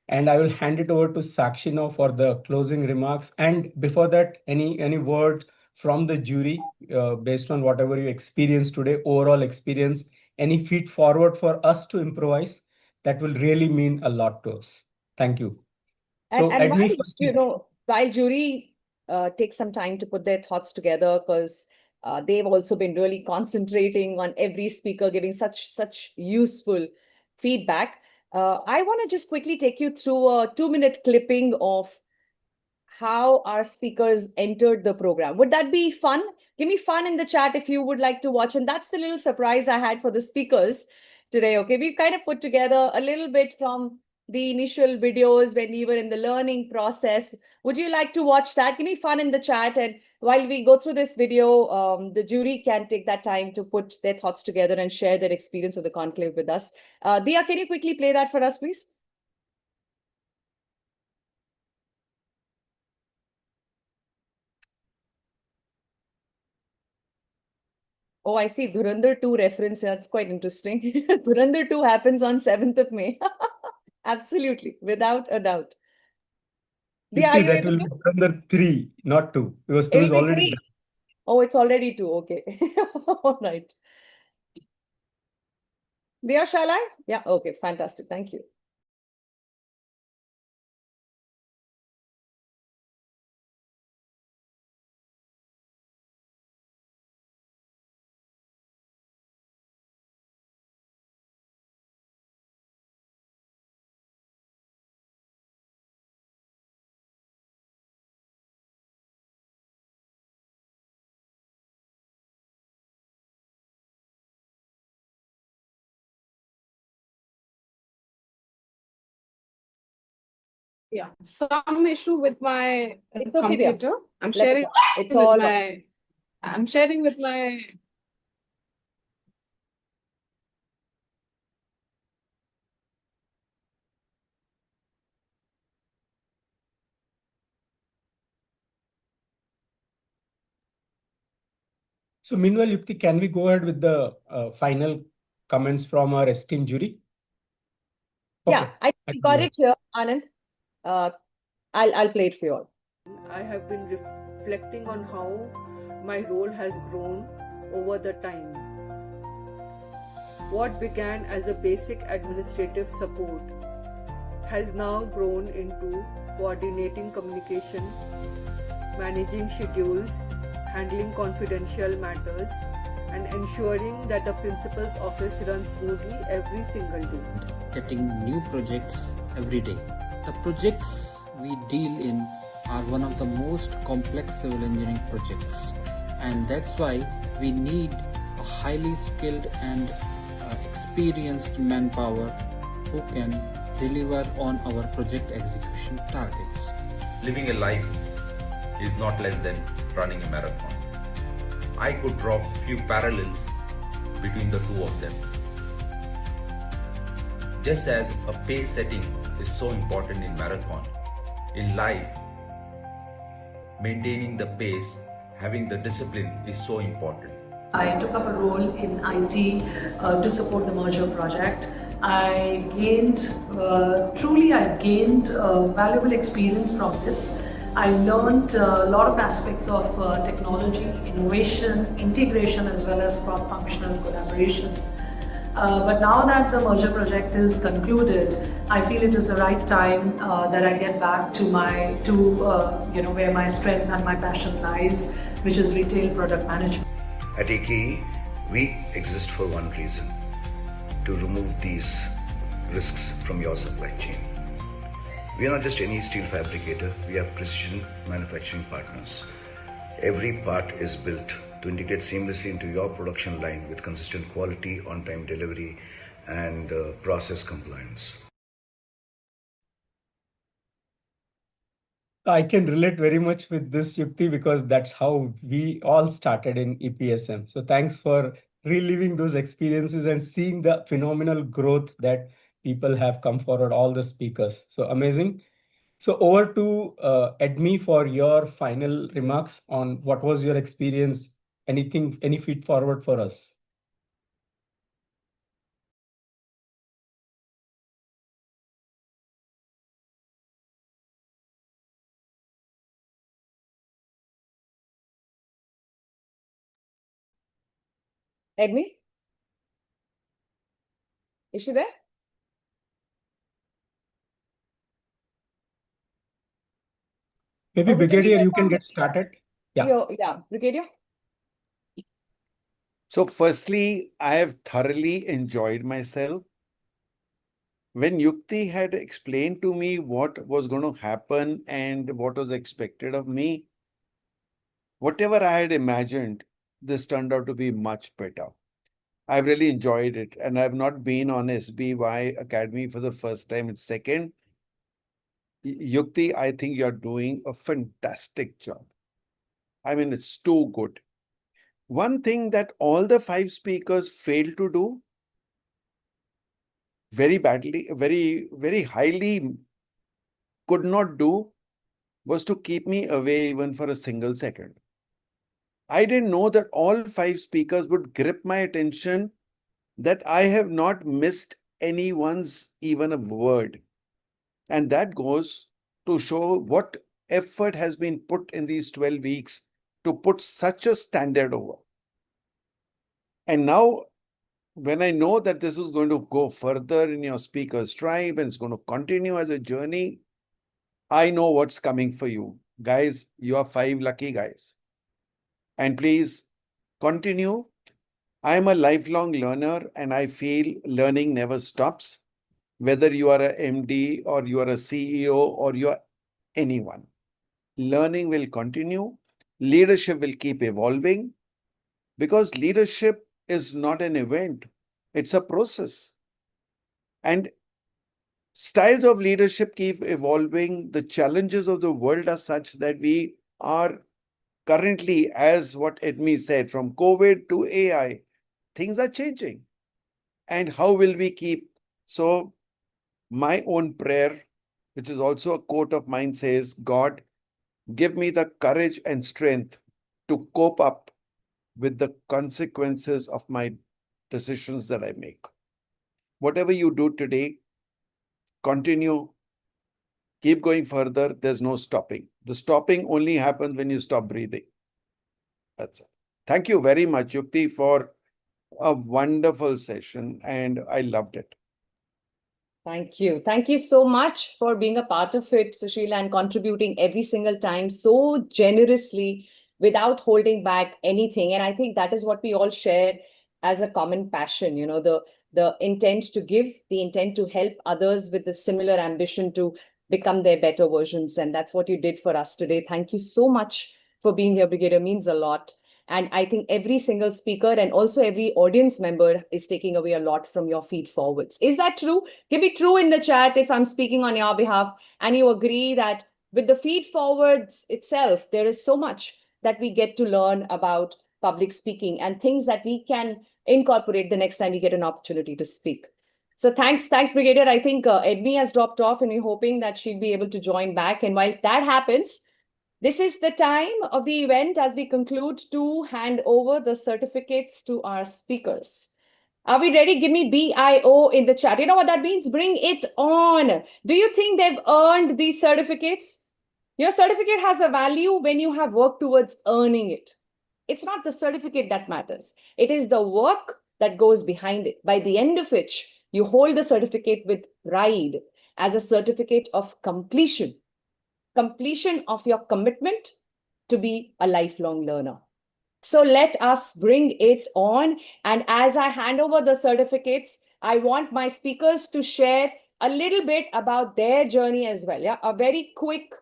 And I will hand it over to Sakshi now for the closing remarks. And before that, any word from the jury based on whatever you experienced today, overall experience, any feed forward for us to improvise, that will really mean a lot to us. Thank you. So And Admi, while, first, while jury takes some time to put their thoughts together, because they've also been really concentrating on every speaker giving such useful feedback. I want to just quickly take you through a 2-minute clipping of how our speakers entered the program. Would that be fun? Give me fun in the chat if you would like to watch. And that's the little surprise I had for the speakers today. Okay, we've kind of put together a little bit from the initial videos when we were in the learning process. Would you like to watch that? Give me fun in the chat. And while we go through this video, the jury can take that time to put their thoughts together and share their experience of the conclave with us. Dia, can you quickly play that for us, please? Oh, I see Dhurandhar 2 reference. That's quite interesting. Dhurandhar 2 happens on 7th of May. Absolutely, without a doubt. Dia, are Yukti, you that able will to? be another 3, not 2, because 2 is It'll be already 3. done. Oh, it's already 2. Okay. All right. Dia, shall I? Yeah, okay, fantastic. Thank you. Yeah, some issue with my It's okay, Dia. computer. I'm Let it sharing go. It's with all my. I'm sharing with my. So meanwhile, Yukti, can we go ahead with the final comments from our esteemed jury? Yeah, Okay, I I can got go it here, Anand. I'll play it for you all. I have been reflecting on how my role has grown over the time. What began as a basic administrative support has now grown into coordinating communication, managing schedules, handling confidential matters, and ensuring that the principal's office runs smoothly every single day. Getting new projects every day. The projects we deal in are one of the most complex civil engineering projects, and that's why we need a highly skilled and experienced manpower who can deliver on our project execution targets. Living a life is not less than running a marathon. I could draw few parallels between the two of them. Just as a pace setting is so important in marathon, in life, maintaining the pace, having the discipline is so important. I took up a role in IT to support the merger project. I gained valuable experience from this. I learned a lot of aspects of technology, innovation, integration, as well as cross-functional collaboration. But now that the merger project is concluded, I feel it is the right time that I get back to where my strength and my passion lies, which is retail product management. At AKE, we exist for one reason: to remove these risks from your supply chain. We are not just any steel fabricator, we are precision manufacturing partners. Every part is built to integrate seamlessly into your production line with consistent quality, on-time delivery, and process compliance. I can relate very much with this, Yukti, because that's how we all started in EPSM. So thanks for reliving those experiences and seeing the phenomenal growth that people have come forward, all the speakers. So amazing. So over to Edmi for your final remarks on what was your experience, anything, any feed forward for us. Edmi? Is she there? Maybe Okay, Brigadier, you can get started. Yeah. Yeah, Brigadier? So firstly, I have thoroughly enjoyed myself. When Yukti had explained to me what was going to happen and what was expected of me, whatever I had imagined, this turned out to be much better. I've really enjoyed it, and I've not been on SBY Academy for the first time. It's second. Yukti, I think you're doing a fantastic job. I mean, it's too good. One thing that all the 5 speakers failed to do very badly, very highly could not do, was to keep me away even for a single second. I didn't know that all 5 speakers would grip my attention, that I have not missed anyone's even a word. And that goes to show what effort has been put in these 12 weeks to put such a standard over. And now, when I know that this is going to go further in your speakers tribe and it's going to continue as a journey, I know what's coming for you. Guys, you are 5 lucky guys. And please continue. I am a lifelong learner and I feel learning never stops. Whether you are a MD or you are a CEO or you are anyone, learning will continue. Leadership will keep evolving, because leadership is not an event, it's a process. And styles of leadership keep evolving. The challenges of the world are such that we are currently, as what Edmi said, from COVID to AI, things are changing. And how will we keep? So my own prayer, which is also a quote of mine, says, God, give me the courage and strength to cope up with the consequences of my decisions that I make. Whatever you do today, continue, keep going further. There's no stopping. The stopping only happens when you stop breathing. That's it. Thank you very much, Yukti, for a wonderful session, and I loved it. Thank you. Thank you so much for being a part of it, Sushila, and contributing every single time so generously without holding back anything. And I think that is what we all share as a common passion, you know, the intent to give, the intent to help others with the similar ambition to become their better versions. And that's what you did for us today. Thank you so much for being here, Brigadier. It means a lot. And I think every single speaker and also every audience member is taking away a lot from your feed forwards. Is that true? Give me true in the chat if I'm speaking on your behalf and you agree that with the feed forwards itself, there is so much that we get to learn about public speaking and things that we can incorporate the next time we get an opportunity to speak. So thanks, Brigadier. I think Edmi has dropped off and we're hoping that she'll be able to join back. And while that happens, this is the time of the event as we conclude to hand over the certificates to our speakers. Are we ready? Give me BIO in the chat. You know what that means? Bring it on. Do you think they've earned these certificates? Your certificate has a value when you have worked towards earning it. It's not the certificate that matters. It is the work that goes behind it, by the end of which you hold the certificate with pride as a certificate of completion. Completion of your commitment to be a lifelong learner. So let us bring it on. And as I hand over the certificates, I want my speakers to share a little bit about their journey as well. Yeah, a very quick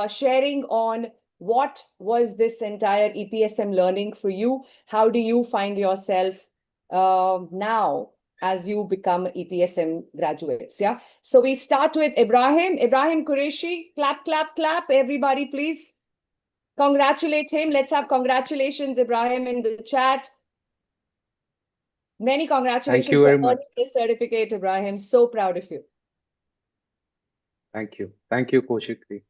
sharing on what was this entire EPSM learning for you. How do you find yourself now as you become EPSM graduates? Yeah. So we start with Ibrahim Qureshi. Clap, clap, clap. Everybody, please. Congratulate him. Let's have congratulations, Ibrahim, in the chat. Many congratulations Thank you very for much. earning this certificate, Ibrahim. So proud of you. Thank you. Thank you, Coach Yukti.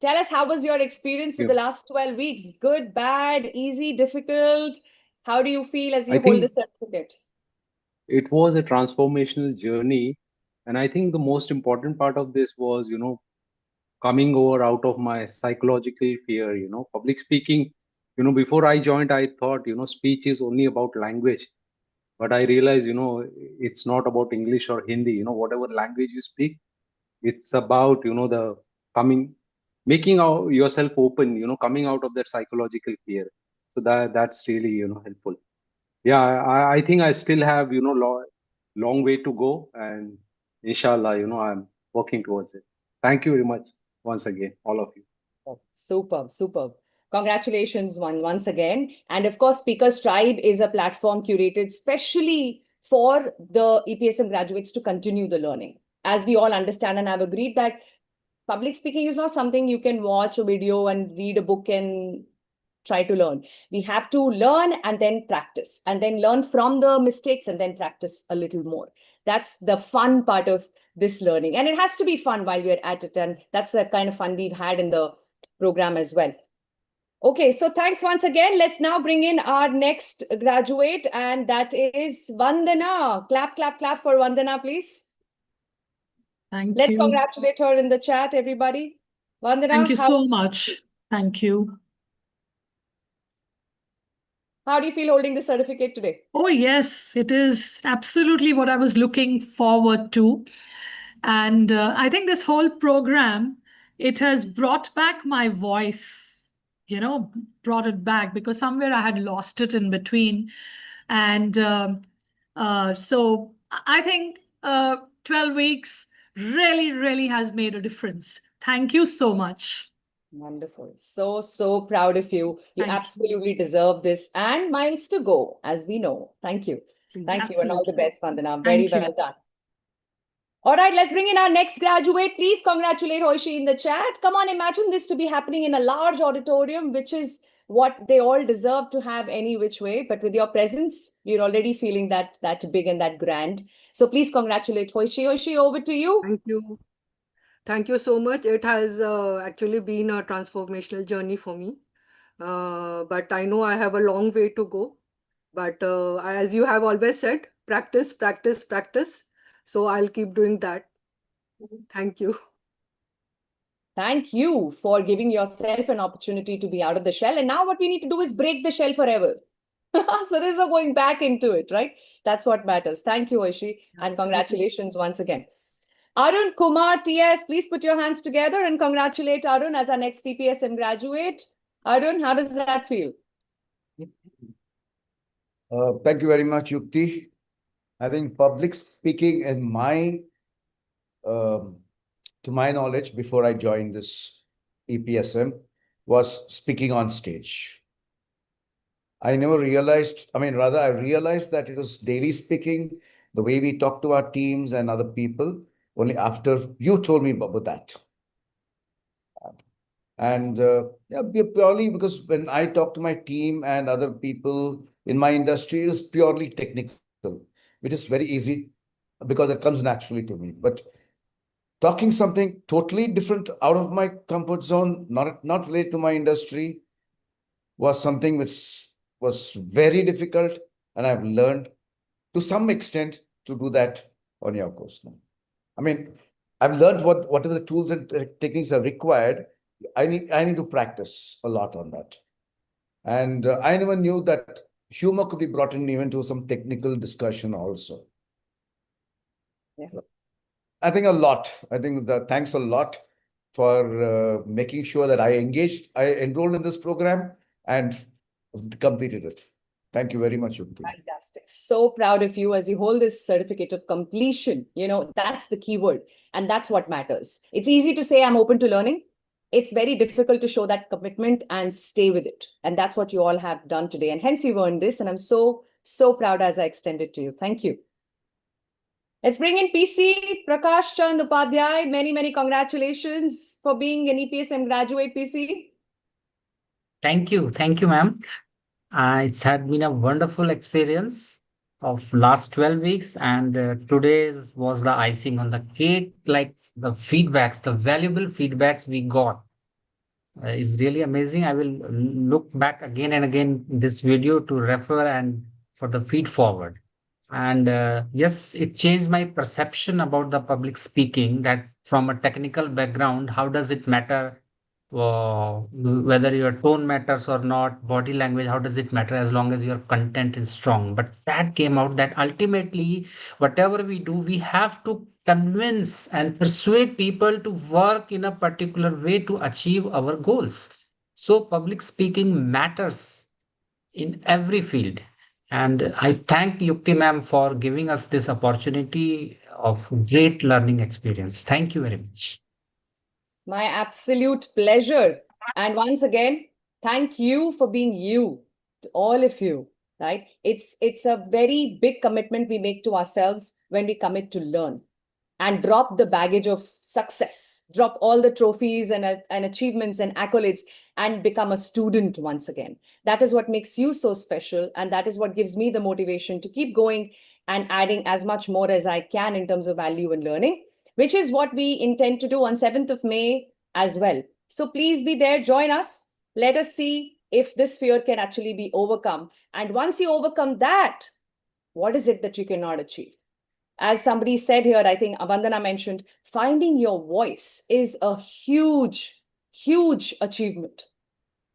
Tell us, how was your experience in the last 12 weeks? Good, bad, easy, difficult? How do you feel as you hold the certificate? It was a transformational journey. And I think the most important part of this was, coming over out of my psychological fear, public speaking. Before I joined, I thought, speech is only about language. But I realized, it's not about English or Hindi, whatever language you speak, it's about, the making yourself open, coming out of that psychological fear. So that's really, helpful. Yeah, I think I still have, long way to go, and inshallah, I'm working towards it. Thank you very much once again, all of you. Oh, superb, superb. Congratulations once again. And of course, Speakers Tribe is a platform curated specially for the EPSM graduates to continue the learning. As we all understand and have agreed that public speaking is not something you can watch a video and read a book and try to learn. We have to learn and then practice, and then learn from the mistakes and then practice a little more. That's the fun part of this learning. And it has to be fun while we're at it. And that's the kind of fun we've had in the program as well. Okay, so thanks once again. Let's now bring in our next graduate, and that is Vandana. Clap, clap, clap for Vandana, please. Let's congratulate her in the chat, everybody. Vandana, thank you so much. Thank you. How do you feel holding the certificate today? Oh, yes, it is absolutely what I was looking forward to. And I think this whole program, it has brought back my voice, brought it back, because somewhere I had lost it in between. And so I think 12 weeks really, really has made a difference. Thank you so much. Wonderful. So proud of you. You absolutely deserve this and miles to go, as we know. Thank you. Thank you, and all the best, Vandana. Very well done. All right, let's bring in our next graduate. Please congratulate Hoishi in the chat. Come on, imagine this to be happening in a large auditorium, which is what they all deserve to have any which way. But with your presence, you're already feeling that big and that grand. So please congratulate Hoishi. Hoishi, over to you. Thank you. Thank you so much. It has actually been a transformational journey for me. but I know I have a long way to go. But as you have always said, practice, practice, practice. So I'll keep doing that. Thank you. Thank you for giving yourself an opportunity to be out of the shell. And now what we need to do is break the shell forever. So there's no going back into it, right? That's what matters. Thank you, Aishi, and congratulations once again. Arun Kumar TS, please put your hands together and congratulate Arun as our next TPSM graduate. Arun, how does that feel? Thank you very much, Yukti. I think public speaking in to my knowledge, before I joined this EPSM, was speaking on stage. I never realized, I realized that it was daily speaking, the way we talk to our teams and other people, only after you told me about that. And purely because when I talk to my team and other people in my industry, it is purely technical, which is very easy because it comes naturally to me. But talking something totally different out of my comfort zone, not related to my industry, was something which was very difficult, and I've learned to some extent to do that on your course now. I mean, I've learned what are the tools and techniques are required. I need to practice a lot on that. And I never knew that humor could be brought in even to some technical discussion also. Yeah. I think a lot. I think thanks a lot for making sure that I enrolled in this program and completed it. Thank you very much, Yukti. Fantastic. So proud of you as you hold this certificate of completion. You know, that's the key word, and that's what matters. It's easy to say I'm open to learning. It's very difficult to show that commitment and stay with it. And that's what you all have done today. And hence you've earned this. And I'm so, so proud as I extend it to you. Thank you. Let's bring in PC Prakash Chand Upadhyay. Many, many congratulations for being an EPSM graduate, PC. Thank you, ma'am. It's had been a wonderful experience of last 12 weeks, and today's was the icing on the cake. Like the feedbacks, the valuable feedbacks we got is really amazing. I will look back again and again this video to refer and for the feed forward. And yes, it changed my perception about the public speaking, that from a technical background, how does it matter whether your tone matters or not, body language, how does it matter as long as your content is strong? But that came out that ultimately, whatever we do, we have to convince and persuade people to work in a particular way to achieve our goals. So public speaking matters in every field. And I thank Yukti ma'am for giving us this opportunity of great learning experience. Thank you very much. My absolute pleasure. And once again, thank you for being you, to all of you, right? It's a very big commitment we make to ourselves when we commit to learn and drop the baggage of success, drop all the trophies and achievements and accolades and become a student once again. That is what makes you so special. And that is what gives me the motivation to keep going and adding as much more as I can in terms of value and learning, which is what we intend to do on 7th of May as well. So please be there, join us. Let us see if this fear can actually be overcome. And once you overcome that, what is it that you cannot achieve? As somebody said here, I think Vandana mentioned, finding your voice is a huge, huge achievement.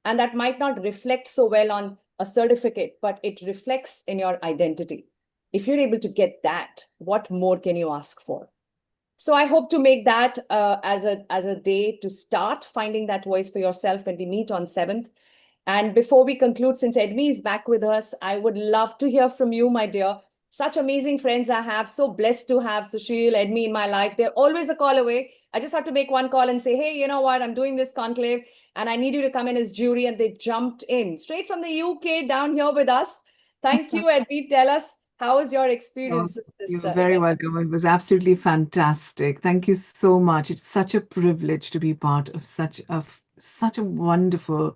And that might not reflect so well on a certificate, but it reflects in your identity. If you're able to get that, what more can you ask for? So I hope to make that as a day to start finding that voice for yourself when we meet on 7th. And before we conclude, since Edmi is back with us, I would love to hear from you, my dear. Such amazing friends I have. So blessed to have Sushil, Edmi in my life. They're always a call away. I just have to make one call and say, hey, you know what? I'm doing this conclave and I need you to come in as jury. And they jumped in straight from the UK down here with us. Thank you, Edmi. Tell us, how was your experience? You're very welcome. It was absolutely fantastic. Thank you so much. It's such a privilege to be part of such a wonderful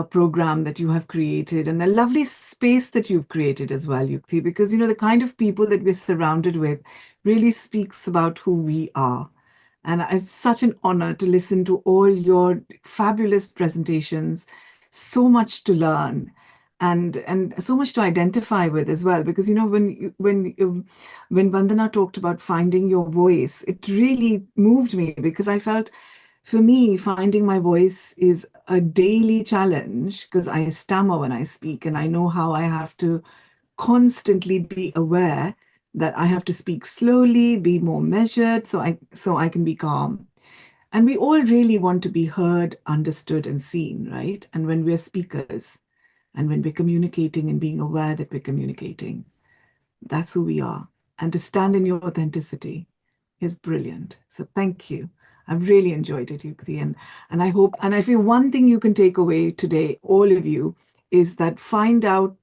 program that you have created, and the lovely space that you've created as well, Yukti, because the kind of people that we're surrounded with really speaks about who we are. And it's such an honor to listen to all your fabulous presentations, so much to learn and so much to identify with as well. Because when Vandana talked about finding your voice, it really moved me, because I felt, for me, finding my voice is a daily challenge, because I stammer when I speak, and I know how I have to constantly be aware that I have to speak slowly, be more measured, so I can be calm. And we all really want to be heard, understood, and seen, right? And when we're speakers, and when we're communicating and being aware that we're communicating, that's who we are. And to stand in your authenticity is brilliant. So thank you. I've really enjoyed it, Yukti. And I hope, and I feel one thing you can take away today, all of you, is that find out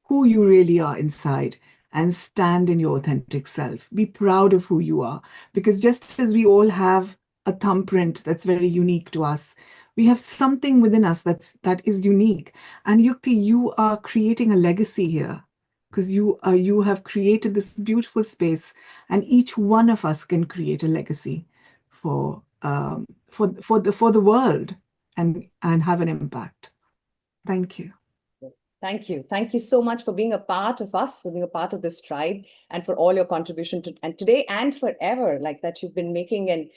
who you really are inside and stand in your authentic self. Be proud of who you are, because just as we all have a thumbprint that's very unique to us, we have something within us that is unique. And Yukti, you are creating a legacy here, because you have created this beautiful space, and each one of us can create a legacy for the world and have an impact. Thank you. Thank you. Thank you so much for being a part of us, for being a part of this tribe, and for all your contribution to and today and forever, like that you've been making and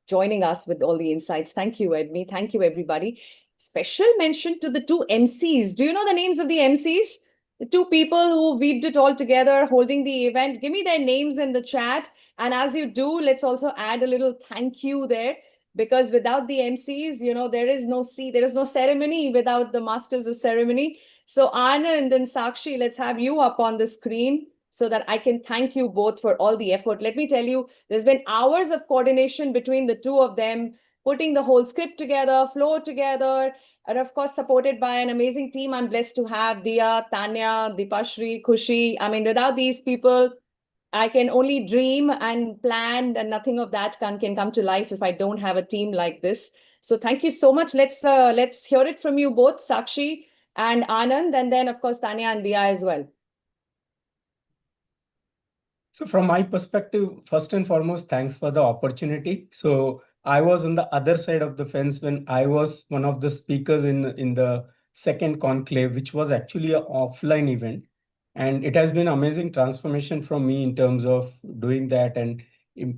joining us with all the insights. Thank you, Edmi. Thank you, everybody. Special mention to the two MCs. Do you know the names of the MCs? The two people who weaved it all together, holding the event. Give me their names in the chat. And as you do, let's also add a little thank you there. Because without the MCs, there is no ceremony without the masters of ceremony. So Anand and Sakshi, let's have you up on the screen so that I can thank you both for all the effort. Let me tell you, there's been hours of coordination between the two of them, putting the whole script together, flow together, and of course, supported by an amazing team. I'm blessed to have Dia, Tanya, Dipashri, Khushi. I mean, without these people, I can only dream and plan, and nothing of that can come to life if I don't have a team like this. So thank you so much. Let's hear it from you both, Sakshi and Anand, and then of course Tanya and Dia as well. So from my perspective, first and foremost, thanks for the opportunity. So I was on the other side of the fence when I was one of the speakers in the second conclave, which was actually an offline event. And it has been amazing transformation from me in terms of doing that and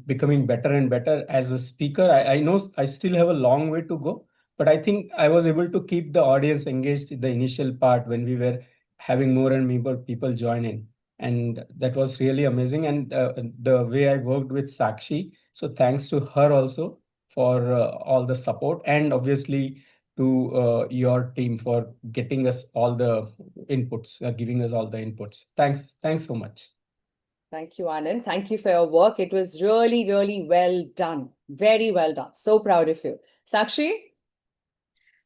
becoming better and better as a speaker. I know I still have a long way to go, but I think I was able to keep the audience engaged in the initial part when we were having more and more people join in. And that was really amazing. And the way I worked with Sakshi, so thanks to her also for all the support, and obviously to your team for getting us all the inputs, giving us all the inputs. Thanks so much. Thank you, Anand. Thank you for your work. It was really, really well done. Very well done. So proud of you. Sakshi?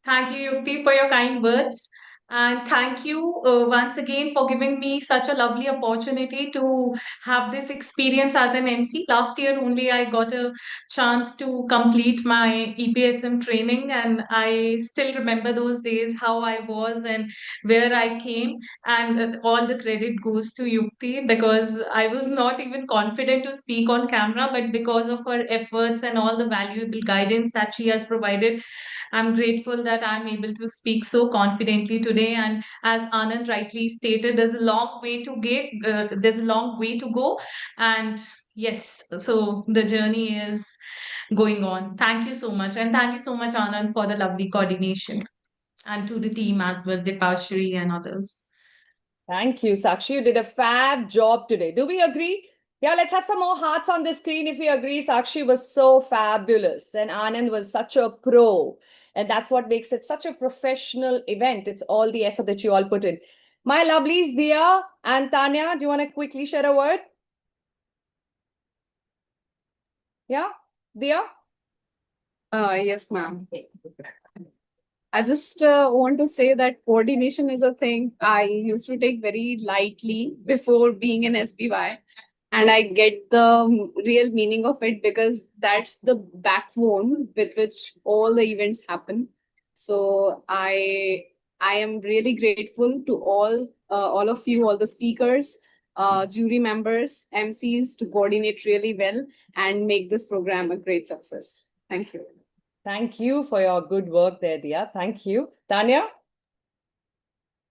Thank you, Yukti, for your kind words. And thank you once again for giving me such a lovely opportunity to have this experience as an MC. Last year only I got a chance to complete my EPSM training, and I still remember those days, how I was and where I came. And all the credit goes to Yukti, because I was not even confident to speak on camera, but because of her efforts and all the valuable guidance that she has provided, I'm grateful that I'm able to speak so confidently today. And as Anand rightly stated, there's a long way to there's a long way to go. And yes, so the journey is going on. Thank you so much. And thank you so much, Anand, for the lovely coordination. And to the team as well, Dipashri and others. Thank you, Sakshi. You did a fab job today. Do we agree? Yeah, let's have some more hearts on the screen if we agree. Sakshi was so fabulous and Anand was such a pro. And that's what makes it such a professional event. It's all the effort that you all put in. My lovelies, Dia and Tanya, do you want to quickly share a word? Yeah, Dia? Yes, ma'am. I just want to say that coordination is a thing I used to take very lightly before being an SPY. And I get the real meaning of it, because that's the backbone with which all the events happen. So I am really grateful to all of you, all the speakers, jury members, MCs, to coordinate really well and make this program a great success. Thank you. Thank you for your good work there, Dia. Thank you. Tanya?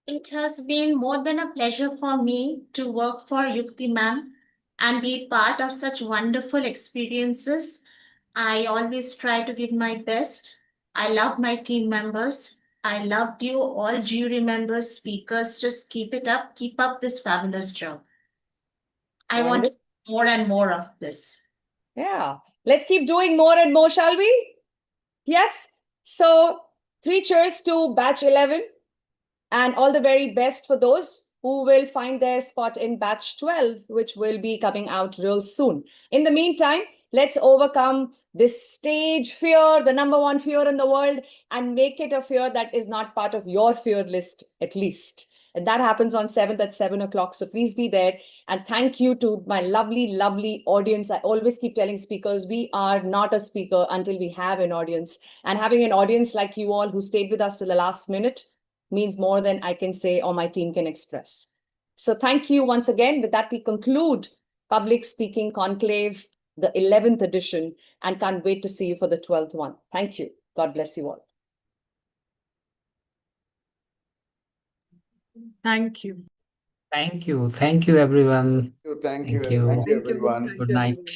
It has been more than a pleasure for me to work for Yukti ma'am and be part of such wonderful experiences. I always try to give my best. I love my team members. I loved you, all jury members, speakers. Just keep it up. Keep up this fabulous job. I want more and more of this. Yeah. Let's keep doing more and more, shall we? Yes. So 3 cheers to batch 11 and all the very best for those who will find their spot in batch 12, which will be coming out real soon. In the meantime, let's overcome this stage fear, the number one fear in the world, and make it a fear that is not part of your fear list, at least. And that happens on 7th at 7 o'clock. So please be there. And thank you to my lovely, lovely audience. I always keep telling speakers, we are not a speaker until we have an audience. And having an audience like you all who stayed with us till the last minute means more than I can say or my team can express. So thank you once again. With that, we conclude Public Speaking Conclave, the 11th edition, and can't wait to see you for the 12th one. Thank you. God bless you all. Thank you. Thank you. Thank you, everyone. Thank Thank you. you. Thank you, everyone. Good night.